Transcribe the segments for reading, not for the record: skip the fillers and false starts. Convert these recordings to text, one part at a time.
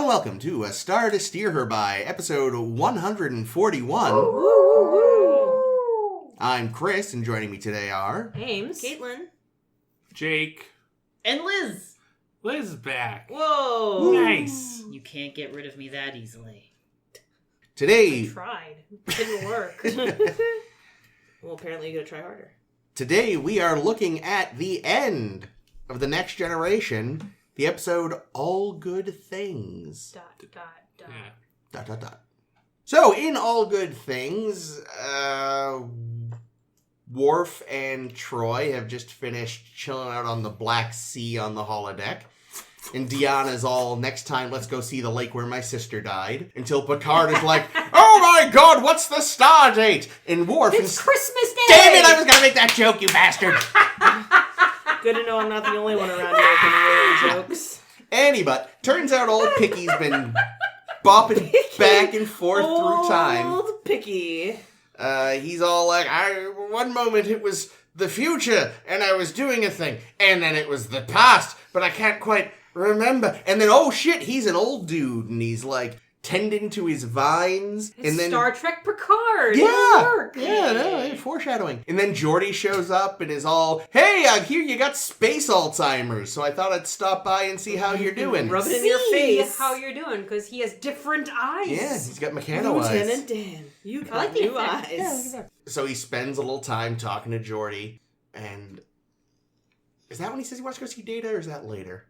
and welcome to A Star to Steer Her By, episode 141. I'm Chris, and joining me today are... Ames, Caitlin, Jake, and Liz. Liz is back. Whoa! Nice. You can't get rid of me that easily. Today... I tried. It didn't work. Well, apparently you gotta try harder. Today we are looking at the end of The Next Generation, the episode All Good Things. ... Yeah. So, in All Good Things, Worf and Troy have just finished chilling out on the Black Sea on the holodeck. And Deanna's all, next time, let's go see the lake where my sister died. Until Picard is like, oh my god, what's the star date? And Worf It's Christmas Day! Damn it, I was gonna make that joke, you bastard! Good to know I'm not the only one around here who can ruin jokes. But turns out old Picky's been bopping back and forth through time. Old Picky. He's all like, one moment it was the future, and I was doing a thing, and then it was the past, but I can't quite remember. And then, oh shit, he's an old dude, and he's like tending to his vines. It's and then Star Trek Picard. Yeah, foreshadowing. And then Geordi shows up and is all, hey, I hear you got space Alzheimer's, so I thought I'd stop by and see how you're doing. Rub it in your face. How you're doing, because he has different eyes. Yeah, he's got mechano eyes. Lieutenant Dan, you got new eyes. Yeah, so he spends a little time talking to Geordi, and is that when he says he wants to go see Data, or is that later?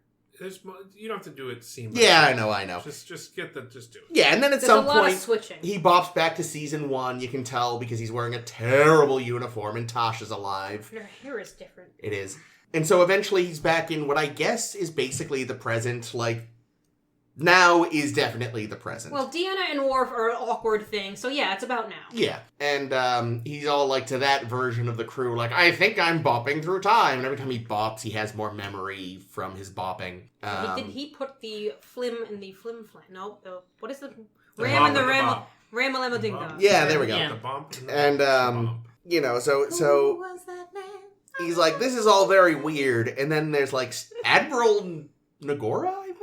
You don't have to do it seamlessly. Yeah, I know. Just do it. Yeah, and then at There's some a lot point, of switching. He bops back to season 1. You can tell because he's wearing a terrible uniform, and Tasha's alive. Her hair is different. It is. And so eventually he's back in what I guess is basically the present, like, now is definitely the present. Well, Deanna and Worf are an awkward thing, so yeah, it's about now. Yeah, and he's all like to that version of the crew, like, I think I'm bopping through time. And every time he bops, he has more memory from his bopping. He put the flim in the flim. No, what is the The ram bomb in the and the ram? bomb. Ram-a-lam-a ding dong. Yeah, there we go. Yeah. The bump And, you know, so he's like, this is all very weird. And then there's like Admiral Nagora, I think?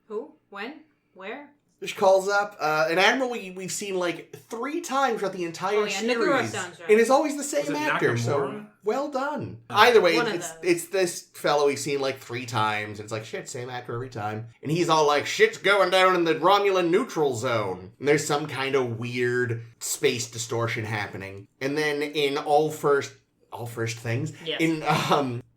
Who? When? Where? She calls up an admiral we've seen like 3 times throughout the entire series. Nagura sounds right. And it's always the Was same it actor, so Nakamura? well done. Either way, One of it's this fellow we've seen like 3 times, and it's like, shit, same actor every time. And he's all like, shit's going down in the Romulan neutral zone. And there's some kind of weird space distortion happening. And then in all first things, Yes. in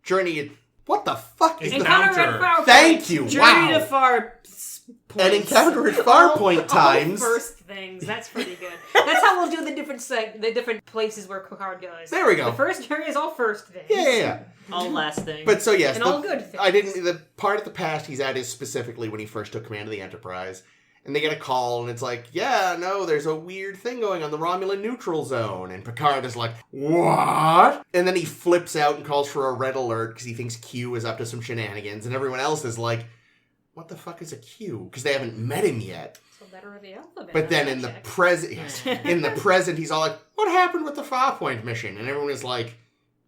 Journey... What the fuck is Encounter at Farpoint. Thank you, Journey wow. to Far Points. An encounter at Farpoint times. All first things. That's pretty good. That's how we'll do the different places where Picard goes. There we go. The first journey is all first things. Yeah. All last thing. But so yes, And all good things. the part of the past he's at is specifically when he first took command of the Enterprise. And they get a call, and it's like, yeah, no, there's a weird thing going on the Romulan neutral zone. And Picard is like, what? And then he flips out and calls for a red alert because he thinks Q is up to some shenanigans. And everyone else is like, what the fuck is a Q? Because they haven't met him yet. So letter of the alphabet. But then in the present, he's all like, what happened with the Farpoint mission? And everyone is like,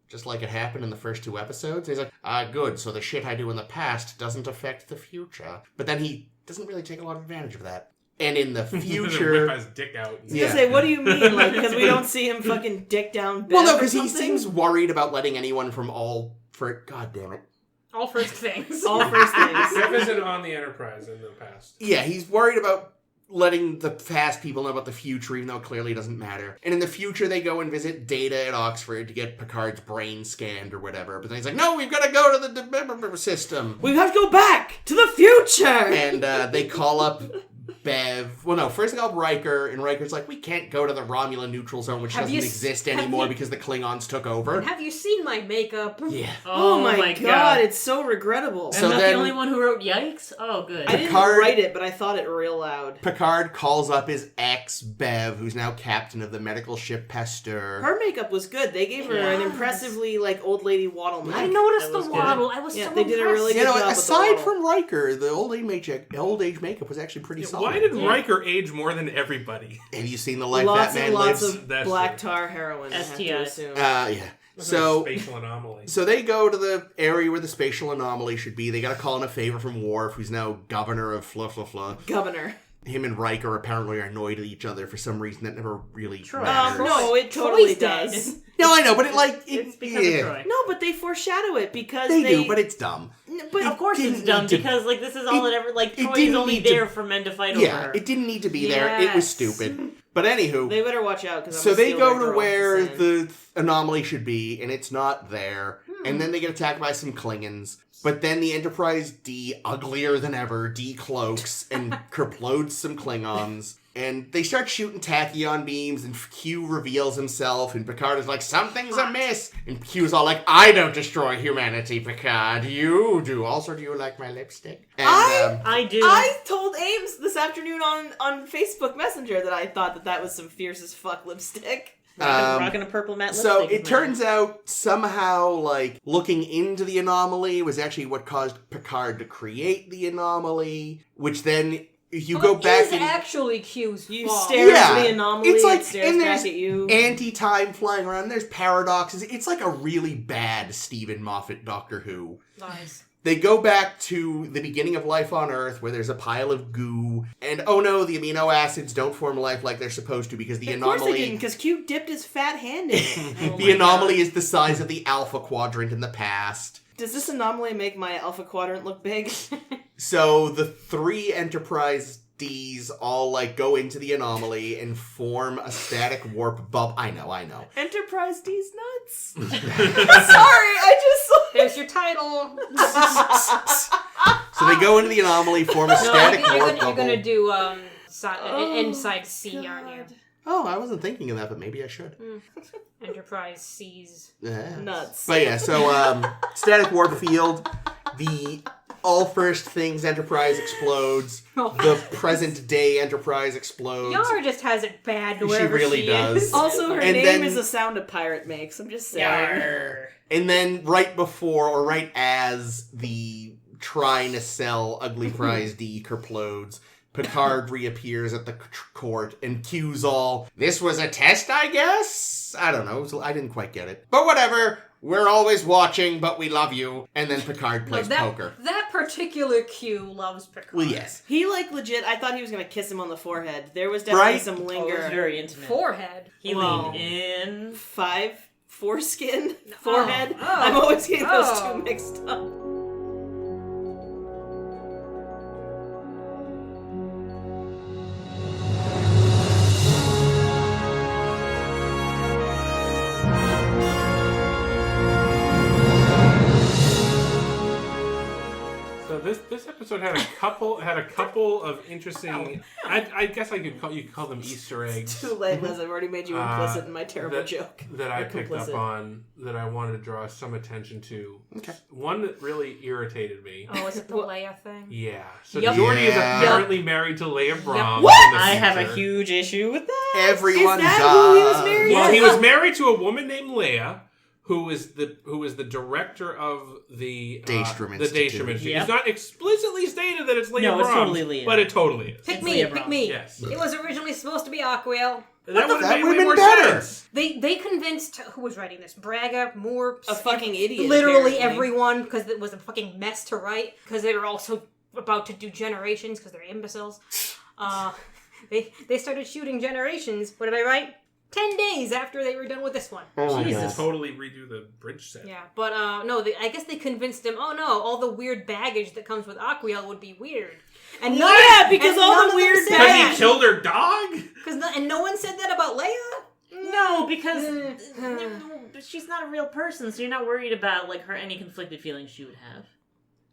just like it happened in the first 2 episodes. And he's like, good, so the shit I do in the past doesn't affect the future. But then he doesn't really take a lot of advantage of that. And in the future... whip his dick out. I was gonna say, what do you mean? Like, because we don't see him fucking dick down Bev. Well, no, because or he something? seems worried about letting anyone from God damn it. all first things. All first things. Bev isn't on the Enterprise in the past. Yeah, he's worried about letting the past people know about the future, even though it clearly doesn't matter. And in the future, they go and visit Data at Oxford to get Picard's brain scanned or whatever. But then he's like, no, we've got to go to the system. We have to go back to the future! And they call up Bev. Well, no, first they call up Riker, and Riker's like, we can't go to the Romulan neutral zone, which doesn't exist anymore because the Klingons took over. Have you seen my makeup? Yeah. Oh my god, it's so regrettable. So I'm not then- the only one who wrote yikes? Oh, good. I didn't Picard- write it, but I thought it real loud. Picard calls up his ex, Bev, who's now captain of the medical ship Pasteur. Her makeup was good. They gave her an impressively, like, old lady waddle neck. I noticed That the was waddle. I was Yeah, so they did a really impressed. You know, good job with the aside waddle. from Riker, the old age makeup was actually pretty solid. Why did Riker age more than everybody? Have you seen the life Lots that man and lots lives? of That's black true. tar heroin, I have to STI. assume. Yeah. So, spatial anomaly. so they go to the area where the spatial anomaly should be. They got a call in a favor from Worf, who's now governor of Governor. Him and Riker apparently are annoyed at each other for some reason that never really Troy. matters. No, it totally Troy's dead. does. No, I know, but It's because of Troy. No, but they foreshadow it because They do, but it's dumb. But Of course it's didn't dumb need to- because like this is all it- it ever like it Troy's didn't only need to- there for men to fight over Yeah, her. it didn't need to be there. It was Yes. stupid. But anywho, they better watch out because so they go to where the anomaly should be, and it's not there. And then they get attacked by some Klingons. But then the Enterprise D, uglier than ever, decloaks and kerplodes some Klingons. And they start shooting tachyon beams, and Q reveals himself, and Picard is like, something's amiss! And Q's all like, I don't destroy humanity, Picard, you do. Also, do you like my lipstick? And, I do. I told Ames this afternoon on Facebook Messenger that I thought that was some fierce as fuck lipstick. Rocking a purple matte So lipstick. it turns out somehow, like, looking into the anomaly was actually what caused Picard to create the anomaly, which then, if you go back is and... actually Q's You fault. stare Yeah. at the anomaly, It's like- it stares and back there's at you. anti-time flying around, there's paradoxes. It's like a really bad Stephen Moffat Doctor Who. Nice. They go back to the beginning of life on Earth, where there's a pile of goo, and oh no, the amino acids don't form life like they're supposed to, because the Of course they anomaly... didn't, because Q dipped his fat hand in it. Oh the my anomaly God. is the size of the Alpha Quadrant in the past. Does this anomaly make my Alpha Quadrant look big? So the three Enterprise Ds all, like, go into the anomaly and form a static warp bubble. I know. Enterprise D's nuts. Sorry, I just... There's your title. So they go into the anomaly, form a No, static you're warp gonna, bubble. you're gonna do inside C, aren't you? Oh, I wasn't thinking of that, but maybe I should. Enterprise C's. Yeah. Nuts. But yeah, so static warp field, the all first things Enterprise explodes, the present day Enterprise explodes. Yara just has it bad She wherever really she does. is. Also, her And name then- is a sound a pirate makes. I'm just saying. Yarr. And then right before, or right as the try-nacelle Ugly Prize D kerplodes, Picard reappears at the court and cues all, this was a test, I guess? I don't know. I didn't quite get it. But whatever. We're always watching, but we love you. And then Picard plays poker. That particular Q loves Picard. Well, yes. He, like, legit, I thought he was going to kiss him on the forehead. There was definitely Right? some Oh, it linger. was very intimate. Forehead. He Well, leaned in. Foreskin? Forehead? Oh. I'm always getting those Oh. two mixed up. So this episode had a couple of interesting. I guess you could call them Easter eggs. Too late, Liz. I've already made you implicit in my terrible joke. that I You're picked complicit. up on that I wanted to draw some attention to. Okay. One that really irritated me. Oh, is it the Leia thing? Yeah. So Yup. Geordi is Yeah. apparently married to Leia Brahms. What? in the I have a future. huge issue with that. Everyone Is that does. who he was married Well, to? he was married to a woman named Leia, who is the director of the Daystrom the Institute. Daystrom Institute. Yep. It's not explicitly stated that it's Leia No, it's Brahms, totally Leia. but it totally is. Pick It's me, Leia pick me. Yes. It was originally supposed to be Aquil. That would That have made would've way been more better. sense. They convinced, who was writing this? Braga, Moore, A fucking idiot. literally apparently. everyone, because it was a fucking mess to write, because they were also about to do Generations, because they're imbeciles. They started shooting Generations, what did I write? 10 days after they were done with this one. Oh my Jesus, God. totally redo the bridge set. Yeah, but no, I guess they convinced him, oh no, all the weird baggage that comes with Aquil would be weird. And none- Yeah, because and all none the of them weird said Because that. he killed her dog? And no one said that about Leia? No, because Mm. she's not a real person, so you're not worried about like her any conflicted feelings she would have.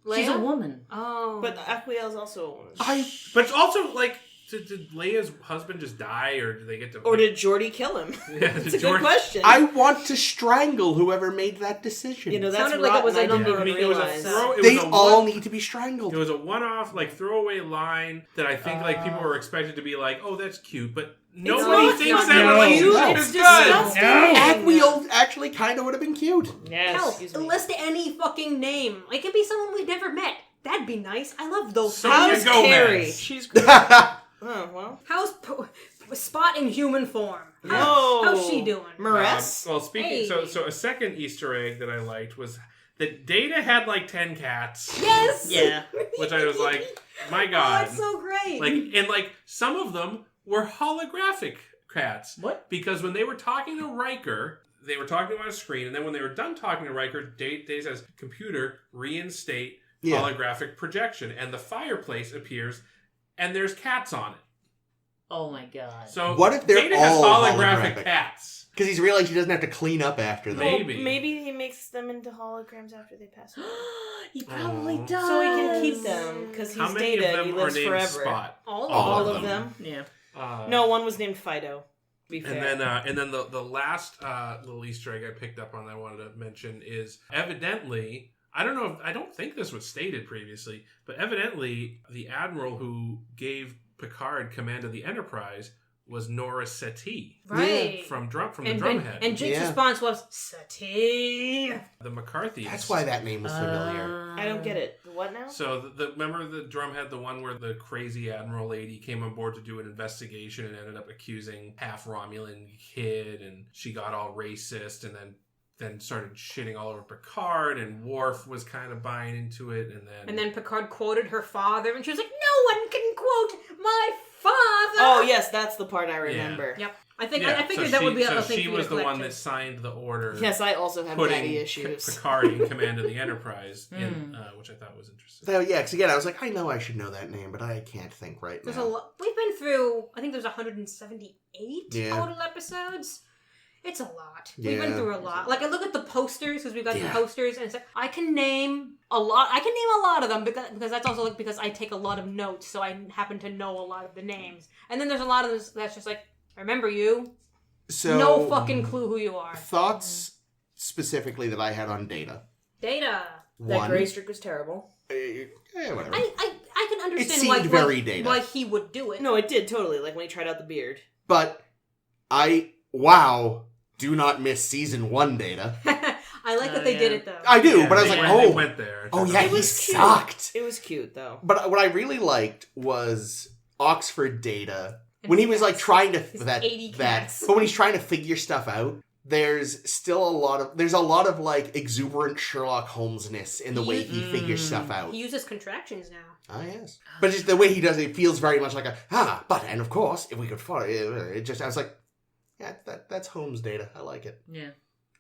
Leia? She's a woman. Oh. But Aquiel is also a woman. But it's also, like, did Leia's husband just die, or did they get to... Or did Geordi kill him? Yeah, That's a good question. I want to strangle whoever made that decision. You know, that's Sounded like it was rotten. a I didn't number even it was a realize. throw... It They was a all one, need to be strangled. It was a one-off, like, throwaway line that I think, like, people were expected to be like, oh, that's cute, but nobody not thinks cute. that No. relationship No. is It's good. disgusting. Aquil actually kind of would have been cute. Yes. Hell, excuse me. list any fucking name. It could be someone we've never met. That'd be nice. I love those. Sonia How's Gomez. Carrie? She's great. Oh, well. How's Spot in human form. Whoa. How's she doing? Maress? Well, speaking, Hey. so a second Easter egg that I liked was that Data had like 10 cats, Yes! Yeah. which I was like, my Oh, God. that's so great. Like some of them were holographic cats. What? Because when they were talking to Riker, they were talking about a screen, and then when they were done talking to Riker, Data says, "Computer, reinstate holographic projection," and the fireplace appears, and there's cats on it. Oh my god. So What if they're Data has all holographic holographic? cats? Because he's realized he doesn't have to clean up after them. Maybe. Maybe he makes them into holograms after they pass away. He probably Aw. does. So he can keep them, because How he's many Data of and he them are lives named forever. Spot? All of them? Yeah. No, one was named Fido. To be fair. And then the last little Easter egg I picked up on that I wanted to mention is evidently, I don't think this was stated previously, but evidently the admiral who gave Picard command of the Enterprise was Nora Settee right. from the Drumhead. And Jake's response was, Sati. The McCarthy's. That's why that name was familiar. I don't get it. What now? So remember the Drumhead, the one where the crazy admiral lady came on board to do an investigation and ended up accusing half Romulan kid, and she got all racist, and then started shitting all over Picard, and Worf was kind of buying into it, And then Picard quoted her father, and she was like, "No one can quote my father." Oh yes, that's the part I remember. Yep. I figured that would be a thing. She for you was to the collect one too. that signed the order. Yes, I also have putting daddy issues. Picard in command of the Enterprise, which I thought was interesting. So, yeah, because again, I was like, I know I should know that name, but I can't think right There's now. a lot. We've been through. I think there's 178 Yeah. total episodes. It's a lot. We've Yeah. been through a lot. Like I look at the posters because we've got the Yeah. posters, and it's like I can name a lot. I can name a lot of them because that's also like because I take a lot of notes, so I happen to know a lot of the names. And then there's a lot of this that's just like I remember you. So, No fucking clue who you are. Thoughts specifically that I had on Data. Data. That One. gray streak was terrible. Whatever. I can understand seemed very Data. why he would do it. No, it did totally. Like when he tried out the beard. But do not miss season 1 Data. I like that they did it though. I do, Yeah, but I was they like, went there. Oh yeah, It he was cute. sucked. It was cute though. But what I really liked was Oxford Data. And When he was cats. like trying to His 80 cats. but when he's trying to figure stuff out, there's still a lot of like exuberant Sherlock Holmes-ness in the way he figures stuff out. He uses contractions now. Ah, yes. But just the way he does it feels very much like and of course, if we could follow it, I was like, yeah, that's Holmes Data. I like it. Yeah.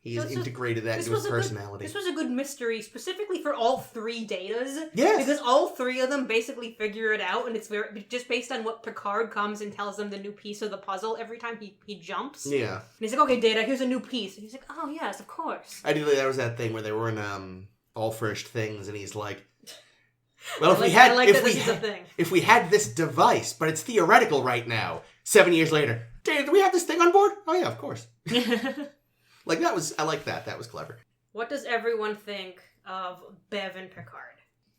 He So has this was- integrated that This into was his a good. personality. This was a good mystery, specifically for all 3 Datas. Yes. Because all 3 of them basically figure it out, and it's very just based on what Picard comes and tells them the new piece of the puzzle every time he jumps. Yeah. And he's like, "Okay, Data, here's a new piece." And he's like, "Oh yes, of course." I did. There was that thing where they were in All First Things, and he's like, "Well, if we had this device, but it's theoretical right now. 7 years later, Data, do we have this thing on board? Oh yeah, of course." Like I like that. That was clever. What does everyone think of Bev and Picard?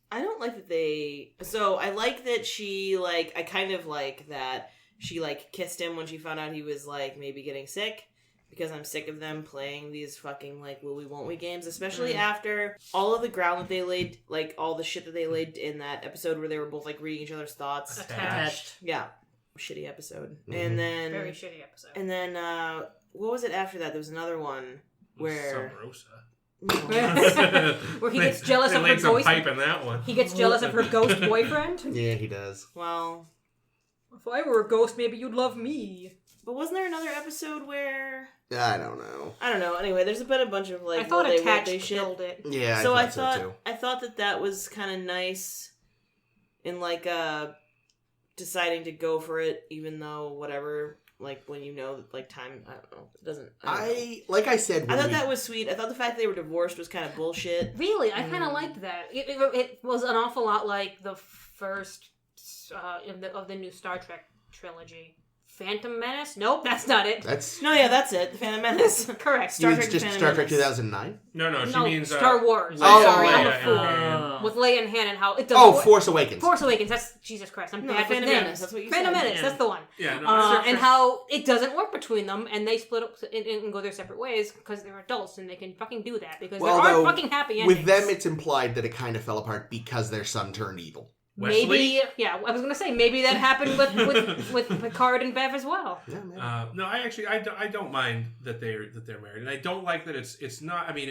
I don't like that they. So I like that she like. I kind of like that she like kissed him when she found out he was like maybe getting sick. Because I'm sick of them playing these fucking like will we won't we games, especially after all of the ground that they laid, like all the shit that they laid in that episode where they were both like reading each other's thoughts. Attached. Yeah, shitty episode. Mhm. And then Very shitty episode. And then what was it after that? There was another one where Sub Rosa. no. Where he gets jealous They of her laid some voice. pipe in that one. He gets jealous of her ghost boyfriend. Yeah, he does. Well, If I were a ghost, maybe you'd love me. but wasn't there another episode where I don't know. I don't know. Anyway, there's been a bunch of like I thought will Attached they shit. killed it. Yeah, So I thought so too. I thought that was kind of nice in like deciding to go for it, even though whatever. Like when you know that like time, I don't know. It doesn't. I don't know. Like I said, I when thought we- that was sweet. I thought the fact they were divorced was kind of bullshit. Really, I kind of liked that. It was an awful lot like the first of the new Star Trek trilogy. Phantom Menace? Nope, that's not it. That's No, yeah, that's it. The Phantom Menace. Correct. you mean Trek just Phantom Star Trek Menace. 2009. No, she No, means Star Wars. Oh, Sorry, I'm yeah, a fool. yeah. With Leia and Han and how it does. Oh, Force Awakens. Force Awakens. That's Jesus Christ. I'm No, bad with Phantom the names. Menace, that's what you Phantom said. Menace. That's the one. Yeah, no, And how it doesn't work between them, and they split up and go their separate ways because they're adults and they can fucking do that because Well, there though, aren't fucking happy endings. With them, it's implied that it kind of fell apart because their son turned evil. Wesley? Maybe, yeah, I was gonna say maybe that happened with Picard and Bev as well. Yeah, maybe. No, I don't mind that they're married, and I don't like that it's not. I mean,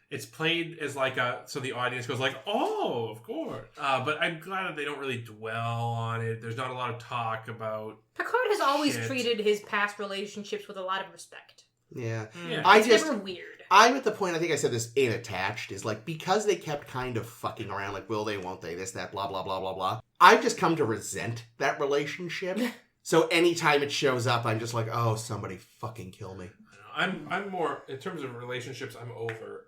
it's played as like so the audience goes like, oh, of course. But I'm glad that they don't really dwell on it. There's not a lot of talk about. Picard has always Shit. treated his past relationships with a lot of respect. Yeah. Yeah. It's never weird. I'm at the point, I think I said this in Attached, is like, because they kept kind of fucking around, like, will they, won't they, this, that, blah, blah, blah, blah, blah. I've just come to resent that relationship. So anytime it shows up, I'm just like, oh, somebody fucking kill me. I'm more, in terms of relationships, I'm over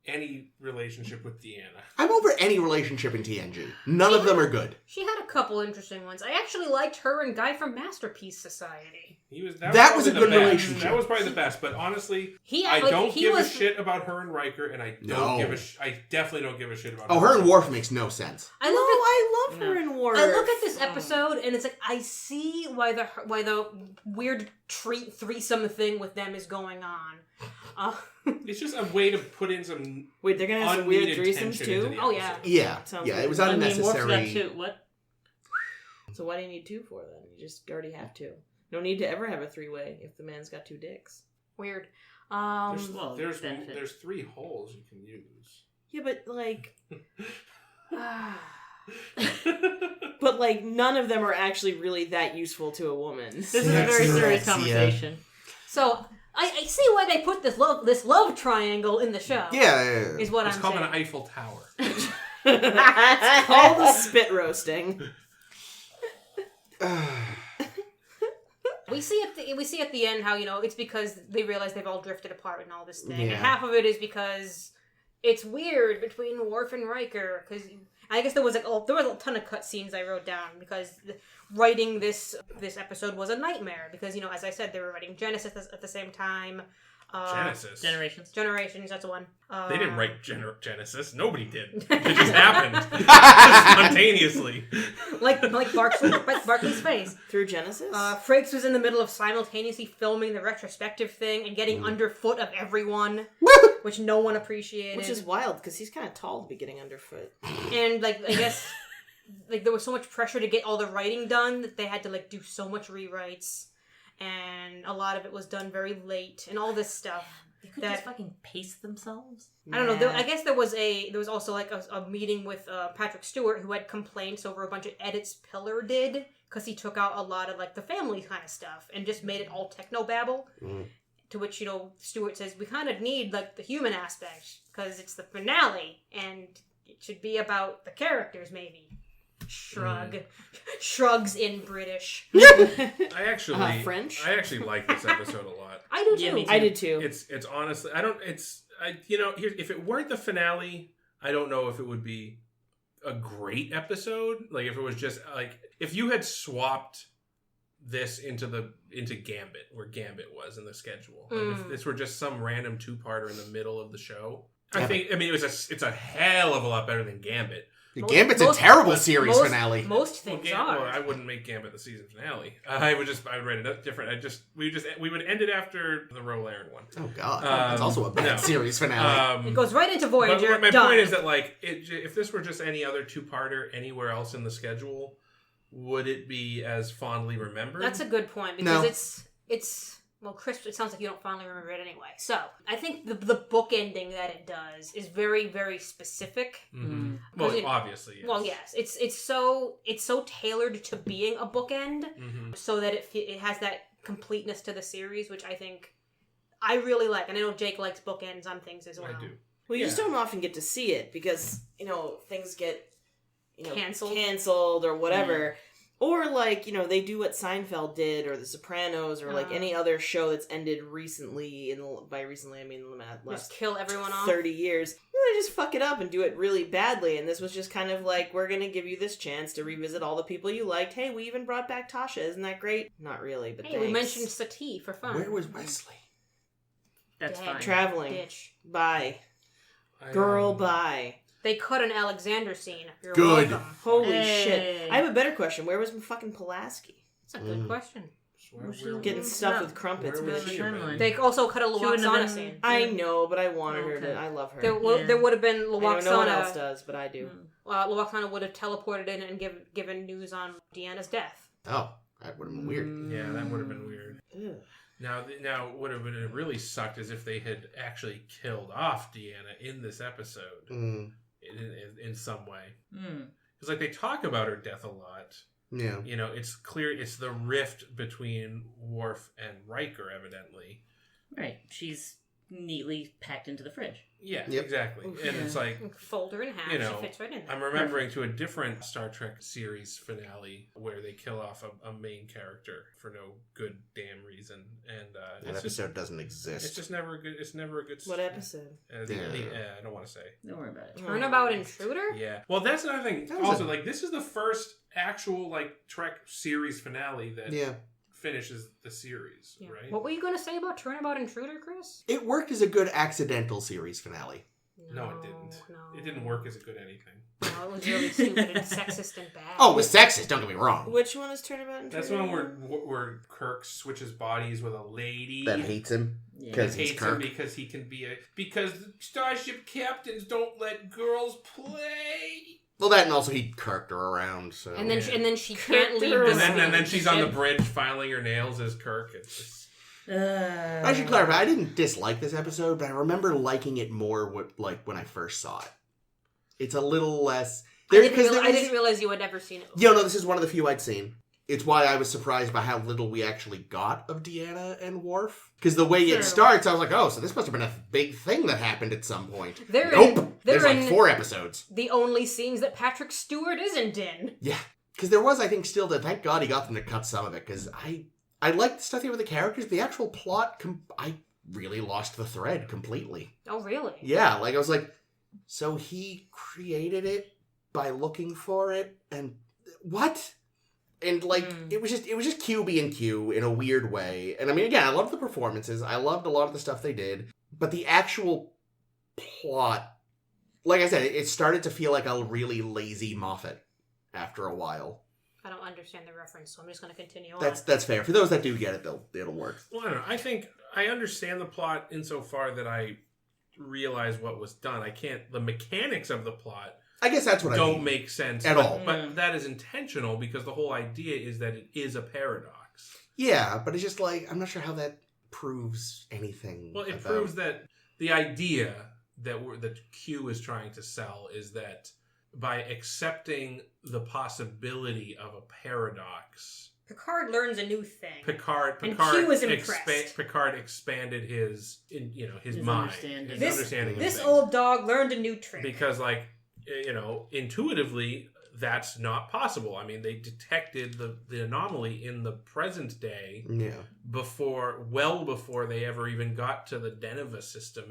any relationship with Deanna. I'm over any relationship in TNG. None of them are good. She had a couple interesting ones. I actually liked her and Guy from Masterpiece Society. That was a good best. relationship. That was probably the best, but honestly, I don't give a shit about her and Riker, and I definitely don't give a shit about her. Oh, her and Worf makes no sense. I love her in Worf. I look at this episode and it's like I see why the weird threesome thing with them is going on. It's just a way to put in some. Wait, they're gonna have some weird unneeded threesomes tension too? into the Oh, yeah. episode. Yeah. Sounds Yeah, good. it was I mean, Worf's got unnecessary. two. What? So why do you need two for then? You just already have two. No need to ever have a three-way if the man's got two dicks. Weird. Well, There's benefit. 3 holes you can use. Yeah, but like... But like, none of them are actually really that useful to a woman. This is a very serious conversation. So I see why they put this love triangle in the show. Yeah. Is what It's I'm called saying. an Eiffel Tower. It's called the spit roasting. We see at the end how, it's because they realize they've all drifted apart and all this thing. Yeah. And half of it is because it's weird between Worf and Riker. Because I guess there was a ton of cutscenes I wrote down because writing this episode was a nightmare. Because, as I said, they were writing Genesis at the same time. Genesis. Generations, that's the one. They didn't write Genesis. Nobody did. It just happened. Spontaneously. like Barkley's face. Through Genesis? Frakes was in the middle of simultaneously filming the retrospective thing and getting underfoot of everyone, which no one appreciated. Which is wild, because he's kind of tall to be getting underfoot. And, I guess, there was so much pressure to get all the writing done that they had to, do so much rewrites. And a lot of it was done very late and all this stuff. They could just fucking pace themselves. I don't know. I guess there was also a meeting with Patrick Stewart who had complaints over a bunch of edits Pillar did because he took out a lot of the family kind of stuff and just made it all technobabble. To which Stewart says we kind of need the human aspect because it's the finale and it should be about the characters maybe. Shrug. Shrugs in British. I actually French? I actually like this episode a lot. I do too. Yeah, me too. I did too. It's honestly if it weren't the finale, I don't know if it would be a great episode. If it was just if you had swapped this into Gambit, where Gambit was in the schedule. If this were just some random 2-parter in the middle of the show. It's a hell of a lot better than Gambit. Gambit's a terrible series finale. Most things are. Well, I wouldn't make Gambit the season finale. I would write it different. We would end it after the Rolaran one. Oh god, that's also a bad series finale. It goes right into Voyager. But my done. point is that if this were just any other 2-parter anywhere else in the schedule, would it be as fondly remembered? That's a good point because it's. Well, Chris, it sounds like you don't fondly remember it anyway. So, I think the book ending that it does is very, very specific. Mm-hmm. Well, obviously, yes. Well, yes. It's so tailored to being a bookend so that it has that completeness to the series, which I think I really like. And I know Jake likes bookends on things as well. I do. Well, you just don't often get to see it because, things get, canceled or whatever. Or, they do what Seinfeld did, or The Sopranos, or, any other show that's ended recently, by recently I mean the last just kill everyone off. 30 years. They just fuck it up and do it really badly, and this was just kind of we're gonna give you this chance to revisit all the people you liked. Hey, we even brought back Tasha, isn't that great? Not really, but hey, thanks. we mentioned Sati for fun. Where was Wesley? That's Dead. fine. Traveling. Bitch. Bye. Girl, bye. They cut an Alexander scene. You're Good. welcome. Holy Hey. shit. I have a better question. Where was fucking Pulaski? That's a good question. Getting stuff with crumpets. Where was But she, the man? timeline. They also cut a She wouldn't have Luoxana been- scene. I know, but I wanted her Okay. to. I love her. There would have been I know no one else Luoxana. does, but I do. Luoxana would have teleported in and given news on Deanna's death. Oh, that would have been weird. Yeah, that would have been weird. Ugh. Now, what would have really sucked is if they had actually killed off Deanna in this episode in some way. Because like they talk about her death a lot. Yeah. You know, it's clear it's the rift between Worf and Riker, evidently. Right. She's neatly packed into the fridge. Yeah, Yep. exactly. And it's like, Fold her in half. You know, she fits right in there. I'm remembering to a different Star Trek series finale where they kill off a main character for no good damn reason, and That episode doesn't it's exist. just never a good. It's never a good. What episode? I don't want to say. Don't worry about it. Turnabout Intruder? Yeah. Well, that's another thing. That was Also, like this is the first actual like Trek series finale that Yeah. finishes the series, Yeah. right? What were you going to say about Turnabout Intruder, Chris? It worked as a good accidental series finale. No, it didn't. No. It didn't work as a good anything. No, it was really stupid and sexist and bad. Oh, it was sexist, don't get me wrong. Which one is Turnabout Intruder? That's the one where Kirk switches bodies with a lady That hates him. Yeah. Because he's hates him Kirk. because he can be because the starship captains don't let girls play. Well, that and also he kirked her around, so... And then she Kirk can't leave her the And then scene. she's on the bridge filing her nails as Kirk. It's just, I should clarify, I didn't dislike this episode, but I remember liking it more when I first saw it. It's a little less... I didn't realize you had never seen it. Yeah, no, this is one of the few I'd seen. It's why I was surprised by how little we actually got of Deanna and Worf. Because the way it starts, I was like, oh, so this must have been a big thing that happened at some point. Nope! There's like 4 episodes. The only scenes that Patrick Stewart isn't in. Yeah. Because there was, I think, still thank God he got them to cut some of it. Because I liked the stuff here with the characters. The actual plot, I really lost the thread completely. Oh, really? Yeah, like I was like, so he created it by looking for it? And what? And like it was just Q being Q in a weird way. And I mean, again, I loved the performances. I loved a lot of the stuff they did. But the actual plot, like I said, it started to feel like a really lazy Moffat after a while. I don't understand the reference, so I'm just going to continue on. That's fair. For those that do get it, it'll work. well, I don't know. I think I understand the plot insofar that I realize what was done. The mechanics of the plot I guess that's what I don't mean. make sense At all. But that is intentional because the whole idea is that it is a paradox. Yeah, but it's just like, I'm not sure how that proves anything. Well, it about... proves that the idea that Q is trying to sell is that by accepting the possibility of a paradox, Picard learns a new thing. Picard And Q was impressed. Picard expanded his His mind, understanding. his understanding of This things. old dog learned a new trick. Because like intuitively that's not possible. I mean, they detected the anomaly in the present day Yeah. well before they ever even got to the Deneva system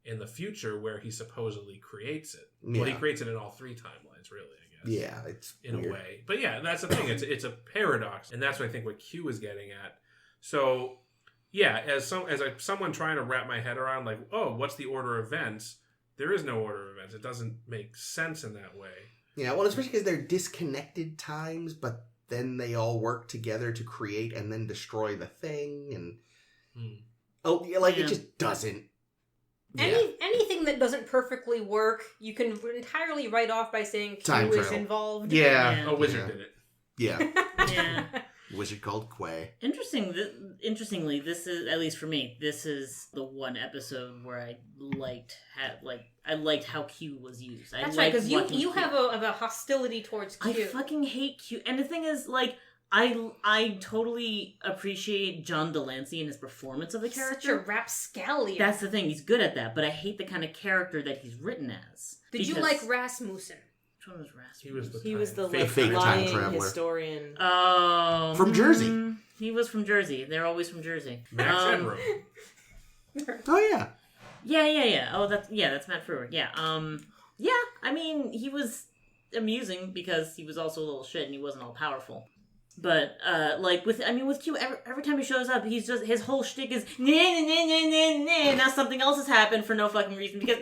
in the future where he supposedly creates it. Yeah. Well, he creates it in all 3 timelines, really, I guess. Yeah, it's In weird. a way. But yeah, that's the thing. It's a paradox, and that's what I think what Q is getting at. So, yeah, as someone trying to wrap my head around, like, oh, what's the order of events? There is no order of events. It doesn't make sense in that way. Yeah, well, especially because they're disconnected times, but then they all work together to create and then destroy the thing, and it just doesn't. Anything that doesn't perfectly work, you can entirely write off by saying Q Time is travel. involved. Yeah, A wizard Yeah. did it. yeah. Yeah. Wizard called Quay. Interestingly, this is, at least for me, this is the one episode where I liked how Q was used. That's right, because you have a hostility towards Q. I fucking hate Q, and the thing is, like, I totally appreciate John Delancey and his performance of the character. Such a rapscallion. That's the thing, he's good at that, but I hate the kind of character that he's written as. Did you like Rasmussen? Which one was Rasmussen? He was the fake time lying traveler. historian. Oh, From Jersey. He was from Jersey. They're always from Jersey. Max Headroom. Oh yeah. Yeah. Oh, that's Matt Frewer. Yeah. I mean, he was amusing because he was also a little shit and he wasn't all powerful. But with Q, every time he shows up, he's just his whole shtick is nah, nah, nah, nah, nah, nah. Now something else has happened for no fucking reason because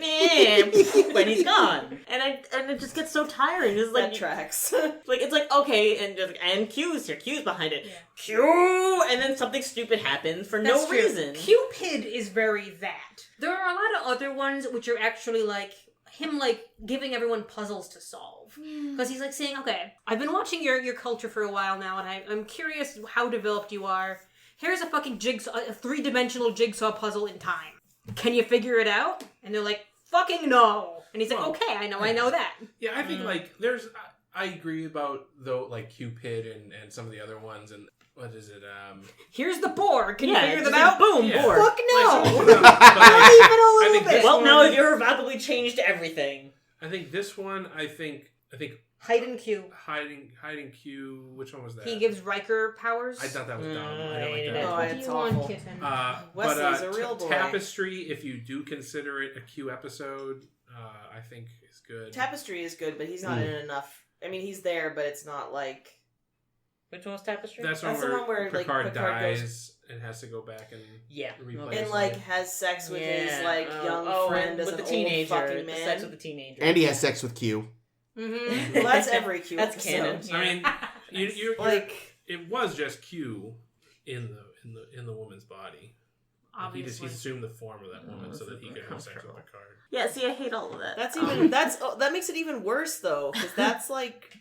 when he's gone, and it just gets so tiring. It's like That tracks. it's like okay, and Q's here, Q's behind it, Q, and then something stupid happens for no true. reason. Cupid is very that. There are a lot of other ones which are actually like him like giving everyone puzzles to solve. Because he's like saying, okay, I've been watching your culture for a while now, and I'm curious how developed you are. Here's a fucking jigsaw, a 3-dimensional jigsaw puzzle in time. Can you figure it out? And they're like, fucking no. And he's like, okay, I know that. Yeah, I think like there's I agree about though like Cupid and some of the other ones and what is it? Here's the board. Can you figure just them out? Boom, Yeah. board. Fuck no. Not Not even a little bit. Well, now you've probably changed everything. I think this one. I think Hide and Q. hiding Q. Which one was that? He gives Riker powers. I thought that was dumb. I don't like I that. Oh, What it's do you want, awful. kitten? Wesley's a real boy. Tapestry, if you do consider it a Q episode, I think is good. Tapestry is good, but he's not in enough. I mean, he's there, but it's not like... Which one was Tapestry? That's the where, one where, like, Picard Picard dies goes- and has to go back and Yeah. replay And, his like, life. has sex with his, like, young friend and as with an the teenager, old fucking the man. sex with the teenager. And he has sex with Q. Mm-hmm. Well, that's every Q That's episode. canon. I mean, you're Like... it was just Q in the woman's body. He Obviously. assumed the form of that woman so that he could have sex with Picard. Yeah, see, I hate all of that. That's even that makes it even worse though, because that's like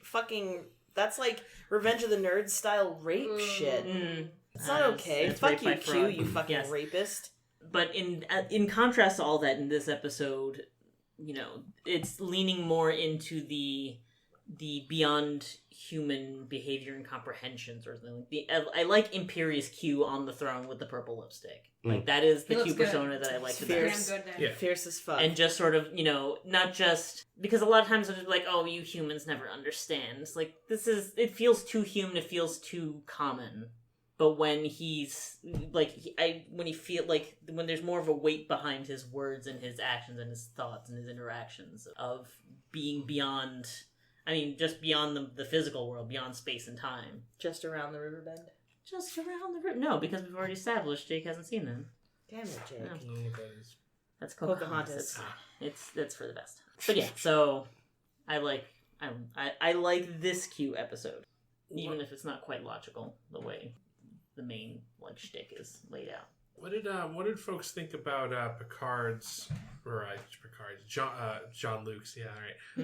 Revenge of the Nerds style rape shit. It's not okay. It's Fuck rape you, by Q, fraud. you fucking Yes. rapist. But in contrast to all that, in this episode, it's leaning more into the beyond human behavior and comprehension sort of thing. I like Imperious Q on the throne with the purple lipstick. Like that is the He Q looks good. persona that I like the Fierce. best. Damn good then. Yeah. Fierce as fuck. And just sort of, not just because a lot of times it's like, oh, you humans never understand. It's like it feels too human, it feels too common. But when he's like, when there's more of a weight behind his words and his actions and his thoughts and his interactions of being beyond, just beyond the physical world, beyond space and time. Just around the riverbend. Just around the river. No, because we've already established Jake hasn't seen them. Damn it, Jake. No. I don't know what that is. That's Pocahontas. Pocahontas. That's for the best. But yeah, so I like this Q episode, even if it's not quite logical the way the main shtick is laid out. What did folks think about John Luke's? Yeah,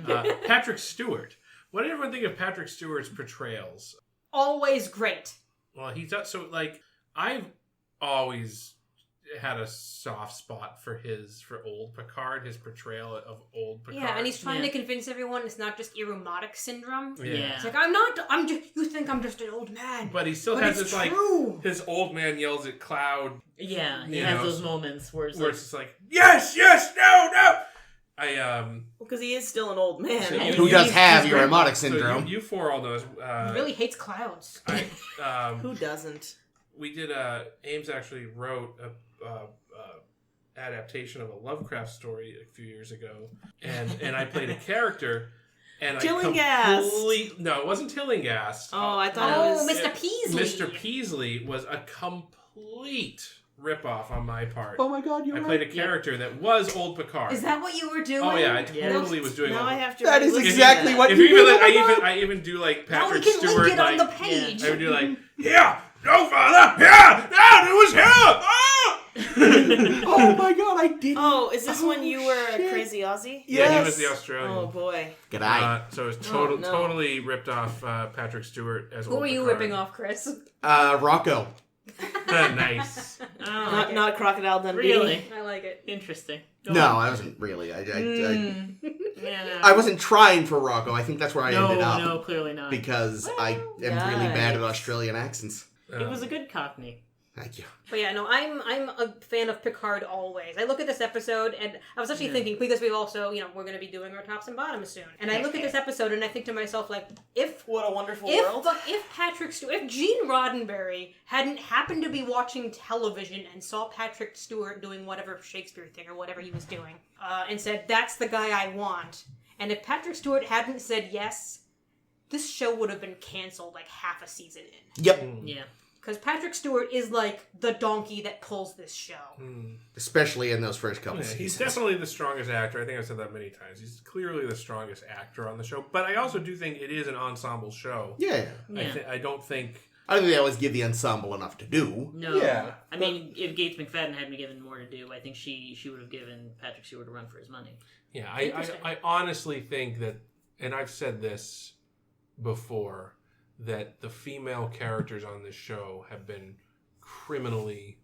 all right. Patrick Stewart. What did everyone think of Patrick Stewart's portrayals? Always great. Well, he's so like I've always had a soft spot for old Picard, his portrayal of old Picard. Yeah, and he's trying to convince everyone it's not just Iromotic syndrome. Yeah. It's like, you think I'm just an old man. But he still But has it's this true. his old man yells at Cloud. Yeah, he You has know, those moments where it's Where it's just like, yes, no. Because he is still an old man. So and Who he's- does have he's Iromotic So syndrome? you four all know this. He really hates clouds. Who doesn't? We did Ames actually wrote a adaptation of a Lovecraft story a few years ago, and I played a character, and Tillinghast. No, it wasn't Tillinghast. Oh, I thought it Oh, was... Mr. Peasley. Mr. Peasley was a complete ripoff on my part. Oh my god, you're I played a character that was old Picard. Is that what you were doing? Oh yeah, I Yeah. totally was doing. Now old I have to... That is re-listen to exactly that. what If you you even, did. I even do like Now we Patrick can Stewart, link it on like the page. I would do like, yeah, no father, yeah, no, it was him. Ah! Oh my god, I did. Oh, is this when you were shit. a crazy Aussie? Yeah, he Yes. was the Australian. Oh boy. G'day. So it's Oh, no. totally ripped off Patrick Stewart as Who old are you Picard. ripping off, Chris? Rocco. Nice. Not Crocodile Dundee. Really I like it. interesting. No, I wasn't really. Yeah, no. I wasn't trying for Rocco. I think that's where I ended up. No, clearly not. Because I am really bad at Australian accents. It was a good Cockney. Thank you. But yeah, no, I'm a fan of Picard always. I look at this episode, and I was actually thinking, because we've also, we're going to be doing our tops and bottoms soon. And I look at this episode, and I think to myself, like, What a wonderful world. if Patrick Stewart, if Gene Roddenberry hadn't happened to be watching television and saw Patrick Stewart doing whatever Shakespeare thing or whatever he was doing, and said, that's the guy I want, and if Patrick Stewart hadn't said yes, this show would have been canceled like half a season in. Yep. Yeah. Because Patrick Stewart is like the donkey that pulls this show. Especially in those first couple Yeah, seasons. he's definitely the strongest actor. I think I've said that many times. He's clearly the strongest actor on the show. But I also do think it is an ensemble show. Yeah. I don't think... I don't think they always give the ensemble enough to do. No. Yeah. I mean, if Gates McFadden hadn't been given more to do, I think she would have given Patrick Stewart a run for his money. Yeah, Interesting. I honestly think that, and I've said this before, that the female characters on this show have been criminally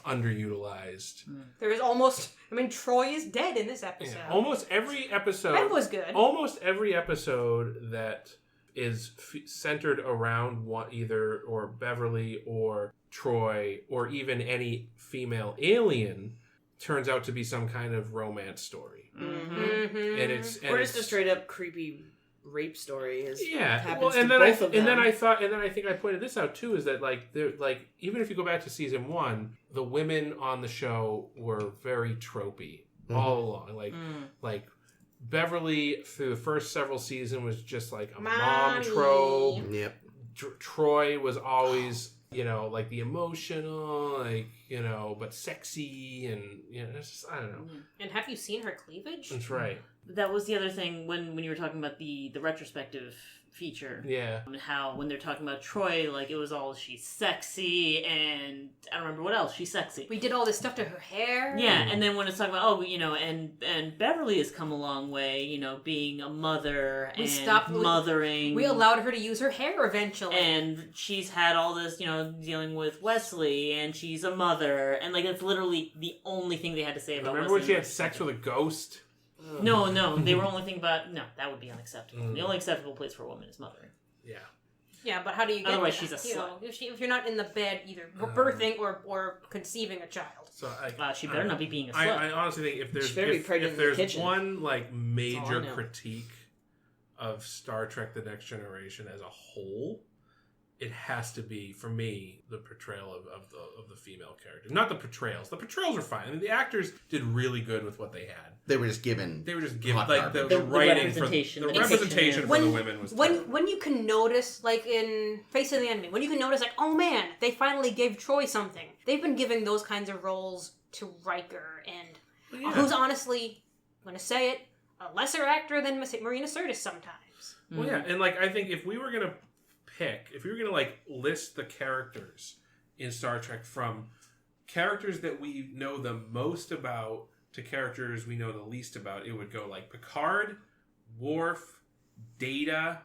underutilized. There is almost... I mean, Troy is dead in this episode. Yeah, almost every episode... Ben was good. Almost every episode that is centered around either or Beverly or Troy or even any female alien turns out to be some kind of romance story. Mm-hmm. And it's Or just a straight up creepy rape story. Happens and to then both of them. and then I think I pointed this out too, is that even if you go back to season 1, the women on the show were very tropey all along. Like Beverly through the first several seasons was just like a mom trope. Yep. Troy was always, like the emotional, but sexy, and it's just, I don't know. And have you seen her cleavage? That's right. That was the other thing when you were talking about the retrospective feature. Yeah. And how when they're talking about Troy, like it was all she's sexy and I don't remember what else, she's sexy. We did all this stuff to her hair. Yeah, and then when it's talking about and Beverly has come a long way, being a mother mothering. We allowed her to use her hair eventually. And she's had all this, dealing with Wesley, and she's a mother, and like it's literally the only thing they had to say about Remember Wesley. when she had sex with a ghost? No, they were only thinking about that would be unacceptable. The only acceptable place for a woman is mothering. Yeah. Yeah, but how do you get Otherwise that? she's a slut. If you're not in the bed either birthing or conceiving a child. So She better not be being a slut. I honestly think She better be pregnant in the there's kitchen. one like major That's all I know. critique of Star Trek: The Next Generation as a whole, it has to be, for me, the portrayal of the female character. Not the portrayals. The portrayals are fine. I mean, the actors did really good with what they had. They were just given. Like the The writing representation, for the the representation depiction, for the When- women was When you can notice, like in Face of the Enemy, when you can notice, like, oh man, they finally gave Troy something. They've been giving those kinds of roles to Riker, and who's honestly, I'm going to say it, a lesser actor than Marina Sirtis sometimes. Well, yeah, and like I think if we were gonna like list the characters in Star Trek from characters that we know the most about to characters we know the least about, it would go like Picard, Worf, Data.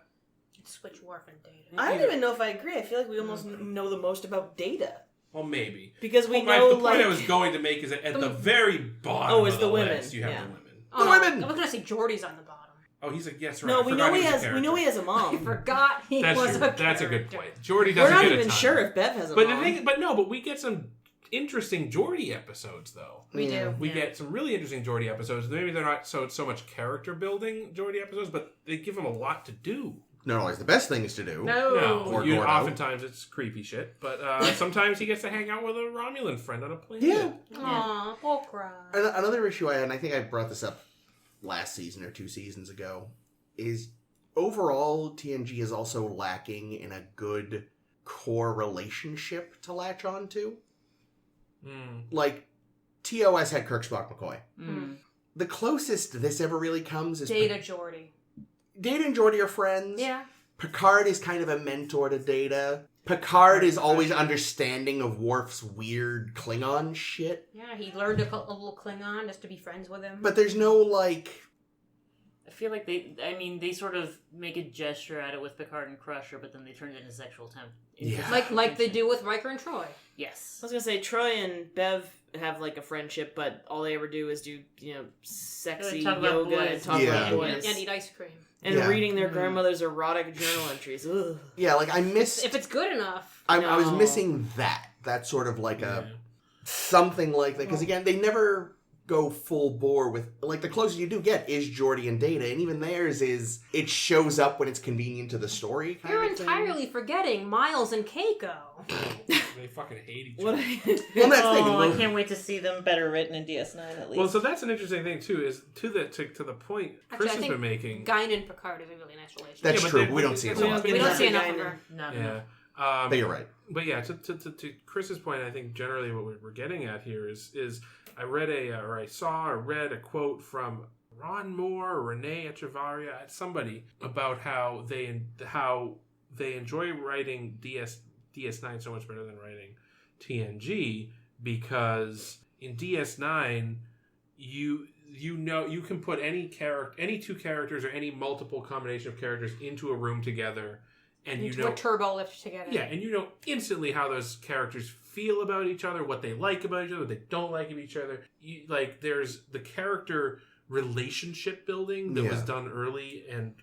Switch Worf and Data. I don't even know if I agree. I feel like we almost know the most about Data. Well, maybe. Because we The know, point I was going to make is that at the very bottom Oh, it's of the the women. list, you have Yeah. the women. Oh, The women! I was going to say Geordi's on the bottom. Oh, he's like, yes, right. No, I we forgot know he was a has. character. We know he has a I mom. forgot he That's was true. a That's a good character. point. Geordi We're doesn't not get a even ton. sure if Bev has a But mom. but we get some interesting Geordi episodes though. We do. We get some really interesting Geordi episodes. Maybe they're not so much character building Geordi episodes, but they give them a lot to do. Not always the best things to do. No. Or You, Gordo. oftentimes it's creepy shit, but sometimes he gets to hang out with a Romulan friend on a planet. Yeah. Aw, poor cry. Another issue I had, and I think I brought this up last season or 2 seasons ago, is overall TNG is also lacking in a good core relationship to latch on to. Like, TOS had Kirk, Spock, McCoy. The closest this ever really comes is Data Geordi. Data and Geordi are friends. Yeah. Picard is kind of a mentor to Data. Picard is always understanding of Worf's weird Klingon shit. Yeah, he learned a little Klingon just to be friends with him. But there's no, like... I feel like they sort of make a gesture at it with Picard and Crusher, but then they turn it into sexual attempt. Yeah. Like they do with Riker and Troy. Yes. I was gonna say Troy and Bev have like a friendship, but all they ever do is do sexy Talk about yoga boys. and talk Yeah. about And, boys and eat ice cream. and Yeah. reading their grandmother's erotic journal entries. Ugh. Yeah, like I missed... If it's good enough. I was No. missing that. That sort of like a... Something like that. Because again, they never go full bore with, like, the closest you do get is Geordi and Data, and even theirs is, it shows up when it's convenient to the story. You're entirely forgetting Miles and Keiko. They fucking hate each other. Well, that's the thing. Oh, I can't wait to see them better written in DS9 at least. Well, so that's an interesting thing too. Is to the point Chris has been making. Guinan and Picard is a really nice relationship. That's but true. they- We don't see it a we lot. don't get We don't enough see of enough of Guinan. her. Not Yeah. enough. But you're right. But yeah, to Chris's point, I think generally what we're getting at here is I read a quote from Ron Moore or Renee Echevarria, somebody, about how they enjoy writing DS9 so much better than writing TNG, because in DS9 you can put any two characters or any multiple combination of characters into a room together, and Into a turbo lift together. yeah, and you know instantly how those characters feel about each other, what they like about each other, what they don't like of each other. There's the character relationship building that was done early and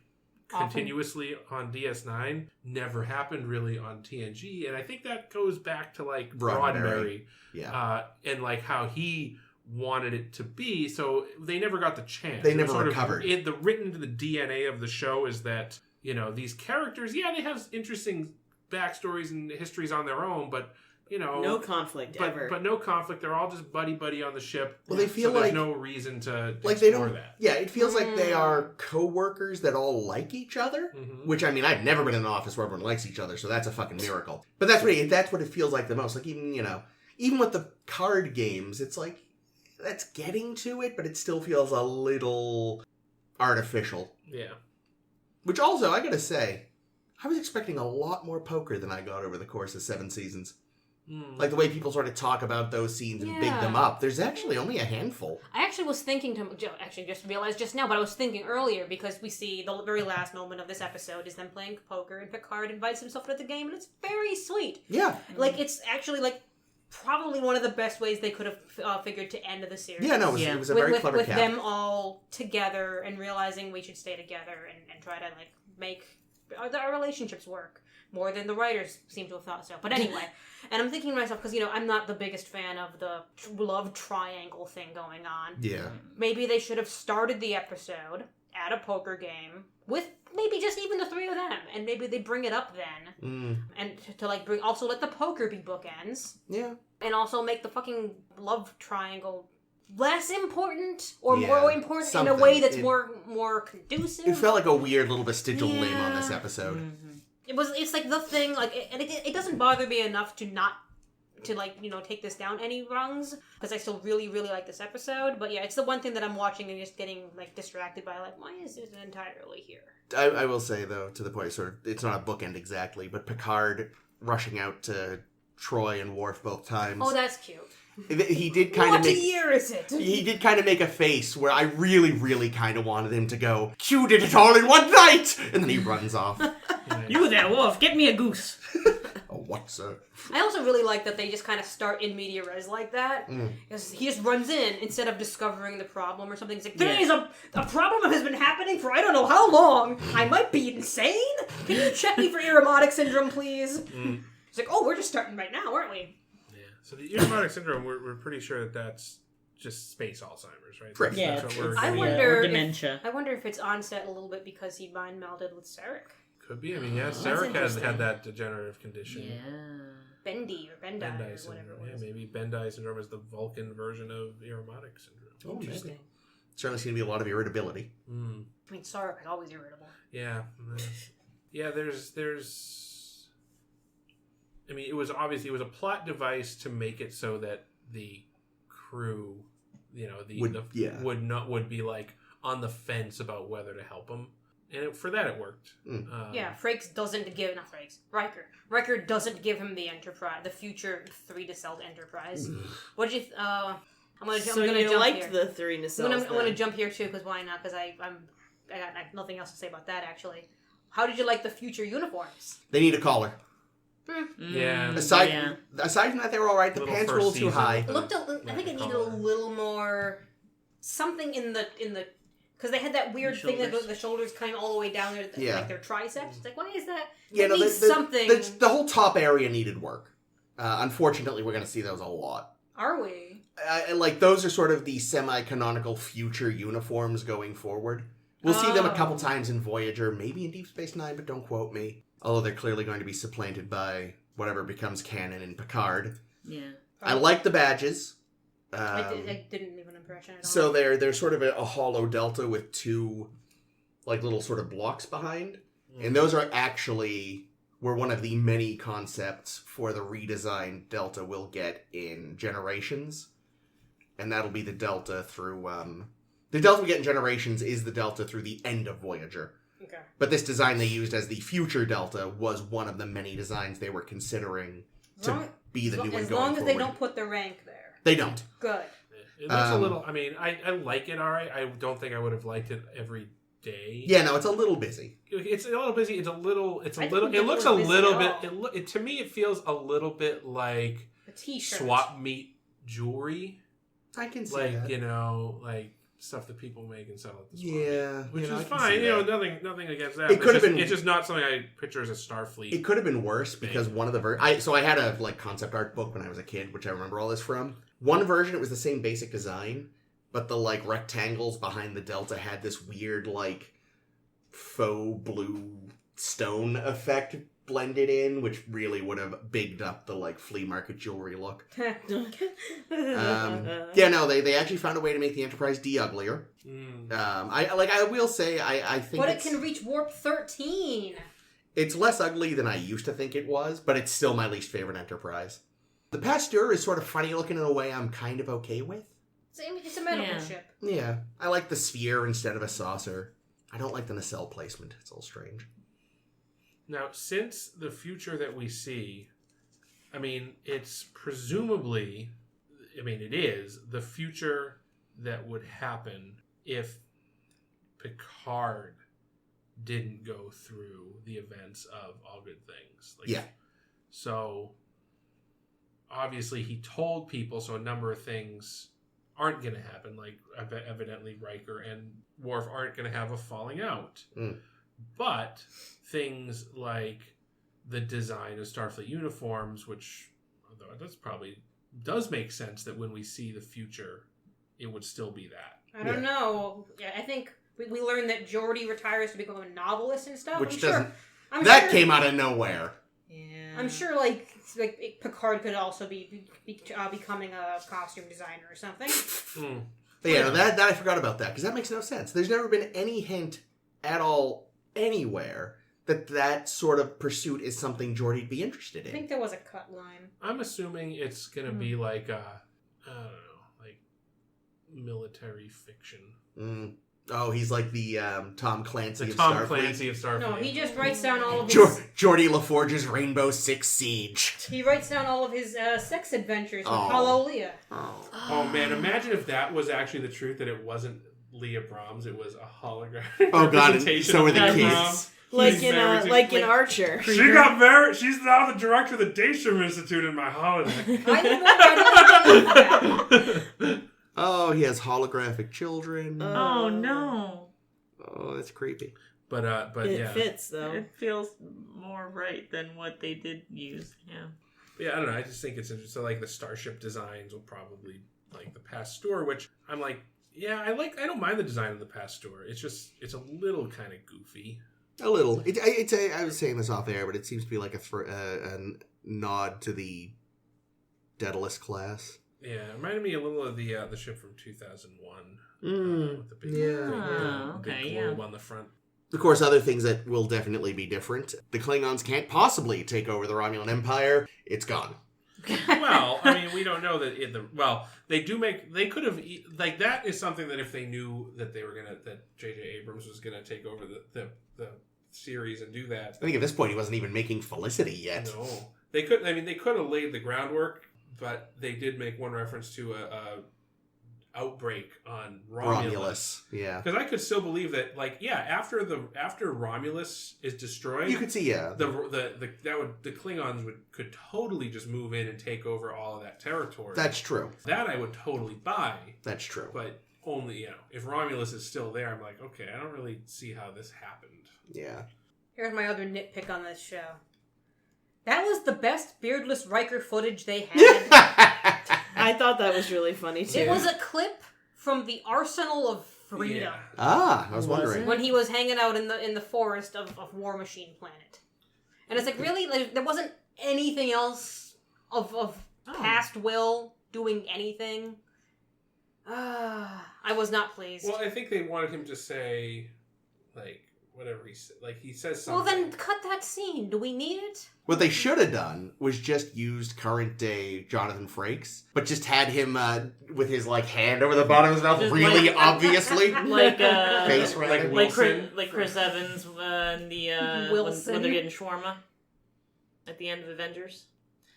continuously on DS9 never happened really on TNG, and I think that goes back to like Roddenberry, and like how he wanted it to be. So they never got the chance. They never recovered. The written into the DNA of the show is that, you know, these characters, they have interesting backstories and histories on their own, but you know, no conflict ever. But no conflict. They're all just buddy on the ship. Well, they feel so there's like no reason to like explore they don't. that. Yeah, it feels like they are co-workers that all like each other. Mhm. Which, I mean, I've never been in an office where everyone likes each other, so that's a fucking miracle. But that's what it feels like the most. Like even with the card games, it's like that's getting to it, but it still feels a little artificial. Yeah. Which also, I gotta say, I was expecting a lot more poker than I got over the course of 7 seasons. Like the way people sort of talk about those scenes and big them up. There's actually only a handful. I actually was thinking just realized just now, but I was thinking earlier because we see the very last moment of this episode is them playing poker and Picard invites himself to the game, and it's very sweet. Yeah. Like it's actually like probably one of the best ways they could have figured to end the series. Yeah, no, it was a very clever with cap. them all together and realizing we should stay together and try to like make our relationships work more than the writers seem to have thought so. But anyway, and I'm thinking to myself, because I'm not the biggest fan of the love triangle thing going on. Yeah. Maybe they should have started the episode at a poker game with maybe just even the three of them, and maybe they bring it up then, and to like bring also let the poker be bookends. Yeah. And also make the fucking love triangle less important or more important in a way that's more conducive. It felt like a weird little vestigial limb on this episode. Mm-hmm. It's like the thing, like, and it doesn't bother me enough to not take this down any rungs, because I still really, really like this episode. But yeah, it's the one thing that I'm watching and just getting like distracted by, like, why is it entirely here? I will say, though, to the point, sort of, it's not a bookend exactly, but Picard rushing out to Troy and Worf both times. Oh, that's cute. He did kind of What year is it? He did kind of make a face where I really, really kind of wanted him to go, Q did it all in one night! And then he runs off. You there, Wolf, get me a goose. Oh, what, sir? I also really like that they just kind of start in media res like that. Because he just runs in instead of discovering the problem or something. He's like, there's a problem has been happening for I don't know how long. I might be insane. Can you check me for Irritonic syndrome, please? He's like, oh, we're just starting right now, aren't we? So the Irritonic syndrome, we're pretty sure that's just space Alzheimer's, right? Correct. Yeah, That's what we're I getting wonder or if- dementia. I wonder if it's onset a little bit because he mind melded with Sarek. Could be. I mean, yeah, That's Sarek has interesting. had that degenerative condition. Yeah. Bendii or Bendii or whatever syndrome. it was. Yeah, maybe Bendii syndrome is the Vulcan version of Irritonic syndrome. Oh, Interesting. maybe. Certainly seems to be a lot of irritability. I mean, Sarek is always irritable. Yeah. Yeah, there's... I mean, it was a plot device to make it so that the crew, would be like on the fence about whether to help him, and for that it worked. Yeah, Frakes doesn't give Riker doesn't give him the Enterprise, the future 3 Nacelle Enterprise. What did you? I'm gonna jump liked here. the 3 nacelles. I'm gonna jump here too, because why not? Because I got nothing else to say about that actually. How did you like the future uniforms? They need a collar. Yeah. Aside from that, they were all right. The Little pants were a first little too season. high. I think it needed a little more something in the because they had that weird thing that the shoulders kind of all the way down there, like their triceps. It's like, why is that? Yeah, no, something. The whole top area needed work. Unfortunately, we're going to see those a lot. Are we? like those are sort of the semi-canonical future uniforms going forward. We'll see them a couple times in Voyager, maybe in Deep Space Nine, but don't quote me. Although they're clearly going to be supplanted by whatever becomes canon in Picard. Yeah. I like the badges. I didn't leave an impression at all. So they're sort of a hollow delta with two like little sort of blocks behind. And those are actually were one of the many concepts for the redesigned delta we'll get in Generations. And that'll be the delta through the delta we get in Generations is the delta through the end of Voyager. Okay. But this design they used as the future delta was one of the many designs they were considering to be the new one going forward. As long as they don't put the rank there. They don't. Good. It looks a little. I mean, I like it. All right. I don't think I would have liked it every day. Yeah, no, it's a little busy. It's a little busy. It's a little. I It didn't looks think a it was little busy bit. at To me, it feels a little bit like A t-shirt. swap meet jewelry. I can see Like that. like stuff that people make and sell at the swap Yeah, meet, which I is can fine. see that. Nothing against that. It could have been. It's just not something I picture as a Starfleet. It could have been worse because one of the so I had a like concept art book when I was a kid, which I remember all this from. One version, it was the same basic design, but the like rectangles behind the delta had this weird like faux blue stone effect blended in, which really would have bigged up the like flea market jewelry look. Yeah, no, they actually found a way to make the Enterprise D uglier. I will say I think, But it can reach warp 13. it's less ugly than I used to think it was, but it's still my least favorite Enterprise. The Pasteur is sort of funny looking in a way I'm kind of okay with. It's a medical Yeah. ship. Yeah, I like the sphere instead of a saucer. I don't like the nacelle placement. It's all strange. Now, since the future that we see, I mean, it's presumably, it is the future that would happen if Picard didn't go through the events of All Good Things. Yeah. So, obviously, he told people, so a number of things aren't going to happen. Like, evidently, Riker and Worf aren't going to have a falling out. But things like the design of Starfleet uniforms, which, although that's probably does make sense that when we see the future, it would still be that. I don't know. Yeah, I think we learned that Geordi retires to become a novelist and stuff. Which I'm that sure, came out of nowhere. Yeah. I'm sure, like Picard could also be becoming a costume designer or something. But yeah, no, that I forgot about that because that makes no sense. There's never been any hint at all anywhere that sort of pursuit is something Geordi'd be interested I in. think there was a cut line. I'm assuming it's going to be like, I don't know, like military fiction. Oh, he's like the Tom Clancy The of Tom Starfleet. Clancy of Starfleet. No, he just writes down all of his... Geordi LaForge's Rainbow Six Siege. He writes down all of his sex adventures with Oh. Paulo Leah. Oh man, imagine if that was actually the truth, that it wasn't Leah Brahms, it was a holographic Oh god, representation so of are the Leah kids. Brahms. Like He's in married to- like in Archer. She got married. She's now the director of the Daystrom Institute in my holiday. I don't know. That. Oh, he has holographic children. Oh no. Oh, that's creepy. But It yeah, fits though. It feels more right than what they did use. Yeah. I don't know. I just think it's interesting. So like the starship designs will probably like the Pasteur, which I'm like, yeah, I don't mind the design of the Pasteur. It's just it's a little kind of goofy. A little. I was saying this off air, but it seems to be like a nod to the Daedalus class. Yeah, it reminded me a little of the ship from 2001. With the big, big globe on the front. Of course, other things that will definitely be different. The Klingons can't possibly take over the Romulan Empire. It's gone. Well, I mean, we don't know that. They do make. They could have like that is something that if they knew that they were that J.J. Abrams was gonna take over the series and do that. I think at this point he wasn't even making Felicity yet. No, they could. I mean, they could have laid the groundwork, but they did make one reference to a outbreak on Romulus. Yeah. Because I could still believe that, like, yeah, after Romulus is destroyed, You could see, yeah. the Klingons could totally just move in and take over all of that territory. That's true. That I would totally buy. That's true. But only, if Romulus is still there, I'm like, okay, I don't really see how this happened. Yeah. Here's my other nitpick on this show. That was the best beardless Riker footage they had. I thought that was really funny too. It was a clip from the Arsenal of Freedom I was Was wondering. it? when he was hanging out in the forest of War Machine Planet, and it's like really like, there wasn't anything else of past Will doing anything. I was not pleased. Well, I think they wanted him to say, like, whatever he said. Like, he says something. Well, then cut that scene. Do we need it? What they should have done was just used current day Jonathan Frakes, but just had him with his like hand over the bottom of his mouth, Just really like- obviously. Like Face like rather. Wilson. like Chris Evans in the Wilson. when they're getting shawarma at the end of Avengers.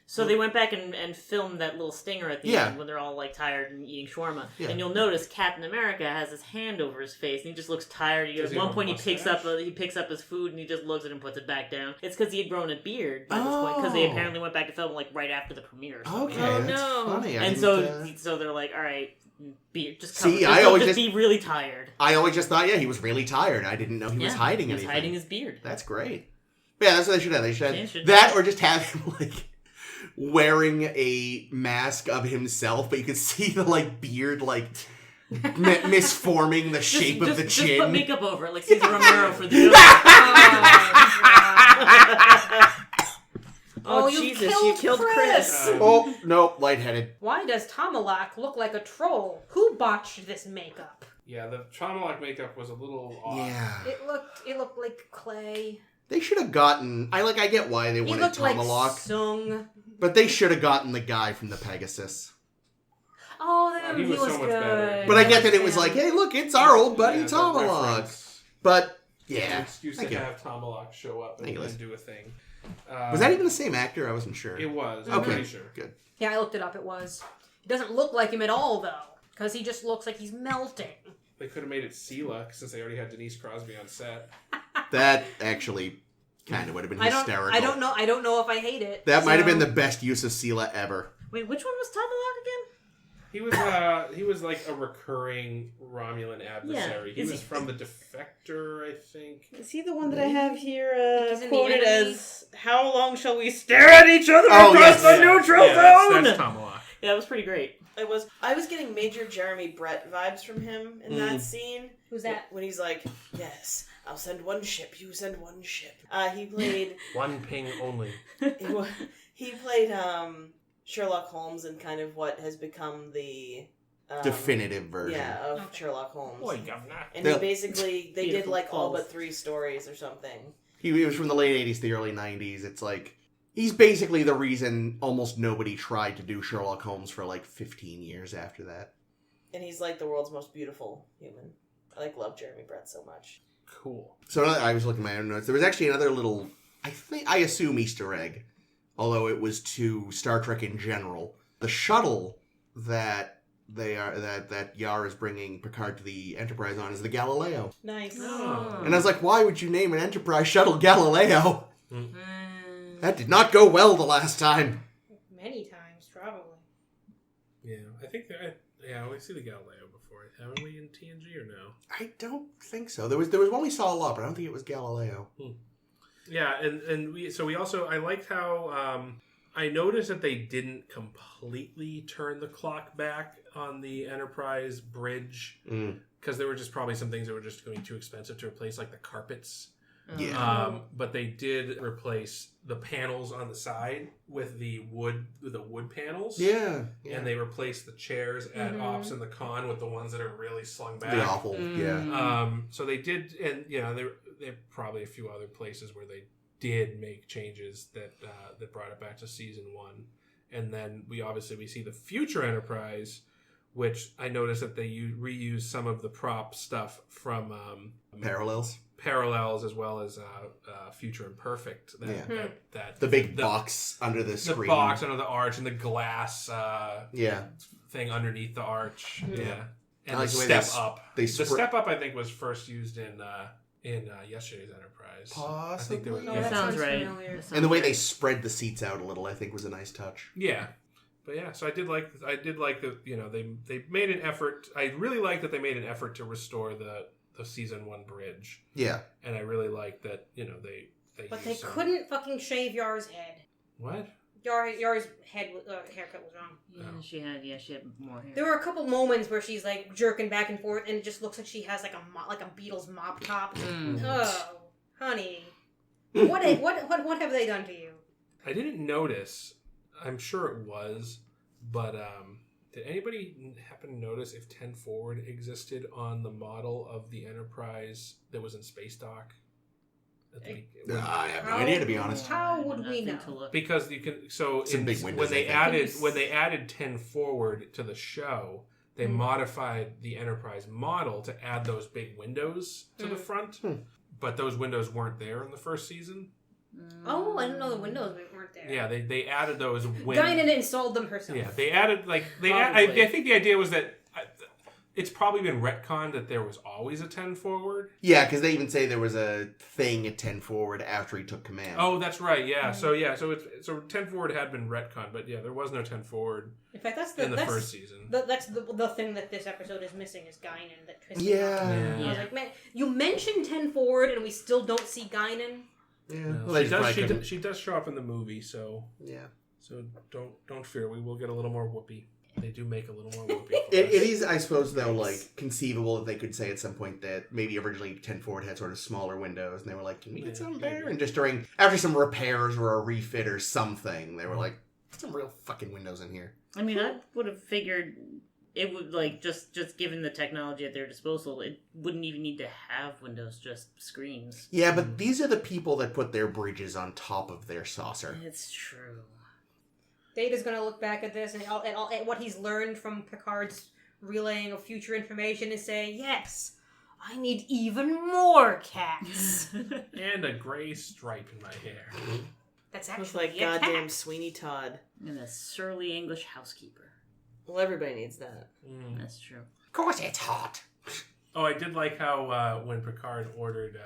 So they went back and filmed that little stinger at the Yeah. end when they're all like tired and eating shawarma. Yeah. And you'll notice Captain America has his hand over his face and he just looks tired. Does At he one have a point he picks up mustache? his food and he just looks at it and puts it back down. It's because he had grown a beard by this point because they Oh. apparently went back to film like right after the premiere. Or something. Okay, Oh, that's no. funny. I And didn't, so they're like, all right, beard, just See, cover, I just, always just just- be really tired. I always just thought, he was really tired. I didn't know he was hiding he was anything. hiding his beard. That's great. But yeah, that's what they should have. They should Yeah, have should- that, or just have him like wearing a mask of himself, but you could see the like beard like misforming the shape of the Just put chin. makeup over it, like Cesar Romero for the Oh, you Jesus, you killed Chris. Oh nope, lightheaded. Why does Tomalak look like a troll? Who botched this makeup? Yeah, the Trauma-Lock makeup was a little off. Yeah, It looked like clay. they should have gotten. I get why they He wanted looked like Tomalak, Sung. but they should have gotten the guy from the Pegasus. Oh, He he was was so much good. better. But I get that it was like, hey, look, it's our old buddy Yeah, the Tomalak. reference. But An yeah, excuse thank to you. have Tomalak show up Thank you, Liz. and do a thing. Was that even the same actor? I wasn't sure. It was. I'm Okay, pretty sure. good. Yeah, I looked it up. It was. It doesn't look like him at all, though, because he just looks like he's melting. They could have made it Sela since they already had Denise Crosby on set. That actually kind of would have been hysterical. I don't know. I don't know if I hate it. That might have been so- the best use of Sela ever. Wait, which one was Tomalak again? He was like a recurring Romulan adversary. Yeah. He Is was he- from the Defector, I think. Is he the one that I have here He's in the quoted enemy? as "How long shall we stare at each other Oh, across yes. the Yeah, neutral yeah, zone?" That's Tomalak. Yeah, that was pretty great. I was getting major Jeremy Brett vibes from him in that scene. Who's that? When he's like, yes, I'll send one ship, you send one ship. He played One ping only. he played Sherlock Holmes in kind of what has become the Definitive version. yeah, of Okay. Sherlock Holmes. Boy, governor. And Yeah. he basically they did Beautiful like all calls. but 3 stories or something. He was from the late 80s to the early 90s. It's like, he's basically the reason almost nobody tried to do Sherlock Holmes for like 15 years after that. And he's like the world's most beautiful human. I love Jeremy Brett so much. Cool. So I was looking at my own notes. There was actually another little, I assume Easter egg, although it was to Star Trek in general. The shuttle that that Yar is bringing Picard to the Enterprise on is the Galileo. Nice. Oh. And I was like, why would you name an Enterprise shuttle Galileo? Mm. That did not go well the last time. Many times, probably. Yeah, I think we see the Galileo before. Haven't we in TNG or no? I don't think so. There was one we saw a lot, but I don't think it was Galileo. Yeah, and we also I liked how I noticed that they didn't completely turn the clock back on the Enterprise bridge because there were just probably some things that were just going to be too expensive to replace, like the carpets. Yeah. But they did replace the panels on the side with the wood panels. Yeah. And they replaced the chairs at Ops and the Con with the ones that are really slung back. The awful. Yeah. So they did, and there are probably a few other places where they did make changes that brought it back to season 1, and then we see the future Enterprise, which I noticed that they reused some of the prop stuff from Parallels as well as Future Imperfect. That The big box under the screen. the box under the arch and the glass Yeah. thing underneath the arch. Yeah. And I like the the way step up. they The step up, I think, was first used in yesterday's Enterprise. Possibly. I think there was. No, Yeah. that sounds right. familiar. That sounds And the way they right. spread the seats out a little, I think, was a nice touch. Yeah. But yeah, so I did like that. They made an effort. I really like that they made an effort to restore the season 1 bridge, Yeah. and I really like that. They. But they used some- couldn't fucking shave Yar's head. What? Yara's haircut was wrong. She had more hair. There were a couple moments where she's like jerking back and forth, and it just looks like she has like a Beatles mop top. Oh, honey, what have they done to you? I didn't notice. I'm sure it was, but did anybody happen to notice if 10 Forward existed on the model of the Enterprise that was in Space Dock? I have no idea, to be honest. How would we know? Because you can. So when they added 10 Forward to the show, they modified the Enterprise model to add those big windows to the front. But those windows weren't there in the first season. Oh, I didn't know the windows weren't there. Yeah, they added those. Guinan installed them herself. Yeah, they added I think the idea was that. It's probably been retconned that there was always a 10 Forward. Yeah, because they even say there was a thing at 10 Forward after he took command. Oh, that's right. Yeah. So 10 Forward had been retconned, but yeah, there was no 10 Forward. In fact, that's the first season. That's the thing that this episode is missing is Guinan. That twisted yeah. I was like, man, you mentioned 10 Forward and we still don't see Guinan. Yeah. No, Well, she does show up in the movie, so yeah. So don't fear, we will get a little more whoopee. They do make a little more whoopee. It is, I suppose, though, like, conceivable that they could say at some point that maybe originally 10 Forward had sort of smaller windows, and they were like, can we get something better? And just after some repairs or a refit or something, they were like, some real fucking windows in here. I mean, I would have figured it would, like, just given the technology at their disposal, it wouldn't even need to have windows, just screens. Yeah, but these are the people that put their bridges on top of their saucer. It's true. Data's going to look back at this and at what he's learned from Picard's relaying of future information and say, yes, I need even more cats. And a gray stripe in my hair. That's Looks actually like a goddamn cat. Sweeney Todd. And a surly English housekeeper. Well, everybody needs that. That's true. Of course it's hot. Oh, I did like how when Picard ordered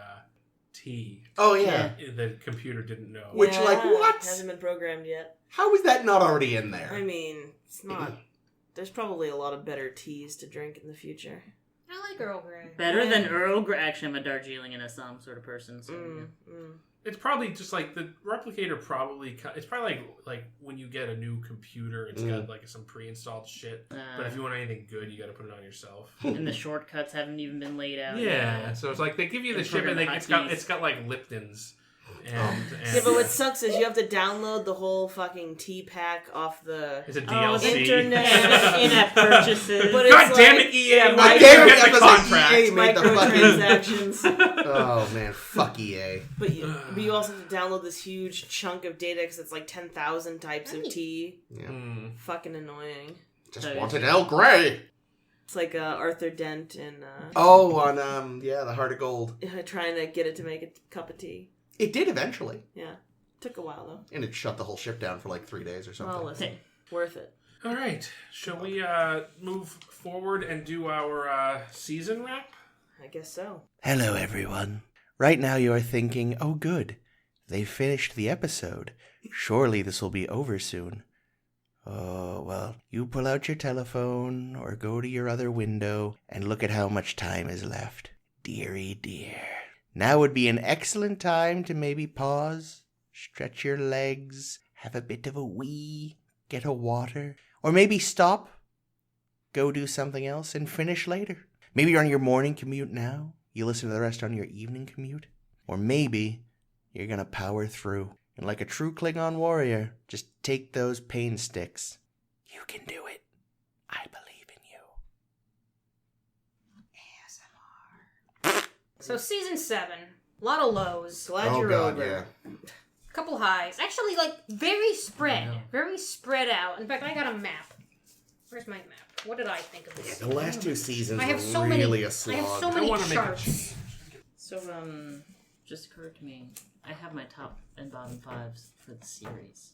tea, Oh, yeah. the computer didn't know. Which, like, what? Hasn't been programmed yet. How is that not already in there? I mean, it's not. There's probably a lot of better teas to drink in the future. I like Earl Grey. Better than Earl Grey. Actually, I'm a Darjeeling and Assam sort of person. So It's probably just like the replicator probably. It's probably like when you get a new computer, it's got like some pre-installed shit. But if you want anything good, you got to put it on yourself. And the shortcuts haven't even been laid out. Yeah, yet. so it's like they give you the And ship, and program it's got like Lipton's. And Yeah, but what sucks is you have to download the whole fucking tea pack off the it's a Oh, DLC. internet. In-app purchases. But God it's damn like- it, EA! yeah, Why my did you favorite get the episode, contract? EA made the fucking... microtransactions. Oh, man. Fuck EA. But you also have to download this huge chunk of data because it's like 10,000 types of tea. Yeah. Fucking annoying. Just So wanted Earl Grey. It's like Arthur Dent and Oh, on, the Heart of Gold. trying to get it to make a cup of tea. It did eventually. Yeah. Took a while, though. And it shut the whole ship down for like 3 days or something. Well, listen. Worth it. All right, shall we move forward and do our season wrap? I guess so. Hello, everyone. Right now you are thinking, oh good, they finished the episode. Surely this will be over soon. Oh, well, you pull out your telephone or go to your other window and look at how much time is left. Dearie dear. Now would be an excellent time to maybe pause, stretch your legs, have a bit of a wee, get a water, or maybe stop, go do something else, and finish later. Maybe you're on your morning commute now. You listen to the rest on your evening commute. Or maybe you're going to power through. And like a true Klingon warrior, just take those pain sticks. You can do it. I believe in you. So season 7, a lot of lows, Glad you're over. couple highs. Actually, like very spread out. In fact, I got a map. Where's my map? What did I think of this? The last 2 seasons I have were so really many. a slog. I have so I many want to make a charts. So, just occurred to me, I have my top and bottom 5s for the series.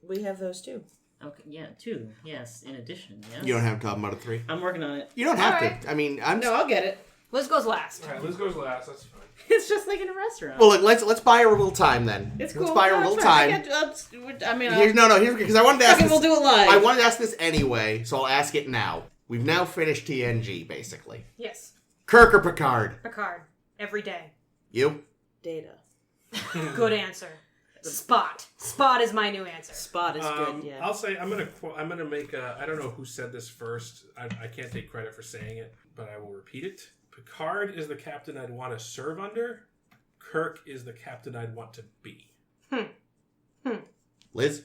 We have those too. Okay, yeah, 2. Yes, in addition, yes. You don't have top out of 3. I'm working on it. You don't have Alright. to. I mean, I'm... No, I'll get it. Liz goes last. All right, Liz goes last. That's fine. It's just like in a restaurant. Well, look, let's buy her a little time then. It's cool. Let's buy her a No, little it's fine. time. Here's Here's because I wanted to ask fucking this. we'll do it live. I wanted to ask this anyway, so I'll ask it now. We've now finished TNG, basically. Yes. Kirk or Picard? Picard. Every day. You? Data. Good answer. Spot. Spot is my new answer. Spot is good, yeah. I'll say I'm gonna make a. I don't know who said this first. I can't take credit for saying it, but I will repeat it. Picard is the captain I'd want to serve under. Kirk is the captain I'd want to be. Liz?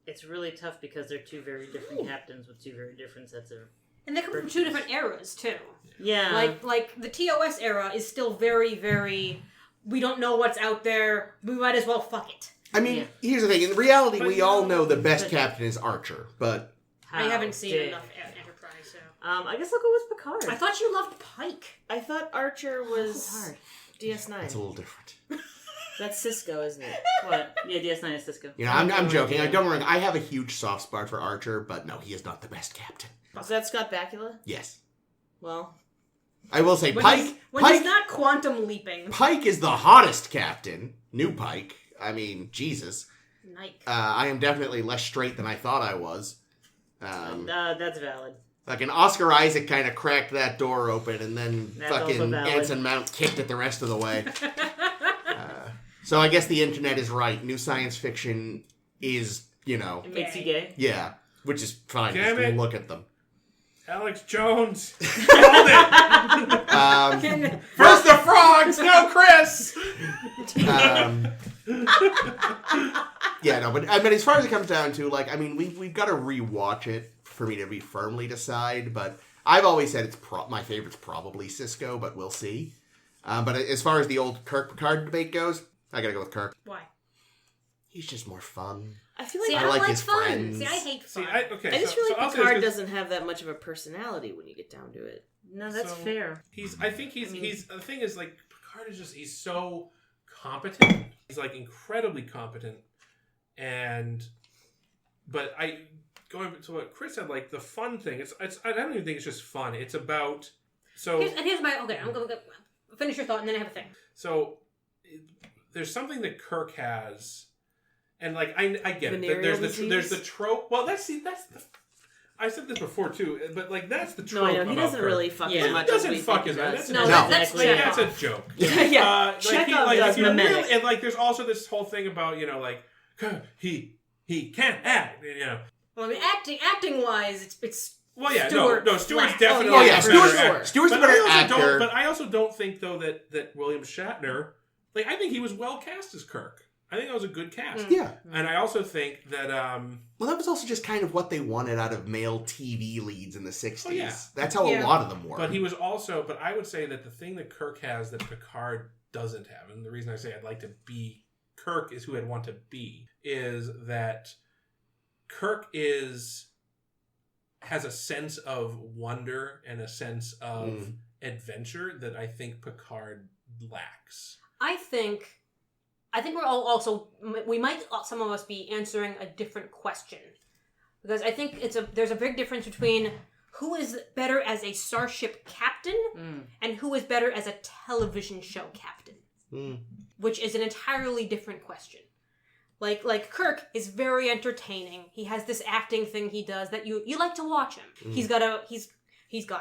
It's really tough because they're two very different captains with two very different sets of... And they come from two different eras, too. Yeah. Like the TOS era is still very, very... We don't know what's out there. We might as well fuck it. I mean, Yeah. here's the thing. In reality, we all know the best captain is Archer, but... I haven't seen enough Enterprise, so... I guess I'll go with Picard. I thought you loved Pike. I thought Archer was hard. DS9. It's a little different. That's Cisco, isn't it? What? Yeah, DS9 is Cisco. You know, I'm joking. Don't worry. I have a huge soft spot for Archer, but no, he is not the best captain. Is that Scott Bakula? Yes. Well, I will say When Pike... he's not quantum leaping. Pike is the hottest captain. New Pike. I mean, Jesus. Nike. I am definitely less straight than I thought I was. That's valid. Fucking Oscar Isaac kind of cracked that door open, and then That's also fucking valid. Anson Mount kicked it the rest of the way. So I guess the internet is right. New science fiction is, you know, It makes you gay. yeah, which is fine. Damn Just it. look at them. Alex Jones. Called it. First the frogs, no Chris. Yeah, no, but I mean, as far as it comes down to, like, I mean, we've got to rewatch it for me to firmly decide. But I've always said my favorite's probably Cisco, but we'll see. But as far as the old Kirk Picard debate goes, I gotta go with Kirk. Why? He's just more fun. I feel like See, I I don't like like his fun. friends. See, I hate fun. I just feel like I'll say Picard this 'cause doesn't have that much of a personality when you get down to it. No, that's So- fair. I think he's the thing is, like, Picard is just, he's so competent. He's, like, incredibly competent. But going to what Chris said, like, the fun thing, I don't even think it's just fun. It's about, Here's my... Okay, I'm going to finish your thought and then I have a thing. so there's something that Kirk has, and, like, I get it. Venereal There's the disease? trope. Well, that's the... I said this before too, but, like, that's the trope. No, I know he about doesn't Kirk. really fuck Yeah. as He much doesn't as we fuck think as he much. does. No, No. that's Exactly. Chekhov. That's a joke. Yeah. Chekhov if does you're mimetic. really, and, like, there's also this whole thing about, you know, like, he can't act, you know. Well, I mean, acting-wise, it's Well, yeah, Stewart no, Stewart's flat. definitely Oh, yeah, a Stewart's- better actor. Stewart's a But better I also actor. But I also don't think, though, that William Shatner, like, I think he was well cast as Kirk. I think that was a good cast. Yeah. And I also think that, Well, that was also just kind of what they wanted out of male TV leads in the 60s. Oh, yeah. That's how Yeah. a lot of them were. but he was also, but I would say that the thing that Kirk has that Picard doesn't have, and the reason I say I'd like to be Kirk is who I'd want to be, is that Kirk has a sense of wonder and a sense of adventure that I think Picard lacks. I think we're all also, we might, some of us be answering a different question. Because I think there's a big difference between who is better as a starship captain and who is better as a television show captain. Which is an entirely different question. Like Kirk is very entertaining. He has this acting thing he does that you like to watch him. He's got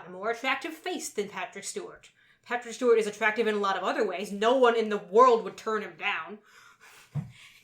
a more attractive face than Patrick Stewart. Patrick Stewart is attractive in a lot of other ways. No one in the world would turn him down.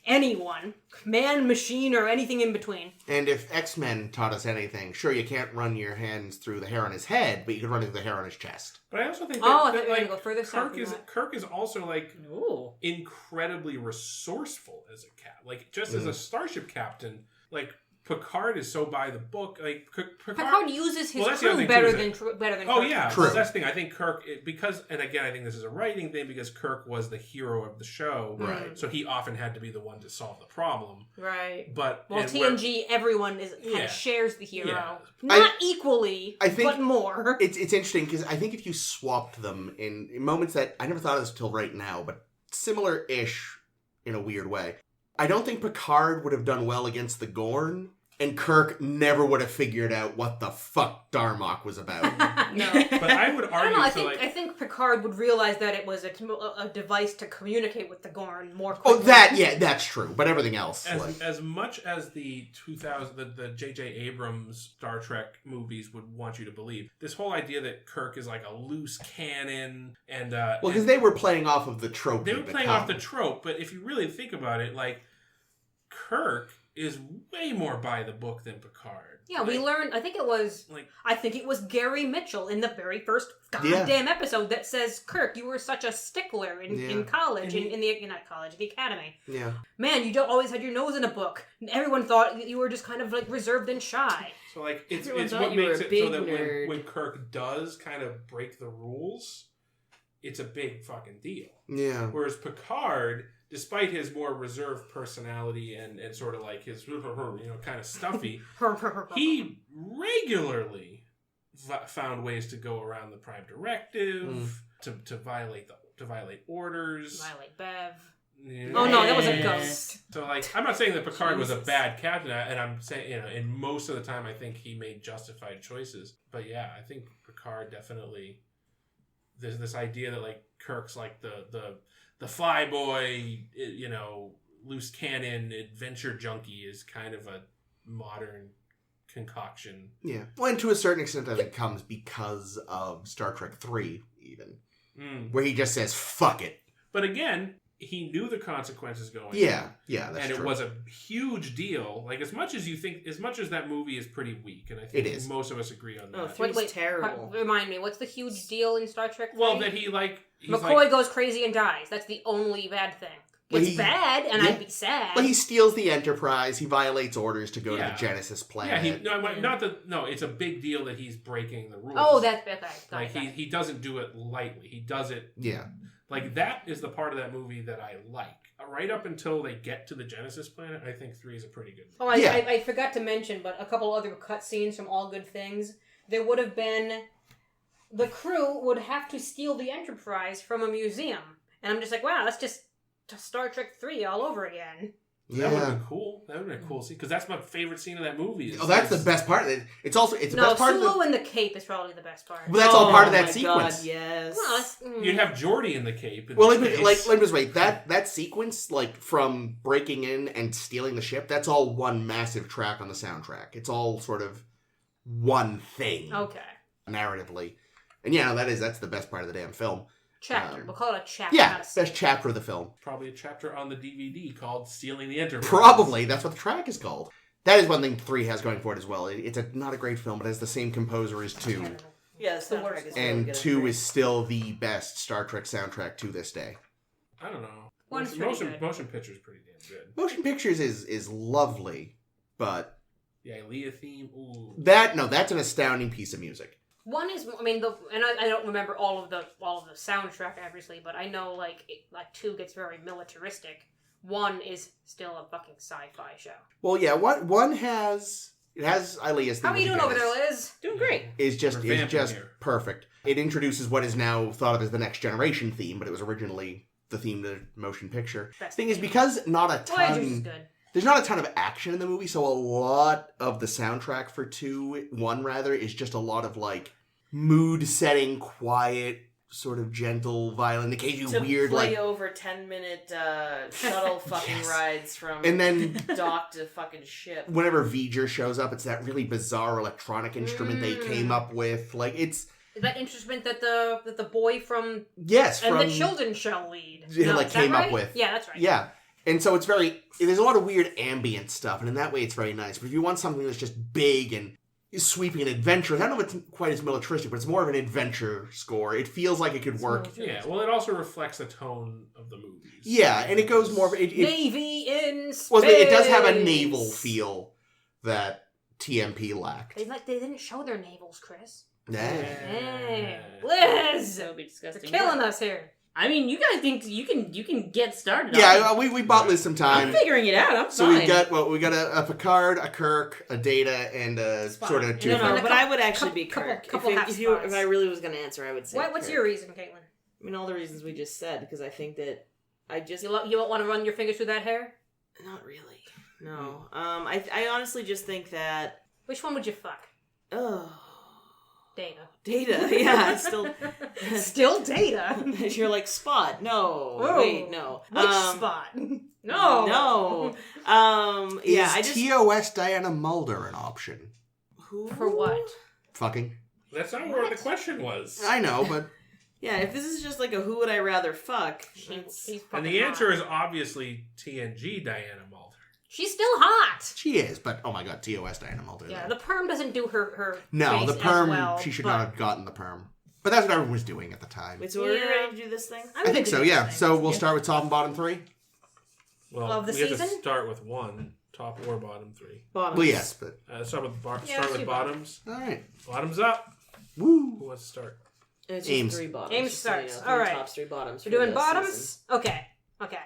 Anyone. Man, machine, or anything in between. And if X-Men taught us anything, sure, you can't run your hands through the hair on his head, but you can run through the hair on his chest. But I also think I thought that you were like, gonna go further south than that. Kirk is also, like, Ooh. incredibly resourceful as a like, just as a starship captain. Like, Picard is so by the book. Like, Picard uses his that's the other crew thing, better too, than is Kirk. yeah, True. well, that's the thing. I think Kirk, because, and again, I think this is a writing thing, because Kirk was the hero of the show, Right. so he often had to be the one to solve the problem. Right. But Well, and where- TNG, everyone kind Yeah. of shares the hero. Yeah. Not equally, I think but more. It's interesting because I think if you swapped them in moments that I never thought of this until right now, but similar-ish in a weird way. I don't think Picard would have done well against the Gorn, and Kirk never would have figured out what the fuck Darmok was about. No. but I would I argue, don't know. so, I think Picard would realize that it was a device to communicate with the Gorn more Oh, quickly. that's true. But everything else, as much as the 2000 the J.J. Abrams Star Trek movies would want you to believe, this whole idea that Kirk is like a loose cannon and well, because they were playing off of the trope. they were playing off the trope, but if you really think about it, like, Kirk is way more by the book than Picard. Yeah, we learned. I think it was Gary Mitchell in the very first goddamn episode that says, "Kirk, you were such a stickler in college, in the not college, the academy. Yeah, man, you don't always had your nose in a book. Everyone thought that you were just kind of like reserved and shy." So like it's Everyone thought what you were makes a it big so that nerd. when Kirk does kind of break the rules, it's a big fucking deal. yeah. Whereas Picard, despite his more reserved personality and sort of like his kind of stuffy, he regularly found ways to go around the Prime Directive, to violate orders, Violate Bev. Yeah. Oh no, that was a ghost. So like, I'm not saying that Picard was a bad captain, and I'm saying in most of the time I think he made justified choices. But yeah, I think Picard definitely. There's this idea that like Kirk's like the flyboy, loose cannon adventure junkie is kind of a modern concoction. Yeah. Well, and to a certain extent, I think comes because of Star Trek 3, even. Where he just says, fuck it. But again, he knew the consequences going Yeah, on. yeah, that's and true. it was a huge deal. Like, as much as that movie is pretty weak, and I think It is. most of us agree on that. Oh, three's terrible. Remind me, what's the huge deal in Star Trek 3? Well, that he's McCoy goes crazy and dies. That's the only bad thing. It's bad, and I'd be sad. But he steals the Enterprise. He violates orders to go to the Genesis planet. It's a big deal that he's breaking the rules. Oh, that's okay. Like, he doesn't do it lightly. He does it... Yeah. Like, that is the part of that movie that I like. Right up until they get to the Genesis planet, I think 3 is a pretty good movie. Oh, I forgot to mention, but a couple other cutscenes from All Good Things. There would have been... The crew would have to steal the Enterprise from a museum. And I'm just like, wow, that's just Star Trek 3 all over again. Yeah. That would have been cool. That would have been a cool scene. Because that's my favorite scene of that movie. That's the best part. It's the best part Sulu of the... and the Cape is probably the best part. Well, that's all part of that sequence. God, yes. Well, You'd have Geordi in the cape. Let me just wait. That sequence, like, from breaking in and stealing the ship, that's all one massive track on the soundtrack. It's all sort of one thing. Okay. Narratively. And yeah, that's the best part of the damn film. Chapter. We'll call it a chapter. Yeah, not a scene. best chapter of the film. Probably a chapter on the DVD called Stealing the Enterprise. Probably. That's what the track is called. That is one thing 3 has going for it as well. It's not a great film, but it has the same composer as 2. Yeah, the soundtrack is really And good 2 is still the best Star Trek soundtrack to this day. I don't know. One's motion pretty good. motion picture's pretty damn good. Motion Pictures is lovely, but... Yeah, Leah theme, ooh. That's an astounding piece of music. One is, I don't remember all of the soundtrack obviously, but I know like 2 gets very militaristic. 1 is still a fucking sci-fi show. Well, yeah, one has Ilia's theme. How are you doing over there, Liz? Doing great. Is just here. perfect. It introduces what is now thought of as the Next Generation theme, but it was originally the theme to the motion picture. Best Thing is, theme. because not a Voyager's is ton, good. there's not a ton of action in the movie, so a lot of the soundtrack for 1 is just a lot of like mood-setting, quiet, sort of gentle violin. Occasionally weird, play like over 10-minute shuttle fucking Yes. rides from and then dock to fucking ship. whenever V'ger shows up, it's that really bizarre electronic instrument they came up with. Like it's Is that instrument that the boy from yes, and from the children shall lead? Yeah, like, is that came up right? with. Yeah, that's right. yeah. And so it's there's a lot of weird ambient stuff, and in that way it's very nice. But if you want something that's just big and sweeping and adventurous, I don't know if it's quite as militaristic, but it's more of an adventure score. It feels like it could work. Yeah, well, it also reflects the tone of the movies. Yeah, and it goes more... Navy in space. Well, it does have a naval feel that TMP lacked. They didn't show their navels, Chris. Nah. Hey, Liz, That would be they're disgusting. killing us here. I mean, you guys think you can get started? Yeah, we bought Liz some time. I'm figuring it out. I'm So fine. we got a Picard, a Kirk, a Data, and a Spot. sort of two. No, And a but I would actually be couple Kirk. half spots. If I really was going to answer, I would say What's Kirk. your reason, Caitlin? I mean, all the reasons we just said, because I think that I just... You don't want to run your fingers through that hair? Not really. No. I honestly just think that... Which one would you fuck? Oh... Data. Data, yeah, Still Data. You're like, Spot. No. Oh. Wait, no. Which spot? No. No. Yeah, I just... TOS Diana Mulder an option? Who? For what? Fucking. That's not where the question was. I know, but Yeah, if this is just like a who would I rather fuck, She's And fucking the answer hot. is obviously TNG Diana Mulder. She's still hot. She is, but oh my god, TOS Dynamo. Yeah, the perm doesn't do her No, face the perm, as well, she should but not have gotten the perm. But that's what everyone was doing at the time. Wait, so we're Yeah. ready to do this thing? I'm I gonna think do so, this yeah. thing. So we'll start with top and bottom 3? Well, Of the we have to season? start with one, top or bottom 3. Bottom. Well, yes, but... Start with, Yeah, start let's with do bottoms. Alright. Bottoms up. Woo! Who wants to start? It's Ames. just 3 bottoms. Ames just so you starts. know. 3 All right. tops, 3 bottoms. We're for doing this bottoms? season. Okay. Okay.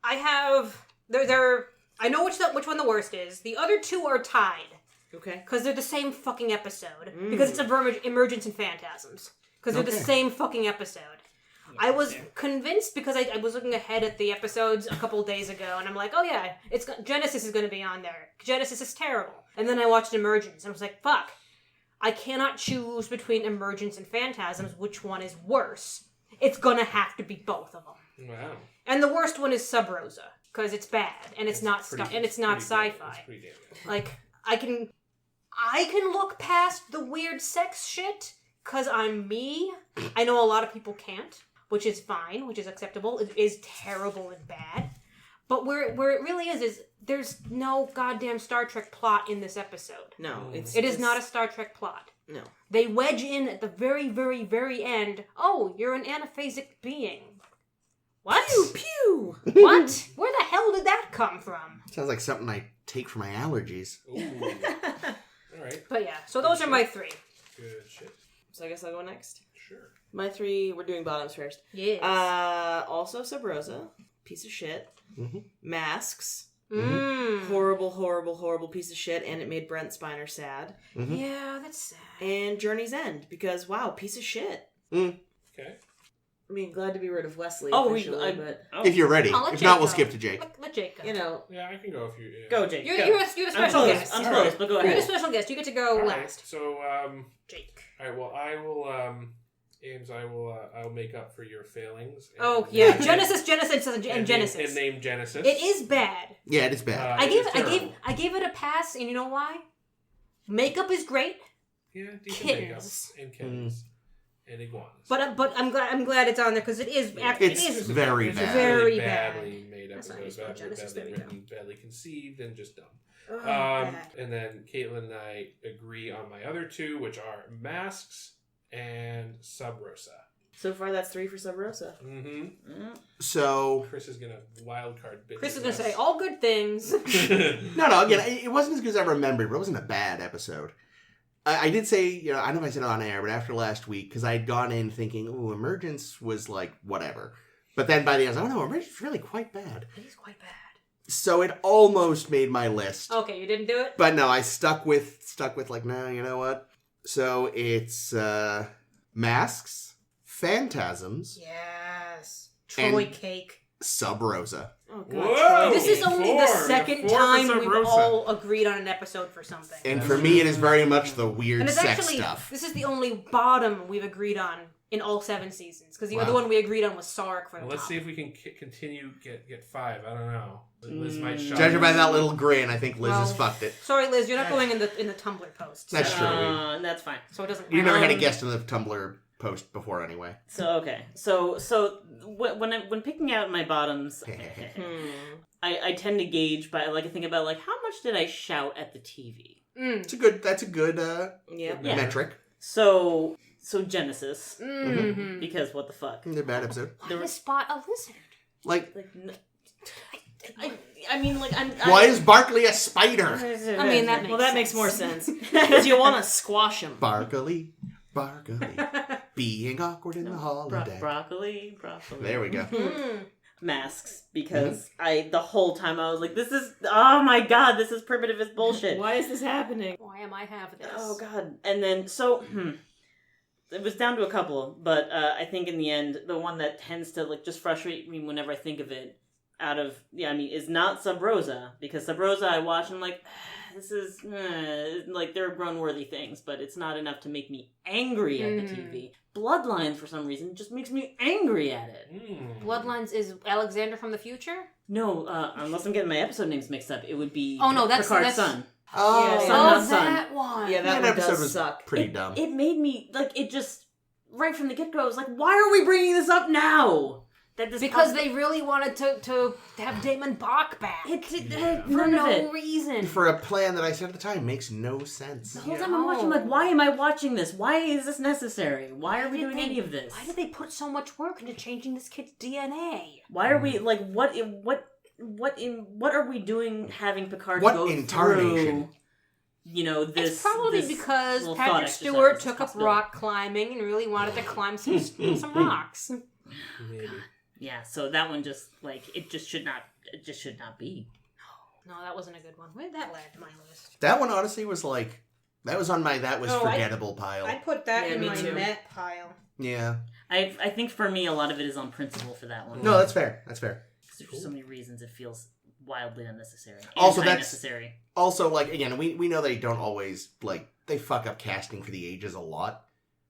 I have... They're... I know which one the worst is. The other 2 are tied. Okay. Because they're the same fucking episode. Because it's Emergence and Phantasms. Because they're the Okay. same fucking episode. I was convinced because I was looking ahead at the episodes a couple days ago, and I'm like, oh yeah, Genesis is going to be on there. Genesis is terrible. And then I watched Emergence, and I was like, fuck. I cannot choose between Emergence and Phantasms which one is worse. It's gonna have to be both of them. Wow. And the worst one is Sub Rosa because it's bad and it's not pretty- and it's not pretty good. sci-fi. It's pretty damn good. Like I can look past the weird sex shit because I'm me. I know a lot of people can't, which is fine, which is acceptable. It is terrible and bad. But where it really is there's no goddamn Star Trek plot in this episode. No, It is not a Star Trek plot. No. They wedge in at the very, very, very end, oh, you're an anaphasic being. What? Pew! What? Where the hell did that come from? Sounds like something I take for my allergies. Ooh. All right. But yeah, so those are my 3. Good shit. So I guess I'll go next. Sure. My 3, we're doing bottoms first. Yes. Also Sub Rosa. Piece of shit. Mhm. Masks. Mm. Horrible, horrible, horrible piece of shit, and it made Brent Spiner sad. Mhm. Yeah, that's sad. And Journey's End, because wow, piece of shit. Okay. I mean, glad to be rid of Wesley Oh, officially, but If you're ready. I'll let If Jake not, we'll go. skip to Jake. Let Jake go. you know, Yeah, I can go if you. Yeah. Go, Jake. You're, go. you're, a, you're a I'm special close. guest. I'm All close, right. but go You're a ahead. special guest. You get to go All right. last. So, Jake. all right. Well, I will. Ames, I'll make up for your failings. And, Oh yeah, Genesis, and and Genesis. name Genesis. It is bad. Yeah, it is bad. I gave it a pass, and you know why? Makeup is great, Yeah, decent kittens. makeup and kittens and iguanas. but I'm glad it's on there because it is Yeah. it It's is very It's bad. Very really bad. badly made That's not episodes, how you spell badly, Genesis, badly there we written, badly conceived, and just dumb. oh, bad. And then Caitlin and I agree on my other 2, which are Masks and Sub Rosa. so far that's 3 for Sub Rosa. Mm-hmm. So, Chris is gonna wild card bitch. Chris is gonna say all good things. no, again, it wasn't as good as I remembered, but it wasn't a bad episode. I did say, I don't know if I said it on air, but after last week, because I had gone in thinking, ooh, Emergence was like, whatever. But then by the end, I was like, oh no, Emergence is really quite bad. It is quite bad. So it almost made my list. Okay, you didn't do it. But no, I stuck with like, no, you know what? So it's Masks, Phantasms, Yes, And- Troy Cake. Sub Rosa. Oh god. Whoa! This is only the 4. second 4 for time Sub we've Rosa. all agreed on an episode for something. And That's for me, it is very much the weird And it's sex actually, stuff. this is the only bottom we've agreed on in all 7 seasons. Because the Wow. other one we agreed on was Sark for the Well, let's top. see if we can continue get 5. I don't know. Liz might shock Judging by me. that little grin, I think Liz has Well, fucked it. Sorry, Liz, you're not going in the Tumblr post. That's true. That's fine. So it doesn't You've never had a Um, guest in the Tumblr post before anyway. So okay, so when picking out my bottoms, I tend to gauge by I think about how much did I shout at the TV. That's a good Yeah. Yeah. metric. So Genesis, Mm-hmm. because what the fuck? They're a bad episode. Why to spot a lizard? Like, I mean why is Barkley a spider? I mean, that makes Well, that makes more sense. Because you want to squash him. Barkley, being awkward in the holiday. broccoli. There we go. Mm. Masks, because the whole time I was like, this is, oh my god, this is primitivist bullshit. Why is this happening? Why am I have this? Oh god. And then it was down to a couple, but I think in the end the one that tends to just frustrate me whenever I think of it is not Sub Rosa, because Sub Rosa I watch and I'm like, this is there are grown worthy things, but it's not enough to make me angry at the TV. Bloodlines for some reason just makes me angry at it. Bloodlines is Alexander from the future? No, unless I'm getting my episode names mixed up, it would be Oh, no, that's- Picard's that's- son. Oh, Yeah, Son, not son. that one. Yeah, that that one episode does was suck. pretty dumb. It made me it just right from the get go. I was like, why are we bringing this up now? Because they really wanted to have Damon Bach back. For no reason. For a plan that I said at the time makes no sense. The whole time I'm watching, like, why am I watching this? Why is this necessary? Why are we doing any of this? Why did they put so much work into changing this kid's DNA? Why are we, like, what are we doing having Picard What go incarnation? through, you know, this... It's probably this because little Patrick thought Stewart exercise took up hospital. rock climbing and really wanted to climb some rocks. Maybe. Yeah, so that one just, like, it just should not be. No, that wasn't a good one. Where did that land to my list? That one honestly was like, that was on my that was Oh, forgettable pile. I put that Yeah, in me my too. Met pile. Yeah. I think for me, a lot of it is on principle for that one. No, that's fair. That's fair. There's just so many reasons it feels wildly unnecessary. Also, that's- unnecessary. Also, like, again, we know they don't always, like, they fuck up casting for the ages a lot.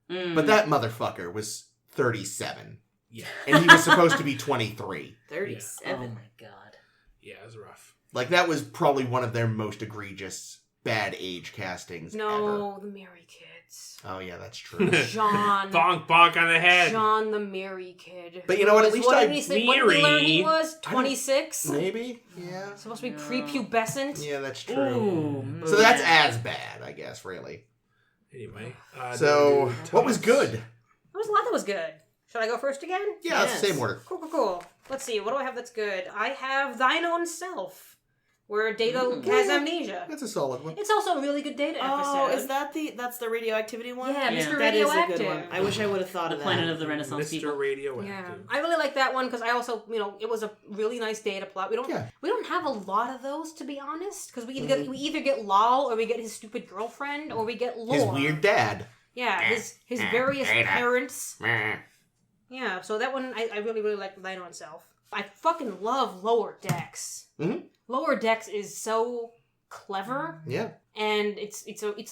But that motherfucker was 37. Yeah. And he was supposed to be 23. 37. Oh my god. Yeah, it was rough. Like, that was probably one of their most egregious bad age castings No, the Mary kids. ever. Oh, yeah, that's true. John. Bonk, bonk on the head. John the Mary kid. But you know what, at least what I- did he say? What did we learn he Mary. was? 26? Maybe? Yeah. Supposed to be No. prepubescent? Yeah, that's true. Ooh. So that's as bad, I guess, really. Anyway. So, what was good? There was a lot that was good. Should I go first again? Yeah, it's the Yes. same order. Cool. Let's see, what do I have that's good? I have Thine Own Self, where Data has amnesia. That's a solid one. It's also a really good Data Oh, episode. is that's the radioactivity one? Yeah, Yeah. Mr. That is a Radioactive. good one. I wish I would have thought The of Planet that. of the Renaissance Mr. people. Radioactive. Yeah, I really like that one because I also, it was a really nice data plot. We don't have a lot of those, to be honest, because we either get Lal or we get his stupid girlfriend or we get Lore. His weird dad. Yeah, his various parents. Yeah, so that one I really really like Thine Own Self. I fucking love Lower Decks. Mhm. Lower Decks is so clever, Yeah. and it's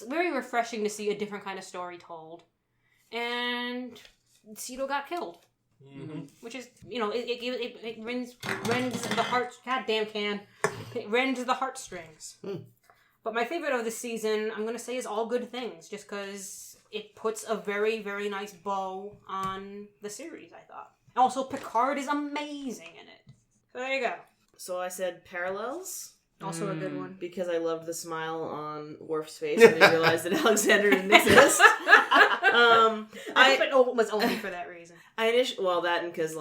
very refreshing to see a different kind of story told. And Cito got killed. Mm-hmm. Which is, it rends the heart. Goddamn can. It rends the heartstrings. But my favorite of the season, I'm gonna say, is All Good Things, just because it puts a very, very nice bow on the series. I thought. Also, Picard is amazing in it. So there you go. So I said Parallels Also a good one. because I loved the smile on Worf's face when he realized that Alexander didn't exist. I hope it was only for that reason. That and because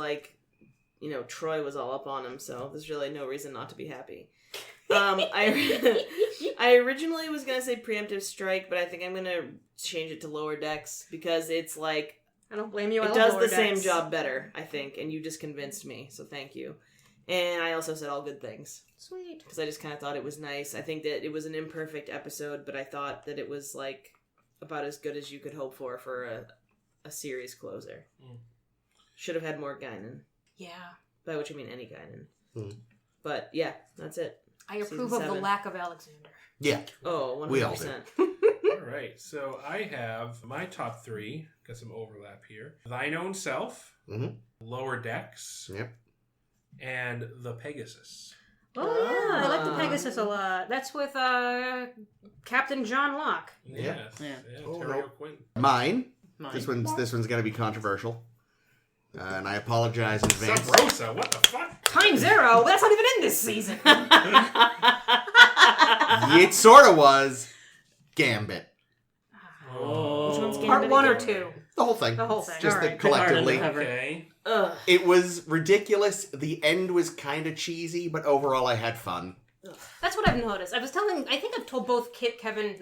Troy was all up on him, so there's really no reason not to be happy. I originally was gonna say Preemptive Strike, but I think I'm gonna change it to Lower Decks because it's like I don't blame you. I it love does Lower the same Decks. job better, I think, and you just convinced me, so thank you. And I also said All Good Things Sweet. because I just kind of thought it was nice. I think that it was an imperfect episode, but I thought that it was like about as good as you could hope for a series closer. Should have had more Guinan, Yeah. by which I mean any Guinan. But yeah, that's it. I approve Season of the 7. lack of Alexander. Yeah. Oh, 100%. We all do. All right, so I have my top three. Got some overlap here. Thine Own Self, Mhm. Lower Decks, Yep. and The Pegasus. Oh yeah, I like the Pegasus a lot. That's with Captain John Locke. Yes. Yeah. Oh, Terry no. O'Quinn. Mine. Mine. This one's gonna be controversial. And I apologize in advance. Sub Rosa, what the fuck? Time Zero. That's not even in this season. It sort of was. Gambit. Oh. Which one's Gambit Part 1 or again? 2. The whole thing. The whole thing. Just All the right. collectively. Picard undercover. Okay. Ugh. It was ridiculous. The end was kind of cheesy, but overall I had fun. That's what I've noticed. I think I've told both Kevin.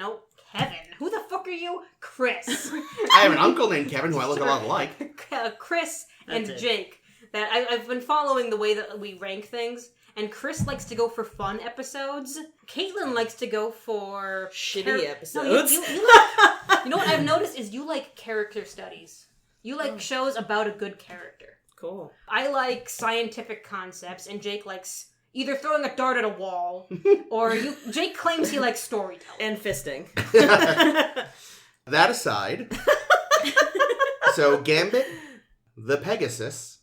Who the fuck are you? Chris. I have an uncle named Kevin who I look a lot like. Chris and That's it. Jake. That I've been following the way that we rank things. And Chris likes to go for fun episodes. Caitlin likes to go for Shitty No, episodes. you like, you know what I've noticed is you like character studies. You like shows about a good character. Cool. I like scientific concepts, and Jake likes either throwing a dart at a wall, or Jake claims he likes storytelling. And fisting. That aside, so Gambit, The Pegasus,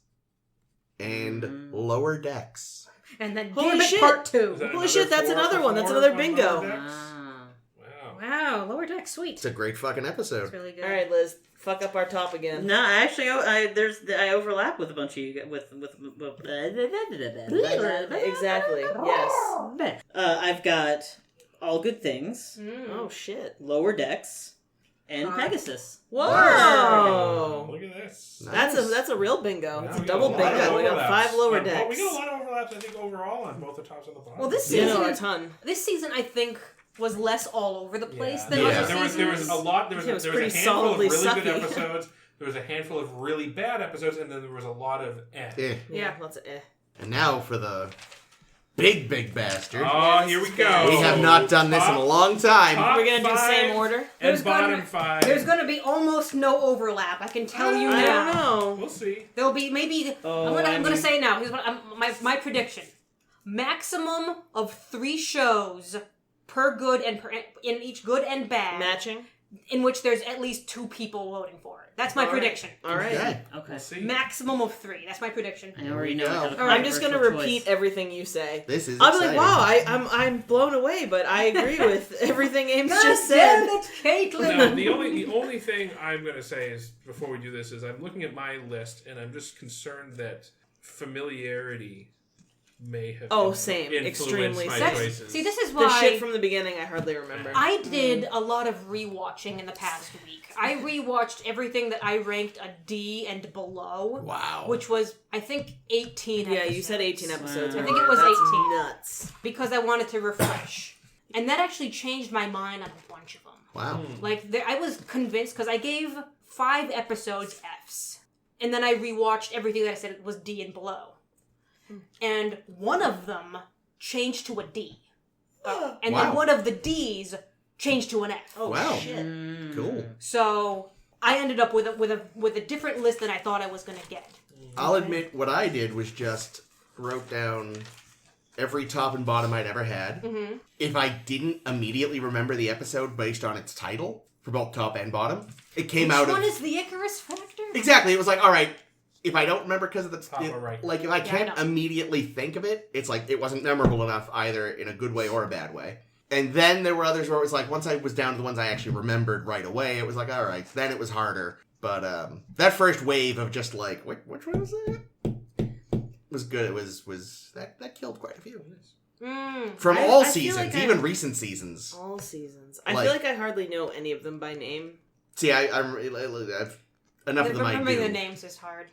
and Lower Decks. And then Holy Gambit shit. Part 2. Is that Holy shit, that's four another for one. That's four another on bingo. Lower Decks? Ah. Wow. Wow, Lower Decks. Trek's sweet. It's a great fucking episode. It's really good. All right, Liz, fuck up our top again. No, actually, I overlap with a bunch of you with Exactly. Yes. I've got All Good Things, Oh shit. Lower Decks, and Pegasus. Whoa. Look at this. Nice. That's a real bingo. Now It's a we double got a lot of bingo. We got overlaps. 5 lower Well, decks. we got a lot of overlaps, I think, overall on both the tops and the bottom. Well, this You season, know, a ton. this season, I think, was less all over the place than Yeah. other There was seasons. a lot. There was It was a pretty handful of solidly really good sucky. episodes. There was a handful of really bad episodes, and then there was a lot of Eh. Yeah. Lots of And now for the big bastard. Oh, here we go. We have not done this in a long time. Top We're gonna do five same order. And There's bottom gonna- 5. There's going to be almost no overlap. I can tell you I now. don't know. We'll see. There'll be maybe. Oh, I'm I gonna mean- say now. Here's what my prediction: maximum of 3 shows per good and in each good and bad, Matching. in which there's at least 2 people voting for it. That's my All right. prediction. All right. Okay. Okay. We'll see. Maximum of 3. That's my prediction. I already know. Here we I have a go. All right. I'm just gonna controversial repeat choice. everything you say. This is I'll be exciting. like, wow, I'm blown away, but I agree with everything Ames God just damn said. it, Caitlin! No, the only thing I'm going to say is before we do this is I'm looking at my list and I'm just concerned that familiarity may have Same. influenced Extremely my so. choices. See, this is The why shit from the beginning I hardly remember. I did a lot of rewatching in the past week. I rewatched everything that I ranked a D and below. Wow. Which was, I think, 18 Yeah, episodes. you said 18 episodes. I think it was That's 18. nuts. Because I wanted to refresh. And that actually changed my mind on a bunch of them. Wow. Like, I was convinced, because I gave 5 episodes Fs. And then I rewatched everything that I said was D and below. And one of them changed to a D. And then Wow. one of the Ds changed to an F. Oh, Wow. shit. Cool. So I ended up with a different list than I thought I was going to get. I'll admit what I did was just wrote down every top and bottom I'd ever had. Mm-hmm. If I didn't immediately remember the episode based on its title for both top and bottom, it came Which out one of is the Icarus Factor? exactly. It was like, all right, if I don't remember because of the Top or right. like if I can't know. immediately think of it, it's like it wasn't memorable enough either in a good way or a bad way. And then there were others where it was like once I was down to the ones I actually remembered right away, it was like all right, then it was harder. But that first wave of just like which one was that? Was good. It was that killed quite a few from I all feel seasons, like even recent seasons. All seasons. I Like- feel like I hardly know any of them by name. See, I've enough of them I Remembering do. the names is hard.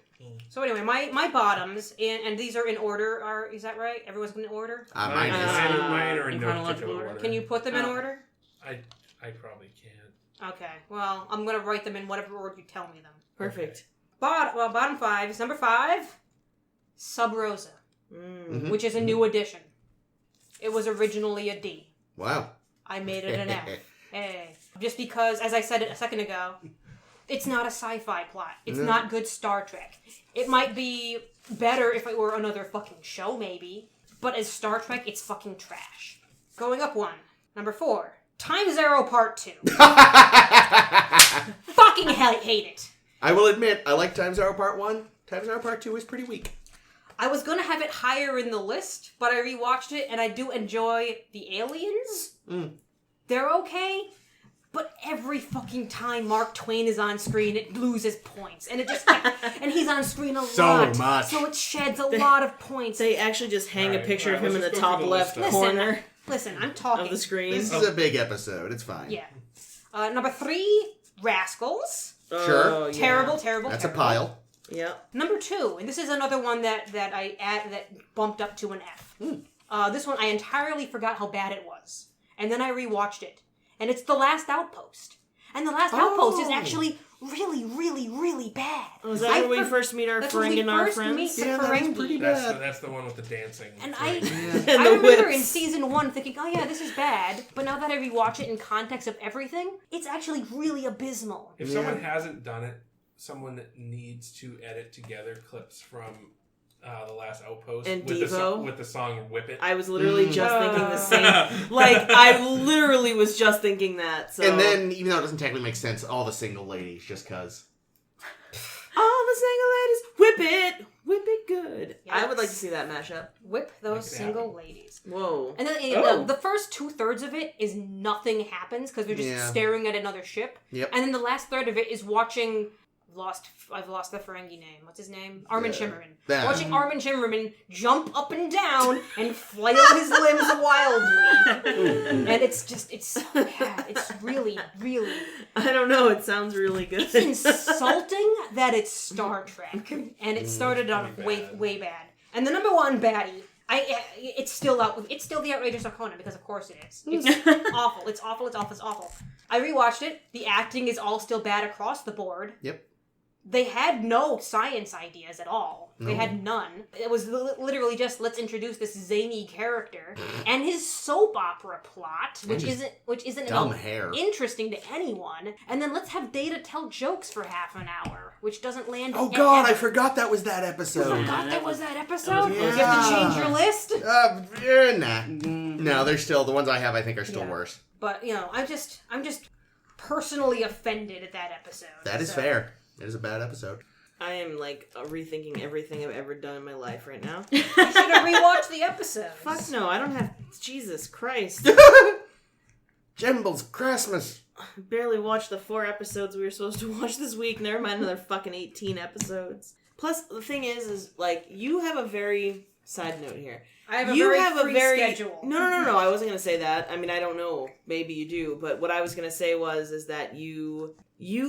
So anyway, my bottoms, and these are in order, is that right? Everyone's in order? Mine is. Mine are in in no chronological particular order. order. Can you put them in order? I probably can't. Okay, well, I'm going to write them in whatever order you tell me them. Perfect. Bottom 5 is number 5, Sub Rosa, Mhm. which is a new addition. It was originally a D. Wow. I made it an F. Hey. Just because, as I said a second ago, it's not a sci-fi plot. It's No. not good Star Trek. It might be better if it were another fucking show, maybe. But as Star Trek, it's fucking trash. Going up 1. Number 4. Time Zero Part 2. Fucking hate it. I will admit, I like Time Zero Part 1. Time Zero Part 2 is pretty weak. I was gonna have it higher in the list, but I rewatched it, and I do enjoy the aliens. They're okay, but every fucking time Mark Twain is on screen, it loses points, and it just and he's on screen a So lot, much. so it sheds a lot of points. They actually just hang a Alright, picture of alright, him in the let's just go top through the left list. corner Listen, I'm talking. of the screen. This is a big episode. It's fine. Yeah. Number 3, Rascals. Sure. Oh, yeah. Terrible. That's a terrible. pile. Yep. Number 2, and this is another one that bumped up to an F. This one I entirely forgot how bad it was, and then I rewatched it, and it's The Last Outpost, and The Last Outpost is actually really, really, really bad. Was that I where we for- first meet our that's when we Ferenginar first friends? meet the Yeah, that was pretty Ferengi. bad. That's the one with the dancing. And Right. And I the remember whips. in season 1 thinking, oh yeah, this is bad, but now that I rewatch it in context of everything, it's actually really abysmal. If someone hasn't done it, someone needs to edit together clips from The Last Outpost And with Devo. with the song "Whip It." I was literally just thinking the same. same. Like, I literally was just thinking that. So. And then, even though it doesn't technically make sense, all the single ladies, just cause. All the single ladies, whip it good. Yes. I would like to see that mashup. Whip those Make it single happen. ladies. Whoa. And then Oh. the first 2/3 of it is nothing happens because they're just Yeah. staring at another ship. Yep. And then the last third of it is watching. I've lost the Ferengi name. What's his name? Armin Shimmerman. Yeah. Watching Armin Shimmerman jump up and down and flail his limbs wildly. And it's really, really. I don't know. It sounds really good. It's insulting that it's Star Trek, and it started out pretty bad. way bad. And the number one baddie, it's still the outrageous Arcona because of course it is. It's awful. It's awful. It's awful. It's awful. I rewatched it. The acting is all still bad across the board. Yep. They had no science ideas at all. They had none. It was literally just let's introduce this zany character and his soap opera plot, which isn't at Dumb all hair. interesting to anyone. And then let's have Data tell jokes for half an hour, which doesn't land. Oh God, I ever. forgot that was that episode. Forgot Yeah, that was that episode. Yeah. You have to change your list. Nah. No, they're still the ones I have. I think are still Yeah. worse. But I'm just personally offended at that episode. That is so. fair. It is a bad episode. I am like rethinking everything I've ever done in my life right now. You should have rewatched the episode. Fuck no, I don't have. Jesus Christ. Jimbles Christmas. Barely watched the 4 episodes we were supposed to watch this week. Never mind another fucking 18 episodes. Plus, the thing is like, you have a very... Side note here. I have a You very have a free very... schedule. No, I wasn't going to say that. I mean, I don't know. Maybe you do. But what I was going to say is that you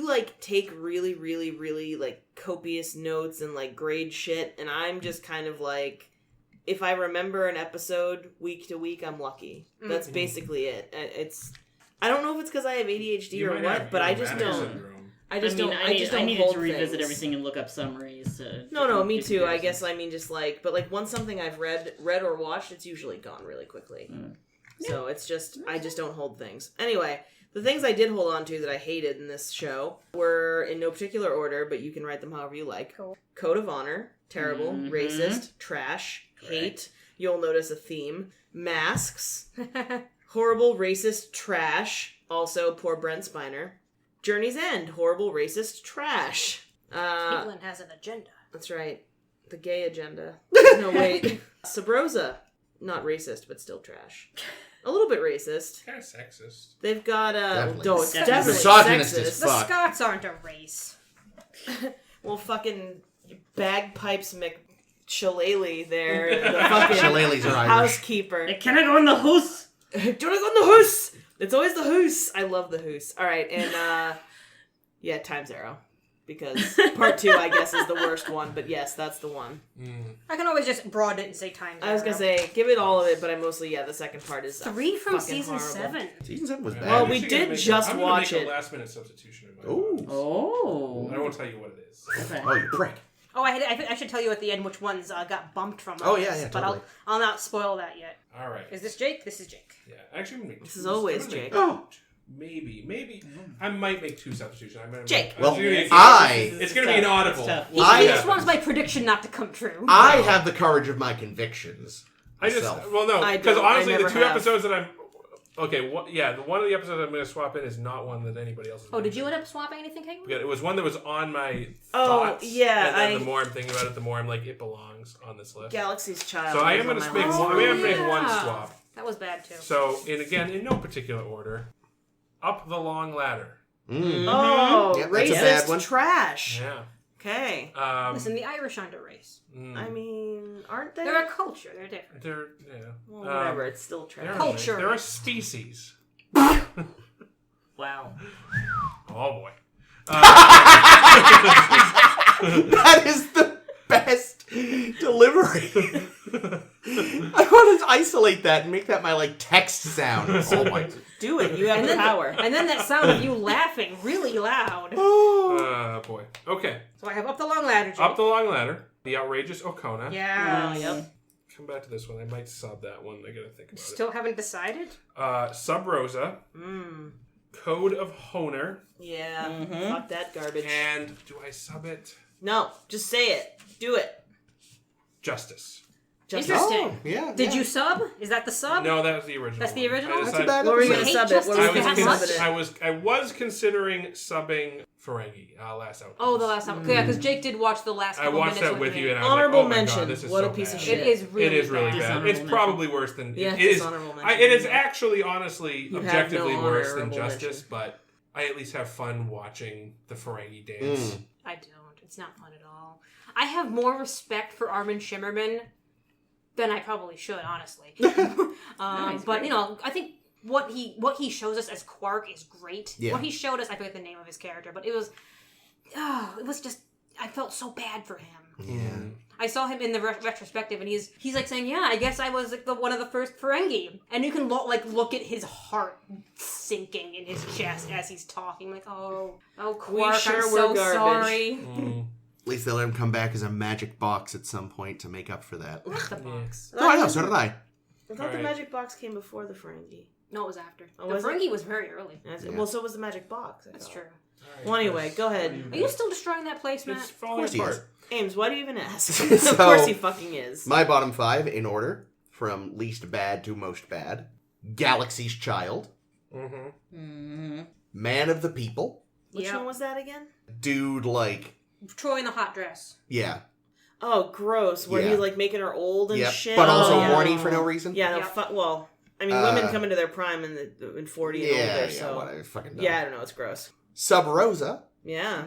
like, take really, really, really, like, copious notes and, like, grade shit. And I'm just kind of like... If I remember an episode week to week, I'm lucky. That's basically it. It's... I don't know if it's because I have ADHD You or might what, have but I just Manner don't. syndrome. I just don't I needed hold to revisit things. everything and look up summaries. No, me too. I guess I mean just like, but like once something I've read or watched, it's usually gone really quickly. So it's just I just don't hold things. Anyway, the things I did hold on to that I hated in this show were in no particular order, but you can write them however you like. Cool. Code of honor, terrible, racist, trash, hate. You'll notice a theme. Masks, horrible, racist, trash. Also, poor Brent Spiner. Journey's End, horrible, racist, trash. Caitlin has an agenda. That's right. The gay agenda. No, wait. Sabrosa. Not racist, but still trash. A little bit racist. Kind of sexist. They've got, Definitely. no, it's Definitely. definitely Misogynist sexist. as The fuck. Scots aren't a race. Well, fucking bagpipes McShillelagh there. The fucking Shillelaghs are Irish. housekeeper. Can I go in the house? Do I go in the hoose? It's always the hoose. I love the hoose. All right, and yeah, Time Zero. Because part 2, I guess, is the worst one. But yes, that's the one. I can always just broaden it and say time. I was going to say, give it all of it, but I mostly, the second part is 3 from fucking season horrible. 7. Season 7 was Yeah, bad. Well, I'm we actually did gonna make just I'm watch gonna make it. a last minute substitution in my Ooh. notes. Oh. I won't tell you what it is. Okay. Oh, you prick. Oh, I should tell you at the end which ones got bumped from. Oh, others, yeah, but totally. I'll not spoil that yet. All right. Is this Jake? This is Jake. Yeah, actually, I'm gonna make This two. is always I'm gonna Jake. make Oh. Maybe. I might make 2 substitutions. Jake. Well, it's I gonna be an audible. This one's my prediction not to come true. have the courage of my convictions. I just myself. no, I because don't. I honestly, the never 2 have. episodes that I'm the one of the episodes I'm going to swap in is not one that anybody else. Oh, did you end up swapping anything, Caitlin? Yeah, it was one that was on my Oh, thoughts. yeah, And then I- the more I'm thinking about it, the more I'm like, it belongs on this list. Galaxy's Child. So I am was going to on make my one. list. I'm going to make one yeah. swap. That was bad too. So, in no particular order, Up the Long Ladder. Oh, Yep, that's a racist bad one. trash. Yeah. Okay. Listen, the Irish aren't a race. I mean, aren't they? They're a culture. They're different. They're yeah. Well, whatever. It's still They're trash. Culture. They're a species. Wow. Oh boy. That is the best delivery. I want to isolate that and make that my text sound. Oh my. Do it. You have the power. And then that sound of you laughing really loud. Boy. Okay. So I have Up the Long Ladder, Jake. Up the Long Ladder. The Outrageous Okona. Yeah. Oh, yep. Come back to this one. I might sub that one. I gotta think about Still haven't decided? it. Sub Rosa. Code of Honor. Yeah. Fuck that garbage. And do I sub it? No, just say it. Do it. Justice. Interesting. Oh, yeah. Did yeah. you sub? Is that the sub? No, that was the original. That's the one. original? I That's a decided- bad What were you episode. gonna hate sub it? What were you justice gonna that sub much? it? I was considering subbing Ferengi last out. Oh, the last time. Yeah, because Jake did watch the last I couple watched minutes that with me. you, and I was Honorable like, oh my mention. God, this is What so a piece of bad. shit. It is really It is really bad. bad. Dishonorable It's mention. probably worse than Yeah, it is. dishonorable mention. It is actually, honestly, You have objectively no worse than honorable Justice, mention. but I at least have fun watching the Ferengi dance. I don't. It's not fun at all. I have more respect for Armin Shimmerman than I probably should, honestly. he's But great. I think what he shows us as Quark is great. Yeah. What he showed us, I forget the name of his character, but it was just. I felt so bad for him. Yeah. I saw him in the retrospective, and he's like saying, "Yeah, I guess I was like one of the first Ferengi," and you can look at his heart sinking in his chest as he's talking, like, "Oh, Quark, sure I'm were so garbage." sorry." At least they'll let him come back as a magic box at some point to make up for that. What's the box? No, I know, so did I. I thought the Alright. magic box came before the Ferengi. No, it was after. Oh, the was it? Ferengi was very early. That's- Yeah. Well, so was the magic box. I That's thought. true. Well, anyway, go ahead. Are you still destroying that place, Matt? It's Of falling course he is. apart. Ames, why do you even ask? So- Of course he fucking is. My bottom 5 in order, from least bad to most bad. Galaxy's Child. Mm-hmm. Mm-hmm. Man of the People. Which Yeah. one was that again? Dude, like, Troy in the hot dress. yeah. Oh, gross. Where Yeah. he's like making her old and Yep. shit. But also Oh, yeah. horny for no reason. Yeah, no, Yep. well, I mean, women come into their prime in 40 and Yeah, older, so... whatever. Fucking dumb. Yeah, I don't know, it's gross. Sub Rosa. Yeah.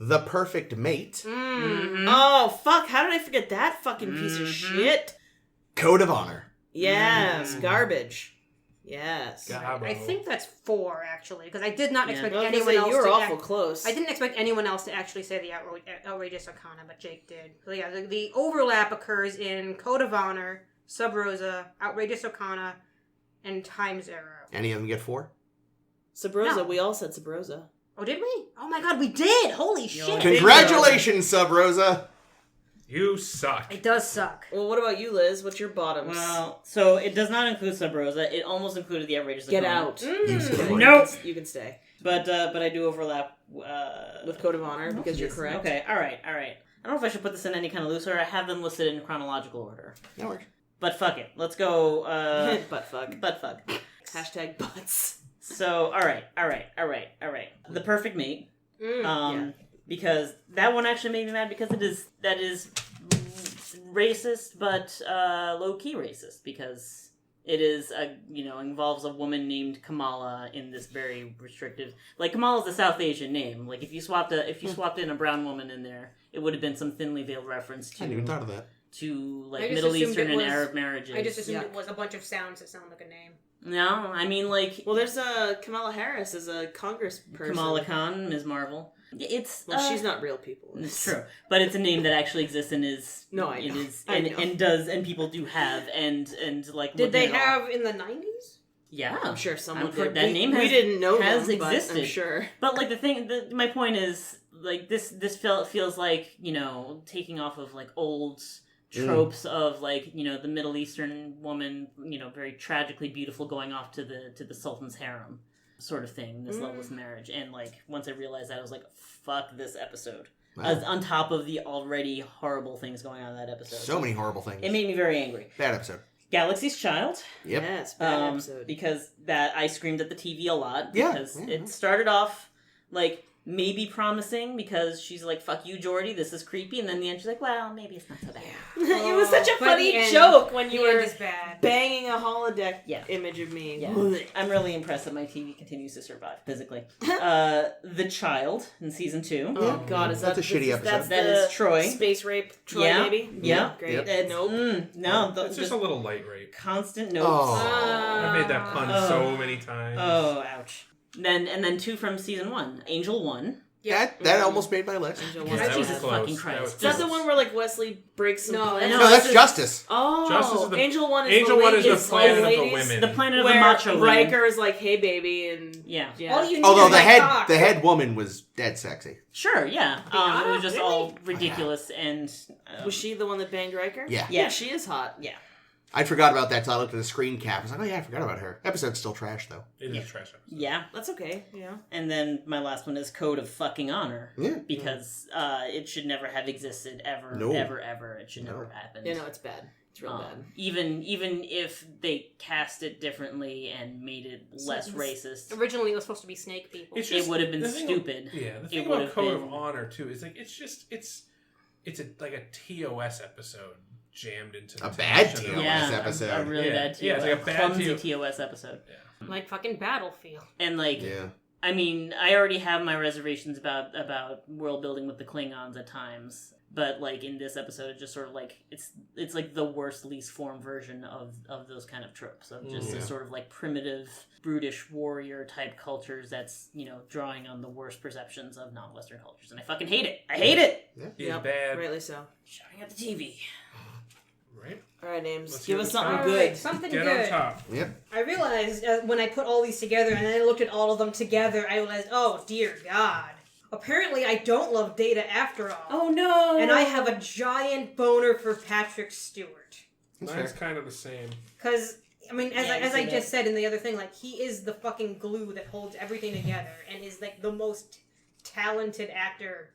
The Perfect Mate. Mm. Oh, fuck, how did I forget that fucking piece of shit? Code of Honor. Yes, garbage. Yes. Gabo. I think that's 4, actually, because I did not Yeah. expect I was gonna anyone say, else you were to awful close. I didn't expect anyone else to actually say the outrageous arcana, but Jake did. So yeah, the overlap occurs in Code of Honor, Sub Rosa, Outrageous Arcana, and Time's Arrow. Any of them get 4? Sabrosa, No. we all said Sabrosa. Oh, did we? Oh my god, we did! Holy shit! Congratulations, Sub Rosa. You suck. It does suck. Well, what about you, Liz? What's your bottoms? Well, so it does not include Sub Rosa. It almost included the outrageous. Get Arcana. out. You stay. Nope. You can stay. But I do overlap With Code of Honor, because you're correct. Okay, all right. I don't know if I should put this in any kind of loose order. I have them listed in chronological order. That works. But fuck it. Let's go. Butt fuck. Butt fuck. Hashtag butts. So all right. The Perfect Mate. Mm. Because that one actually made me mad because that is racist, but low key racist because it is involves a woman named Kamala in this very restrictive. Like Kamala's a South Asian name. Like if you swapped in a brown woman in there, it would have been some thinly veiled reference I hadn't even thought of that. to I like just Middle assumed Eastern it and was- Arab marriages. I just assumed Yuck. it was a bunch of sounds that sound like a name. No, I mean like Well, there's Kamala Harris as a congressperson. Kamala Khan, Ms. Marvel. It's Well, she's not real people. It's true, but it's a name that actually exists and is No, I it know. is I and, know. and does and people do have and like Did they looking at all- have in the 90s? Yeah, I'm sure someone I'm did. that we, name we has- didn't know has them, but I'm existed. sure. But like my point is like this feels like taking off of like old tropes of like the Middle Eastern woman very tragically beautiful going off to the Sultan's harem sort of thing, this loveless marriage, and like once I realized that I was like fuck this episode. Wow. As on top of the already horrible things going on in that episode. So many horrible things. It made me very angry. Bad episode. Galaxy's Child. Yep. Yes, bad episode. Because that I screamed at the TV a lot Yeah, because yeah. it started off like maybe promising because she's like fuck you Jordy, this is creepy, and then in the end she's like well maybe it's not so bad. it was such a But funny the end- joke when you the end were is bad. banging a holodeck Yeah. image of me. Yeah. I'm really impressed that my TV continues to survive physically. The Child in season 2. Oh God, is that That's a shitty episode. That's That the is Troy. Space rape Troy Yeah. baby. Yeah. Great. Yep. It's, Nope. no, It's just a little light rape. constant notes. Oh. I made that pun Oh. so many times. Oh, ouch. And then 2 from season 1. Angel 1. That almost made my list. Angel Yeah, One. that was Jesus close. fucking That Christ. was Is that the close. one where like Wesley breaks some No, plans? no, No, that's this is- Justice. Oh, Justice is the- Angel One is Angel the One is ladies, the planet old of the ladies, women. The planet of the where macho women. Riker is like, "Hey, baby," and Yeah. yeah. All you need Although is the like cock. head woman was dead sexy. Sure, yeah. It was just Really? all ridiculous and... Was she the one that banged Riker? Yeah. Yeah, she is hot. Yeah. I forgot about that until I looked at the screen cap. I was like, oh yeah, I forgot about her. Episode's still trash though. It is Yeah. a trash episode. Yeah. That's okay. Yeah. And then my last one is Code of Fucking Honor. Yeah. Because it should never have existed ever, No. ever. It should never have happened. Yeah, no, it's bad. It's real bad. Even if they cast it differently and made it less racist, Originally, it was supposed to be snake people. it would have been stupid. The thing about Code of Honor too is like it's like a TOS episode jammed into a bad TOS television. episode. A really bad TOS. Yeah, it's like a bad clumsy TOS episode. Yeah. Like fucking Battlefield. And like, I mean, I already have my reservations about world building with the Klingons at times, but like in this episode, it's just sort of like it's like the worst, least form version of those kind of tropes of just this sort of like primitive, brutish warrior type cultures that's, you know, drawing on the worst perceptions of non-Western cultures, and I fucking hate it. I hate it. It's bad. Rightly so. Shouting at the TV. Right. All right, Ames. Let's Give hear us the something top. good. Something Get good. on top. Yep. I realized when I put all these together and then I looked at all of them together, I realized, oh dear God. Apparently I don't love Data after all. Oh no! And I have a giant boner for Patrick Stewart. Mine's kind of the same. Because, I mean, as I see just said in the other thing, like, he is the fucking glue that holds everything together and is, like, the most talented actor.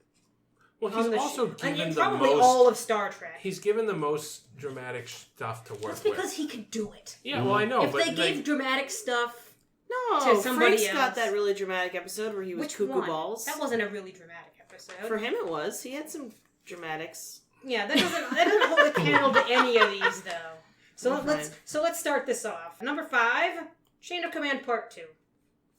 Well, he's also given and the probably most. all of Star Trek. He's given the most dramatic stuff to work That's because with. he could do it. Yeah, well, I know, If but they gave like, dramatic stuff, No, to somebody Frank's got else. that really dramatic episode where he was which cuckoo one? balls. That wasn't a really dramatic episode. For him, it was. He had some dramatics. Yeah, that doesn't hold a candle to any of these though. So Okay. let's start this off. Number 5, Chain of Command Part 2.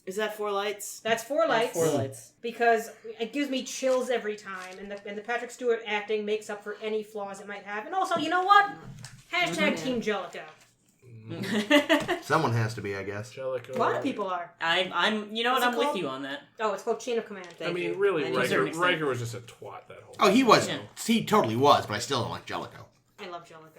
Is that 4 lights? That's 4 lights. 4 lights. Because it gives me chills every time, and the Patrick Stewart acting makes up for any flaws it might have. And also, you know what? Hashtag Team Jellicoe. Someone has to be, I guess. Jellicoe. A lot of people are. I'm. You know what? What's it I'm with called? you on that. Oh, it's called Chain of Command. I mean, you. really, And to a certain Riker, extent. Riker was just a twat that whole Oh, he was. Yeah. He totally was, but I still don't like Jellicoe. I love Jellicoe.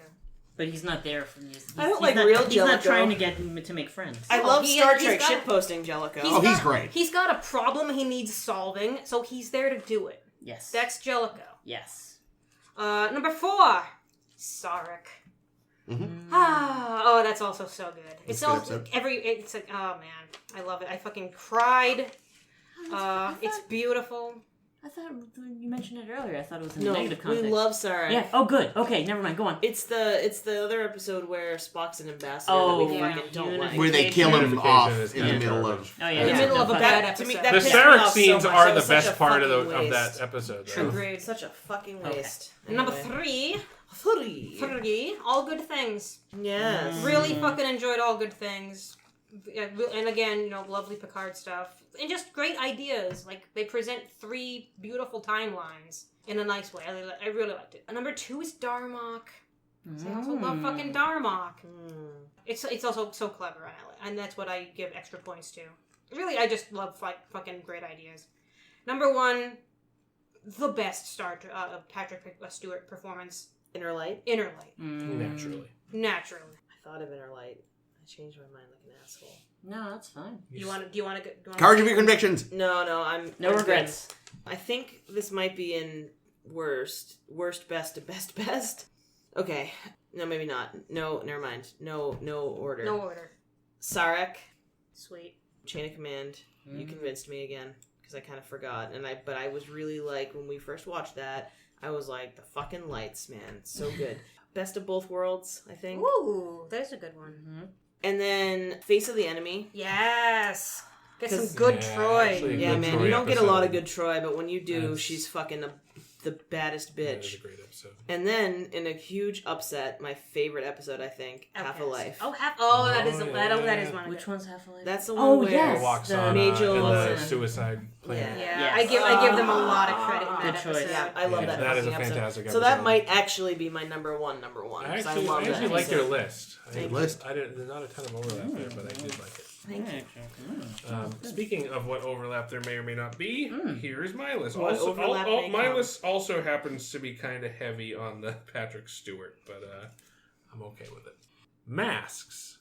But he's not there for I don't he's like not, real He's not Jellicoe. trying to get him to make friends. I Oh, love he- Star he's Trek got- shitposting Jellicoe. He's great. He's got a problem he needs solving, so he's there to do it. Yes. That's Jellicoe. Yes. Number 4, Sarek. Oh, that's also so good. It's a good also episode. it's like, oh man, I love it. I fucking cried. It's beautiful. I thought you mentioned it earlier. I thought it was in No, a negative context. we love Sarek. Yeah. Oh, good. Okay, never mind. Go on. It's the other episode where Spock's an ambassador Oh, that we yeah. fucking don't like. Where they kill him Unification off is in the kind of middle garbage. of... Oh yeah. In the yeah. middle of a No, bad That, to me, episode. that The pissed me Sarek off so scenes much. are That the was such best a part of fucking that waste. episode. Though. Agreed. Such a fucking waste. Number Anyway. 3, 3. All Good Things. Yes. Really fucking enjoyed All Good Things. And again, you know, lovely Picard stuff. And just great ideas. Like, they present 3 beautiful timelines in a nice way. I really liked it. Number 2 is Darmok. I also love fucking Darmok. It's also so clever, and that's what I give extra points to. Really, I just love fucking great ideas. Number 1, the best Patrick Stewart performance, Inner Light. Inner Light. Naturally. Naturally. I thought of Inner Light. I changed my mind like an asshole. No, that's fine. Do you want to go? Courage of your convictions. No, I'm No I'm regrets. good. I think this might be in worst, best to best. Okay. No, maybe not. No, never mind. No order. No order. Sarek, Sweet. Chain of Command. You convinced me again because I kind of forgot, but I was really like when we first watched that, I was like the fucking lights, man, it's so good. Best of Both Worlds, I think. Ooh, there's a good one. And then Face of the Enemy. Yes. Get some 'Cause- good Yeah, Troy. actually, Yeah, good man, Troy you don't get a lot of episode. good Troy, but when you do, That's- she's fucking the baddest That is bitch. a great episode. And then, in a huge upset, my favorite episode, I think, Half a Outcast. Life. That is Oh, that is yeah. one. Which one's half a life? That's the one Oh, where yes. Who walks the on Major in the Wilson. suicide planet. Yeah, Yes. I give them a lot of credit in Good that choice. episode. Yeah, I love Yeah, that. that is a fucking fantastic So that episode. might actually be my number one. I 'cause actually, love I that actually like your episode. list. Thank you. I didn't. There's not a ton of overlap there, but I did like it. Thank you. Speaking of what overlap there may or may not be, here's my list. What Also, overlap may my come. list also happens to be kind of heavy on the Patrick Stewart, but I'm okay with it. Masks.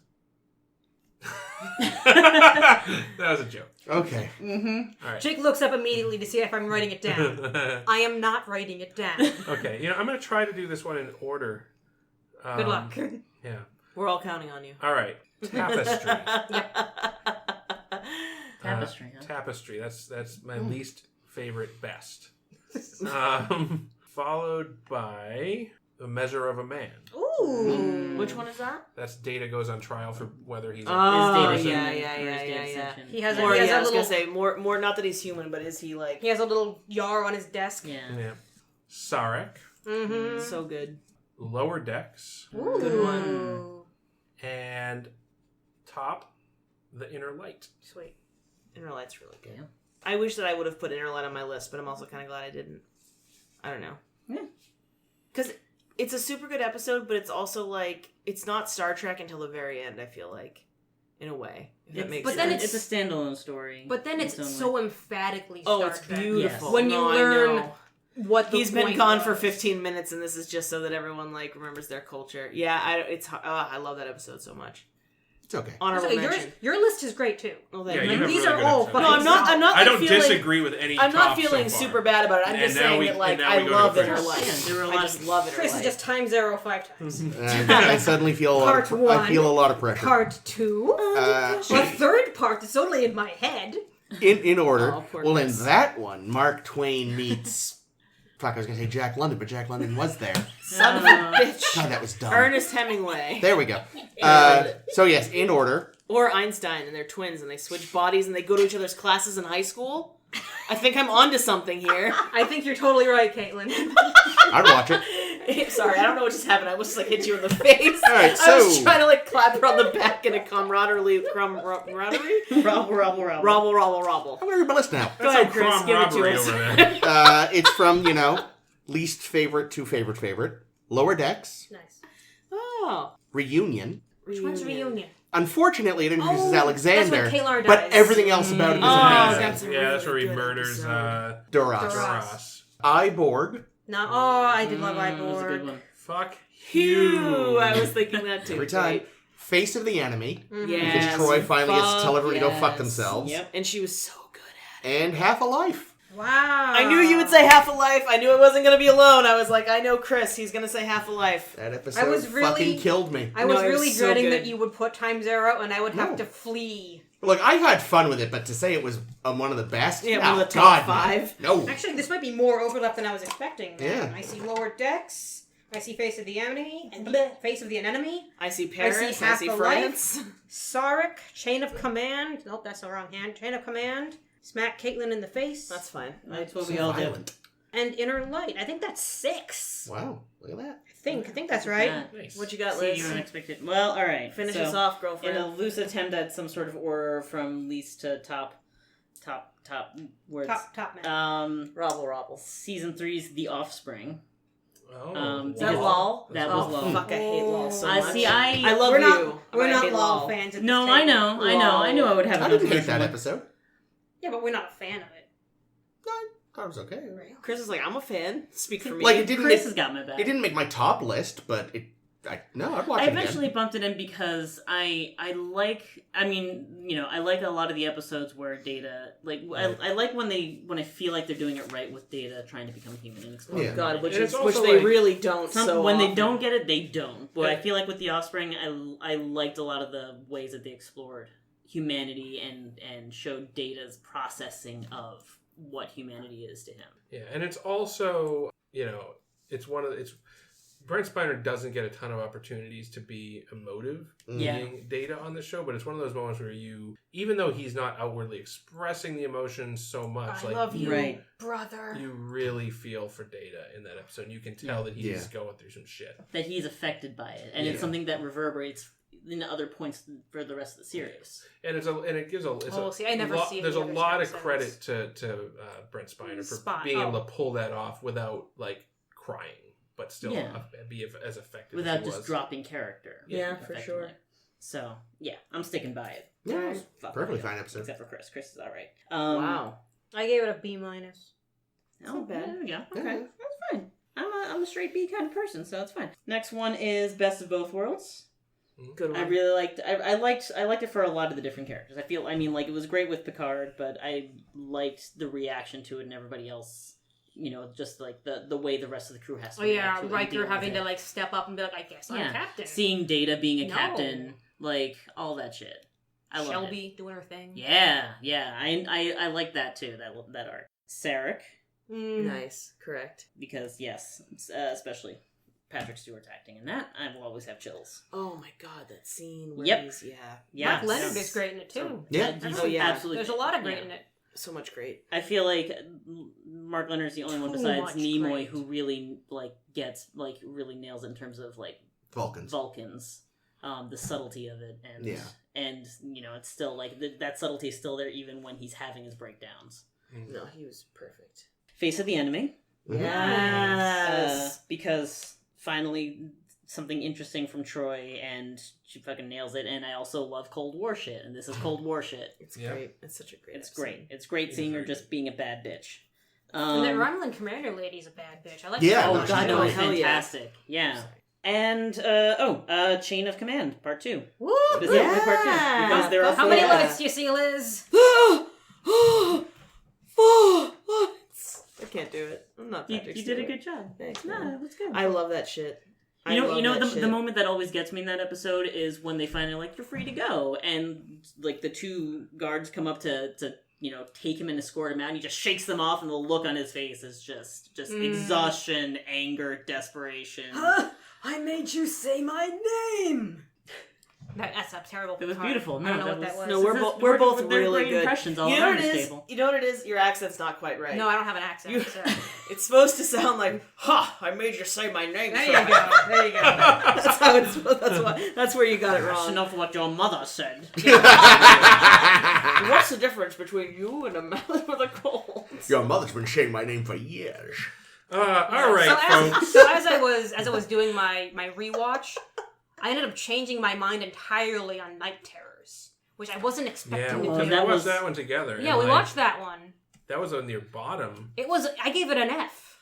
That was a joke. Okay. All right. Jake looks up immediately to see if I'm writing it down. I am not writing it down. Okay, I'm going to try to do this one in order. Good luck. Yeah. We're all counting on you. All right. Tapestry. Tapestry, huh? Tapestry. That's my least favorite best. Followed by A Measure of a Man. Ooh. Which one is that? That's Data goes on trial for whether he's Oh, Is Data yeah, human yeah, or is yeah, Data yeah, yeah. sentient? He has Or, a yeah, I was little. gonna say, more, not that he's human, but is he, like... He has a little yar on his desk. Yeah. Yeah. Sarek. Mm-hmm. So good. Lower Decks. Ooh. Good one. And top, The Inner Light. Sweet. Inner Light's really good. Yeah. I wish that I would have put Inner Light on my list, but I'm also kind of glad I didn't. I don't know. Yeah. Because it's a super good episode, but it's also, like, it's not Star Trek until the very end, I feel like. In a way. If that makes but sense. then It's a standalone story. But then it's in its own so way. emphatically Oh, Star it's Trek. beautiful. Yes. When you No, I learn know. what the He's been point gone was. for 15 minutes, and this is just so that everyone, like, remembers their culture. Yeah, I love that episode so much. It's okay. Honorable So mention. your list is great too. Well, Yeah, thank you you. have These really are good all episodes. fucking No, I'm not. I'm not. I like, don't feeling, disagree with any I'm not top so feeling far. super bad about it. I'm And just now saying we- that, like, and now I we go to love the Inner first. Light. Yeah, there were a I lot just of- love Inner Chris Light. is just times arrow 5 times. I suddenly feel Part I one. feel a lot of pressure. Part 2. Uh, The third part is only in my head. in order. Oh, poor Well, in Chris. that one, Mark Twain meets. Fuck, I was gonna say Jack London, but Jack London was there. Son of a bitch. God, that was dumb. Ernest Hemingway. There we go. So yes, in order. Or Einstein, and they're twins, and they switch bodies, and they go to each other's classes in high school. I think I'm onto something here. I think you're totally right, Caitlin. I'd watch it. Sorry, I don't know what just happened. I almost like hit you in the face. All right, I was so- trying to like clap her on the back in a camaraderie. Camaraderie? Robble. Robble. I'm gonna read my list now. Go ahead, Some Chris. crumb Give it to robbery us. over there. It's from least favorite to favorite. Lower Decks, Nice. Oh. Reunion. Which one's Reunion? Unfortunately, it introduces Oh, Alexander, that's when Kalar but dies. everything else about it is Oh, amazing. that's a Yeah, that's where he really good murders episode. Duras. Duras. Duras. Iborg. No, I did love That was a good Iborg. one. Fuck Phew. I was thinking that too. Every time. Right. Face of the Enemy. Mhm. Yeah. Because Yes, Troy finally gets to tell everyone to go fuck yes. themselves. Yep. And she was so good at it. And Half a Life. Wow. I knew you would say Half a Life. I knew I wasn't going to be alone. I was like, I know Chris. He's going to say Half a Life. That episode was really- fucking killed me. I was No, it was really so dreading good. that you would put Time Zero and I would have No. to flee. Look, I had fun with it, but to say it was one of the best? Yeah, no, one of the top God, 5. No. Actually, this might be more overlap than I was expecting. Yeah. I see Lower Decks. I see Face of the Enemy. And bleh, Face of the Enemy. I see Paris. I see, Half a France. Sarek. Chain of Command. Nope, that's the wrong hand. Chain of Command. Smack Caitlin in the face. That's fine. That's what So we all do. violent. And Inner Light. I think that's 6. Wow, look at that. I think that's right. Yeah. Nice. What you got, See, Liz? you unexpected. Well, all right. Finish so, us off, In girlfriend. a loose attempt at some sort of order from least to top words. Top man. Robble. Season 3's The Offspring. Oh, Is that Because- LOL? That Oh, was LOL. fuck, I hate LOL so much. See, I love we're you. not, but we're I not hate LOL fans. At this No, I table. know. I knew I would have I an didn't hate unfavored that one. episode. Yeah, but we're not a fan of it. No, I thought it was okay. Chris is like, I'm a fan. Speak for me. Like, it didn't Chris make, has got my back. it didn't make my top list, but I'd watch I it again. eventually bumped it in because I like a lot of the episodes where Data I like when I feel like they're doing it right with Data trying to become human and explore Yeah. God, which And it's they also really don't. when they often. don't get it, they don't. But I Yeah. feel like with The Offspring, I liked a lot of the ways that they explored humanity and showed Data's processing of what humanity is to him. Yeah, and it's also, it's Brent Spiner doesn't get a ton of opportunities to be emotive Yeah. being Data on the show, but it's one of those moments where even though he's not outwardly expressing the emotions so much, I like love you, Right. brother. you really feel for Data in that episode. You can tell that he's going through some shit. That he's affected by it, and it's Yeah. something that reverberates in other points for the rest of the series. And it gives See, I never see any there's a other lot of episodes. credit to Brent Spiner for Spot. being able Oh. to pull that off without like crying, but still Yeah. be as effective Without as he just was. dropping character. Yeah, for effectively. sure. So, yeah, I'm sticking by it. Yeah, it was Fuck perfectly it. fine episode. Except for Chris. Chris is alright. Wow. I gave it a B-. Oh, not bad. There we go. Okay, Yeah. that's fine. I'm a straight B kind of person, so it's fine. Next one is Best of Both Worlds. Good one. I really liked. I liked it for a lot of the different characters. It was great with Picard, but I liked the reaction to it and everybody else. Just like the way the rest of the crew has to. Oh yeah, react to it and Riker deal having with to it. step up and be like, I guess I'm Yeah. captain. Seeing Data being a No. captain, like all that shit. I love it. Shelby doing her thing. Yeah. I like that too. That arc. Sarek, Mm. Nice. Correct. because yes, especially Patrick Stewart's acting in that, I will always have chills. Oh my god, that scene where Yep. he's, Yeah. Mark Leonard is great in it too. Yeah. He's Oh, yeah. absolutely. There's a lot of great in it. so much great. I feel like Mark Leonard's the only one Too besides much Nimoy great. who really gets really nails it in terms of Vulcans, the subtlety of it, and it's still that subtlety is still there even when he's having his breakdowns. No, he was perfect. Face of the Enemy, Yes. because finally something interesting from Troy, and she fucking nails it. And I also love Cold War shit, and this is Cold War shit. It's great. It's such a great It's episode. great. It's great seeing her just being a bad bitch. And that Romulan commander lady's a bad bitch. I like Yeah, her. Oh no, god, she's no, great. hell yeah. fantastic. Yeah. And Chain of Command, Part 2. Woo! Specifically Part 2. Because there are How many Yeah. limits do you see, Liz? I can't do it. I'm not You Patrick did a Stewart. good job. Thanks, No, man. it was good. I love that shit. You know that the shit. moment that always gets me in that episode is when they finally you're free to go, and the two guards come up to take him and escort him out, and he just shakes them off, and the look on his face is just exhaustion, anger, desperation. I made you say my name. That's a terrible. It was part. beautiful. I don't know what that was. No, we're both they're really great good. impressions all You know around what this it is? table. You know what it is? Your accent's not quite right. No, I don't have an accent. You- So. It's supposed to sound like, "Ha! I made you say my name." There sir." you go. There you go. That's how it's. That's where you got it That's wrong. enough what your mother said. What's the difference between you and a man with a cold? Your mother's been saying my name for years. All right, folks. So as I was doing my rewatch, I ended up changing my mind entirely on Night Terrors, which I wasn't Yeah, expecting to because do. we that watched was- that one together. Yeah, and, we watched that one. That was on your bottom. I gave it an F.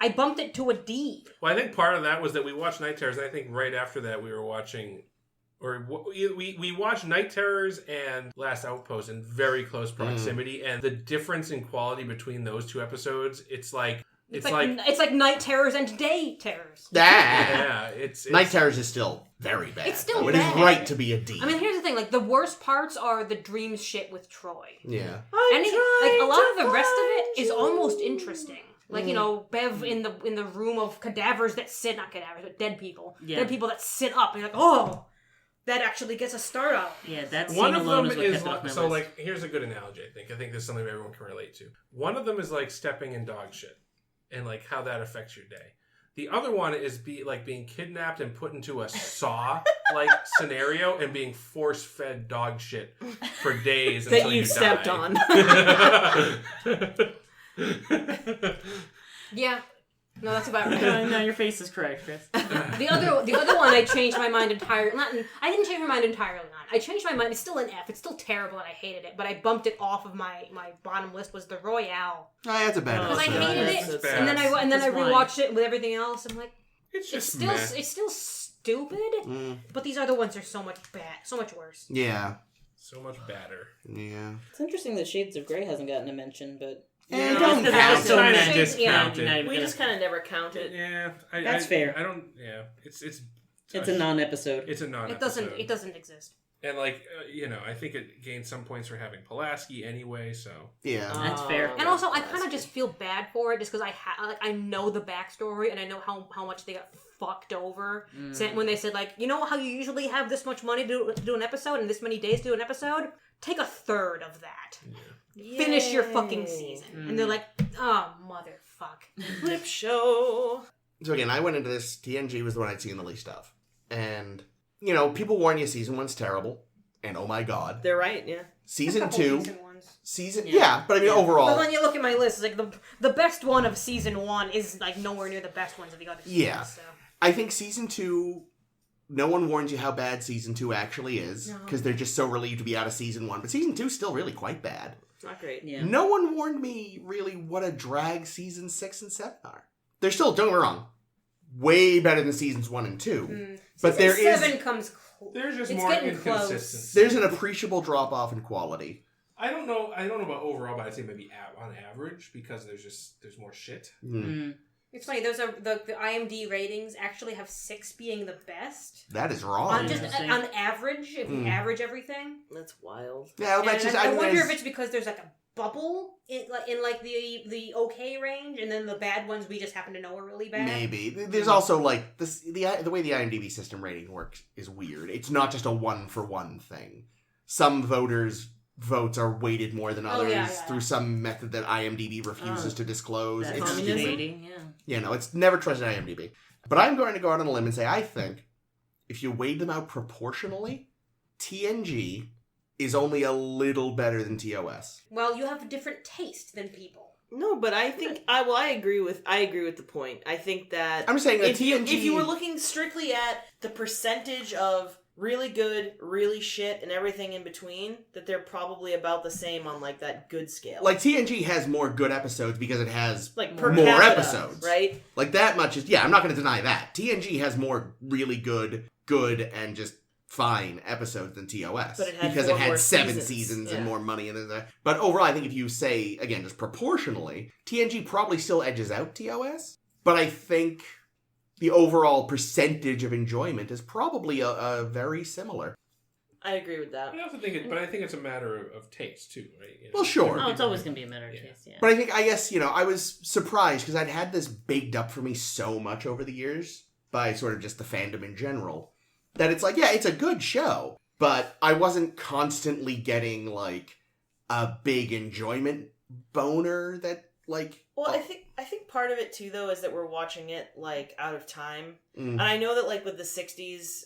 I bumped it to a D. Well, I think part of that was that we watched Night Terrors, and I think right after that we were watching, we watched Night Terrors and Last Outpost in very close proximity, and the difference in quality between those two episodes, it's like Night Terrors and Day Terrors. yeah, it's Night Terrors is still very bad. It's still though. It bad. is right to be a D. I mean, here's the thing: the worst parts are the dream shit with Troy. yeah. And a lot of the rest of it is almost interesting. Like, Bev in the room of cadavers that sit, not cadavers, but dead people. Yeah. Dead people that sit up. And you're like, oh, that actually gets a start out. Yeah, that scene one of alone them is what is kept it off my so list. here's a good analogy. I think this is something everyone can relate to. One of them is like stepping in dog shit and how that affects your day. The other one is being kidnapped and put into a Saw scenario and being force fed dog shit for days That until you you stepped die. on. Yeah. No, that's about right. No, your face is correct, Chris. The other one I changed my mind entirely. I didn't change my mind entirely on. I changed my mind. It's still an F. It's still terrible and I hated it. But I bumped it off of my bottom list was the Royale. Oh, that's a bad Because I episode. hated That's it. bad. And then I That's rewatched it with everything else. I'm like, It's it's just meh. still stupid. But these other ones are so much worse. Yeah. So much badder. Yeah. It's interesting that Shades of Grey hasn't gotten a mention, but And Yeah, don't it's count so it. many Shades- yeah. discounted. We just kind of never count it. Yeah, That's fair. I don't. Yeah, it's it's a non-episode. It's a non. It doesn't exist. And I think it gained some points for having Pulaski anyway. So Yeah. That's fair. And also, I kind of just feel bad for it, just because I know the backstory and I know how much they got fucked over. When they said you know how you usually have this much money to do an episode and this many days to do an episode, take a third of that. Finish your fucking season. And they're like, oh motherfuck. Flip show. So again, I went into this. TNG was the one I'd seen the least of. And, people warn you season 1's terrible. And oh my god. They're right, yeah. Season Couple 2. decent ones. But I mean, overall. But when you look at my list, it's the best one of season 1 is nowhere near the best ones of the other seasons. Yeah. So. I think season 2, no one warns you how bad season 2 actually is. Because they're just so relieved to be out of season 1. But season 2 is still really quite bad. It's not great. Yeah. No one warned me really what a drag season 6 and 7 are. They're still, don't get me wrong, way better than seasons 1 and 2. But Season there 7 is, comes there's just It's more getting close. inconsistency. there's an appreciable drop off in quality. I don't know about overall, but I'd say maybe on average because there's more shit. It's funny. Those are the IMDb ratings actually have 6 being the best. That is wrong. On Interesting. average, if you average everything. That's wild. Yeah, And that's just, I wonder there's- if it's because there's a bubble in like the okay range, and then the bad ones we just happen to know are really bad. Maybe. There's also, like, the way the IMDb system rating works is weird. It's not just a one-for-one thing. Some voters' votes are weighted more than others through some method that IMDb refuses to disclose. That's It's communist stupid. rating, yeah. You know, it's never trusted IMDb. But I'm going to go out on a limb and say I think if you weighed them out proportionally, TNG is only a little better than TOS. Well, you have a different taste than people. No, but I think I agree with the point. I think that I'm saying that if TNG... you were looking strictly at the percentage of really good, really shit, and everything in between, that they're probably about the same on like that good scale. Like, TNG has more good episodes because it has like per more capita, episodes. right? Like, that much is... Yeah, I'm not going to deny that. TNG has more really good, and just fine episodes than TOS. But it had because four it had more 7 seasons. seasons Yeah. and more money in it. But overall, I think if you say, again, just proportionally, TNG probably still edges out TOS. But I think the overall percentage of enjoyment is probably a very similar. I agree with that. I also think I think it's a matter of taste too, right? You know, Well, sure. Oh, it's always going to be a matter of Yeah. taste, yeah. But I guess, I was surprised because I'd had this baked up for me so much over the years by sort of just the fandom in general that it's like, yeah, it's a good show, but I wasn't constantly getting like a big enjoyment boner that like... Well, I think part of it too, though, is that we're watching it like out of time, Mm. and I know that like with the '60s,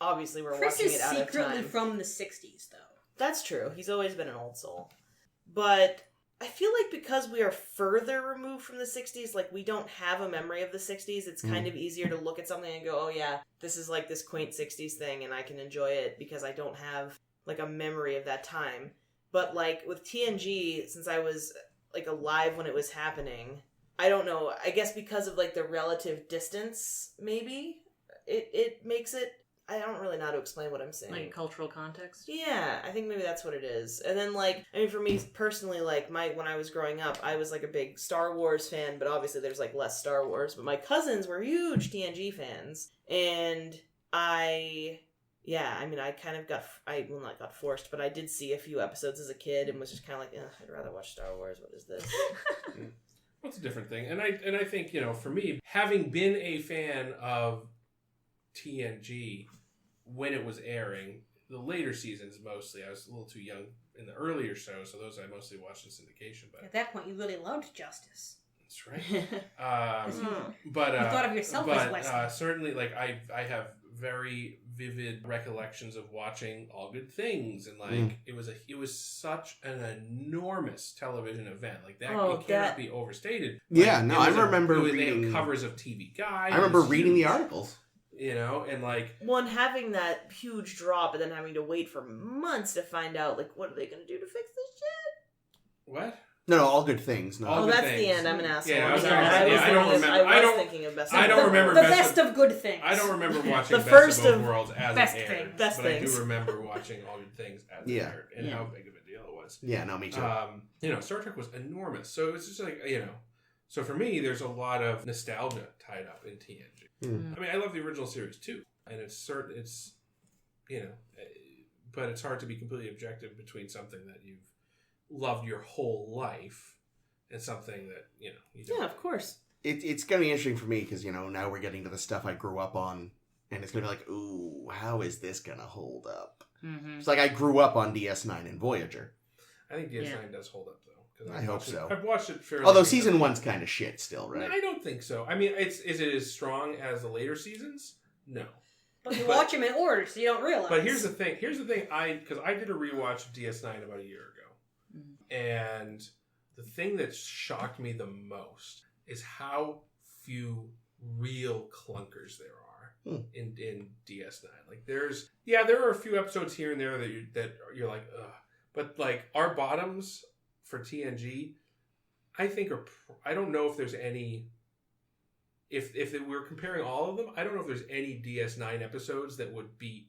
obviously we're Chris watching is it out of secretly time. from the 60s, though. That's true. He's always been an old soul, but I feel like because we are further removed from the 60s, like we don't have a memory of the 60s. It's kind of easier to look at something and go, "Oh yeah, this is like this quaint 60s thing," and I can enjoy it because I don't have like a memory of that time. But like with TNG, since I was like alive when it was happening, I don't know, I guess because of like the relative distance, maybe it makes it, I don't really know how to explain what I'm saying. Like cultural context? Yeah, I think maybe that's what it is. And then like, I mean, for me personally, like when I was growing up, I was like a big Star Wars fan, but obviously there's like less Star Wars, but my cousins were huge TNG fans. And I kind of not got forced, but I did see a few episodes as a kid and was just kind of like, I'd rather watch Star Wars. What is this? That's a different thing. And I think, for me, having been a fan of TNG when it was airing, the later seasons mostly, I was a little too young in the earlier shows, so those I mostly watched in syndication. But At that point, you really loved Justice. that's right. But You thought of yourself as Wesley. certainly, like I have very vivid recollections of watching All Good Things, and like it was such an enormous television event. Like that, it cannot be overstated. Yeah, Like, no, it I was remember they reading... had covers of TV Guide. I remember It was reading the huge, articles. and like One, having that huge drop and then having to wait for months to find out, like, what are they going to do to fix this shit? what? No, All Good Things. No. All Oh, Good that's Things. the end. I'm an asshole. Yeah, I was Yeah, gonna say, I was I don't thinking- remember. I was thinking of Best I of don't Both remember The Best best of good things. I don't remember watching The Best first of Both of Worlds as Best it aired, Things. Best but I Things. do remember watching All Good Things as it aired and how big of a deal it was. Yeah, no, me too. Star Trek was enormous, so it was just like So for me, there's a lot of nostalgia tied up in TNG. I mean, I love the original series too, and but it's hard to be completely objective between something that you've loved your whole life and something that you don't. Yeah, of course. It's going to be interesting for me because, now we're getting to the stuff I grew up on. And it's going to be like, ooh, how is this going to hold up? Mm-hmm. It's like I grew up on DS9 and Voyager. I think DS9 does hold up though. 'Cause I hope so. I've watched it fairly. Although recently. season 1's kind of shit still, right? No, I don't think so. I mean, is it as strong as the later seasons? No. But you watch them in order, so you don't realize. But here's the thing. Because I did a rewatch of DS9 about a year ago, and the thing that shocked me the most is how few real clunkers there are in DS9. Like there are a few episodes here and there that you're like, ugh. But like our bottoms for TNG, I think I don't know if there's any. If we're comparing all of them, I don't know if there's any DS9 episodes that would be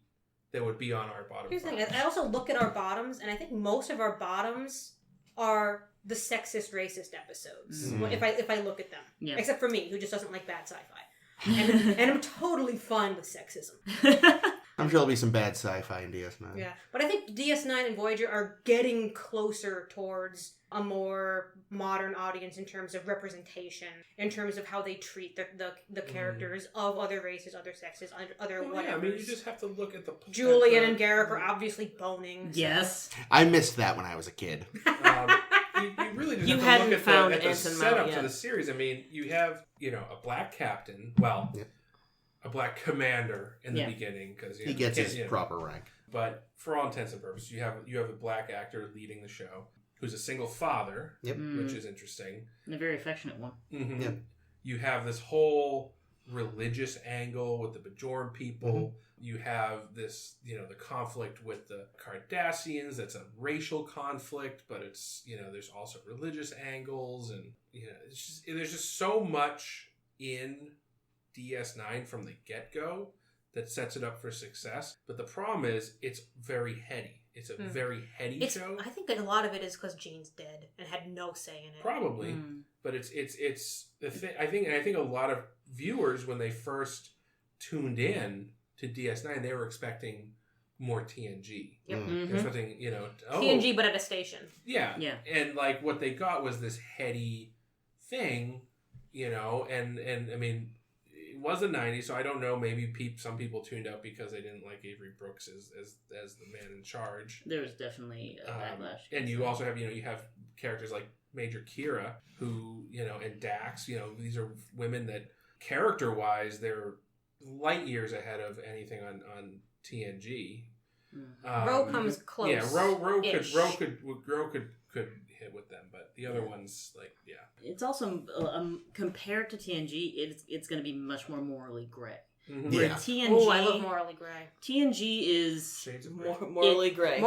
on our bottom. Here's the five. thing. I also look at our bottoms, and I think most of our bottoms are the sexist, racist episodes. If I look at them, except for me, who just doesn't like bad sci-fi, and I'm totally fine with sexism. I'm sure there'll be some bad sci-fi in DS9. Yeah, but I think DS9 and Voyager are getting closer towards a more modern audience in terms of representation, in terms of how they treat the characters of other races, other sexes, other whatever. Yeah, I mean, you just have to look at the... Julian and Garrick are obviously boning. So. Yes. I missed that when I was a kid. You really just You have to hadn't look found at the Anson Mount setup yet. to the series. I mean, you have, a black captain, a black commander in the beginning, because he gets his proper rank. But for all intents and purposes, you have a black actor leading the show who's a single father, which is interesting. And a very affectionate one. Mm-hmm. Yep. You have this whole religious angle with the Bajoran people. Mm-hmm. You have this, the conflict with the Cardassians. That's a racial conflict, but it's, there's also religious angles, and there's just so much in DS9 from the get-go that sets it up for success. But the problem is, it's very heady. It's a very heady show. I think a lot of it is because Gene's dead and had no say in it. Probably, but it's the thing. I think a lot of viewers, when they first tuned in to DS9, they were expecting more TNG. Yep. They were expecting, TNG, but at a station. Yeah. And like what they got was this heady thing, and I mean, it was the 90s, so I don't know. Maybe some people tuned out because they didn't like Avery Brooks as the man in charge. There was definitely a backlash. And you also have, you have characters like Major Kira, who, and Dax, these are women that character-wise, they're light years ahead of anything on TNG. Ro comes close. Yeah, Ro could hit with them, but the other ones, It's also compared to TNG, it's going to be much more morally gray. Mm-hmm. Where Yeah. TNG, Oh, I love morally gray. TNG is Shades of Grey. Morally gray.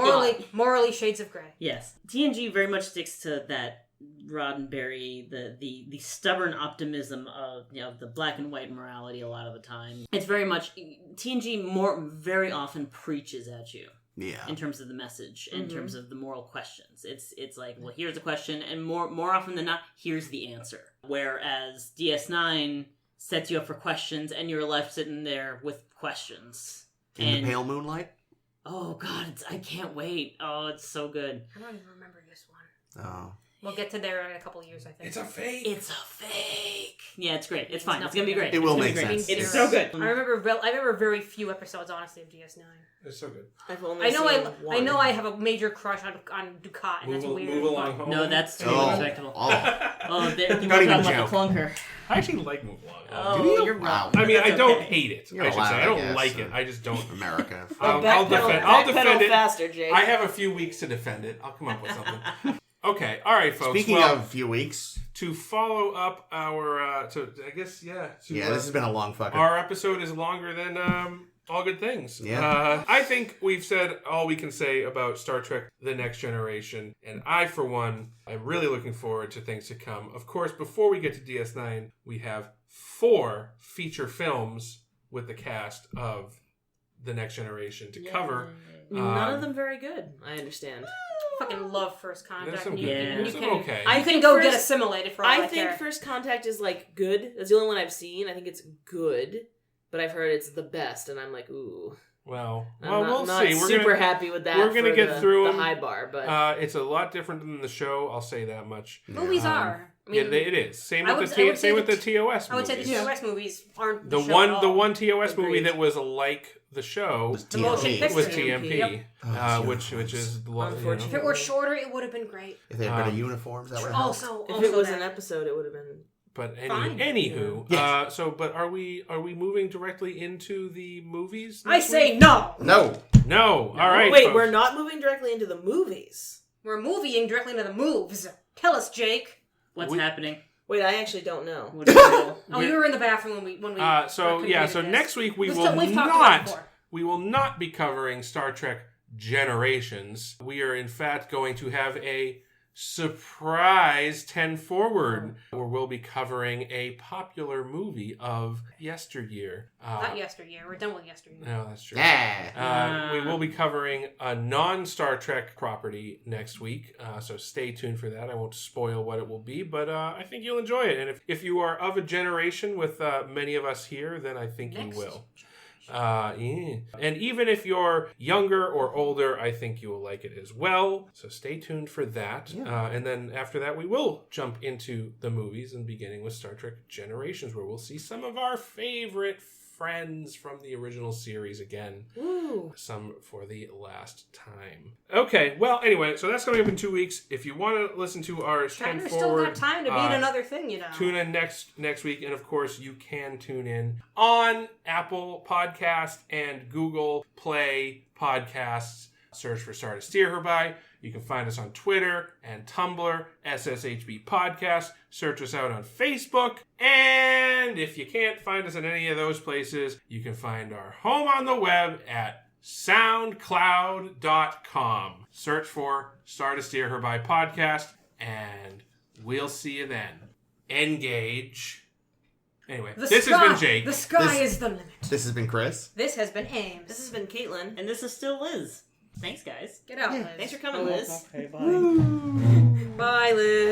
Morally shades of gray. yes. TNG very much sticks to that Roddenberry, the stubborn optimism of the black and white morality a lot of the time. It's very much TNG very often preaches at you. Yeah. In terms of the message, in terms of the moral questions. It's like, well, here's the question, and more often than not, here's the answer. Whereas DS9 sets you up for questions, and you're left sitting there with questions. In the pale moonlight? Oh, God, I can't wait. Oh, it's so good. I don't even remember this one. Oh. We'll get to there in a couple of years, I think. It's a fake. It's a fake. Yeah, it's great. It's fine. It's going to be great. It will It's make gonna be great. sense. It's so good. I remember very few episodes, honestly, of DS9. It's so good. I've only I seen know one. I have a major crush on Ducat, and that's weird. Move along home. No, that's totally respectable. Oh, there, you Don't were even talking joke. about the clunker. I actually like Move Along Home. Oh, you? you're Wow. wrong. I mean, I That's don't okay. hate it. You're I should say allowed, I I don't guess, like it. I just don't. America. I'll Backpedal defend it. faster, Jake. I have a few weeks to defend it. I'll come up with something. Okay, all right, folks. Speaking well, of a few weeks. to follow up our, I guess, This has been a long fucking... Our episode is longer than All Good Things. Yeah. I think we've said all we can say about Star Trek The Next Generation, and I, for one, am really looking forward to things to come. Of course, before we get to DS9, we have 4 feature films with the cast of The Next Generation to cover. None of them very good, I understand. I fucking love First Contact. There's some and good. you There's some can, okay. I can go get assimilated for all I think care. First Contact is good. That's the only one I've seen. I think it's good, but I've heard it's the best, and I'm like, ooh. Well, I'm we'll not see. We're super gonna, happy with that. We're gonna for get through the them. high bar, but It's a lot different than the show. I'll say that much. Movies are. I mean, it is. Same I with would- the I would say same with the the TOS movies. I would say the TOS movies aren't The show at all. one TOS movie Agreed. that was like the show Was The motion TMP. picture. was TMP. TMP, Yep. which is Unfortunately. If it were shorter, it would have been great. If they had better uniforms, that would have helped. Also, if it was that. an episode, it would have been. But Fine. anywho, Yes. but are we moving directly into the movies? I next say week? no. No. All right. Wait, folks. we're not moving directly into the movies. We're moving directly into the moves. Tell us, Jake. What's happening? Wait, I actually don't know. What do you know? Oh, you were in the bathroom when we. So completed so this. next week We've talked about it before. we will not be covering Star Trek Generations. We are in fact going to have a surprise 10 forward where we'll be covering a popular movie of yesteryear. Not yesteryear. We're done with yesteryear. No, that's true. Yeah. We will be covering a non-Star Trek property next week, so stay tuned for that. I won't spoil what it will be, but I think you'll enjoy it. And if you are of a generation with many of us here, then I think you will. Yeah. And even if you're younger or older, I think you will like it as well. So stay tuned for that. Yeah. And then after that, we will jump into the movies and beginning with Star Trek Generations, where we'll see some of our favorite friends from the original series again. Ooh. Some for the last time. Okay, well, anyway, so that's coming up in 2 weeks. If you want to listen to our Stand Shatner's still Forward, got time to beat another thing, you know. tune in next week. And of course, you can tune in on Apple Podcast and Google Play Podcasts. Search for Star to Steer Her By. You can find us on Twitter and Tumblr, SSHB Podcast. Search us out on Facebook. And if you can't find us in any of those places, you can find our home on the web at soundcloud.com. Search for Star to Steer Her By Podcast, and we'll see you then. Engage. Anyway, this has been Jake. The sky is the limit. This has been Chris. This has been Ames. This has been Caitlin. And this is still Liz. Thanks, guys. Get out, Liz. Thanks for coming, Liz. Okay, bye. Bye, Liz.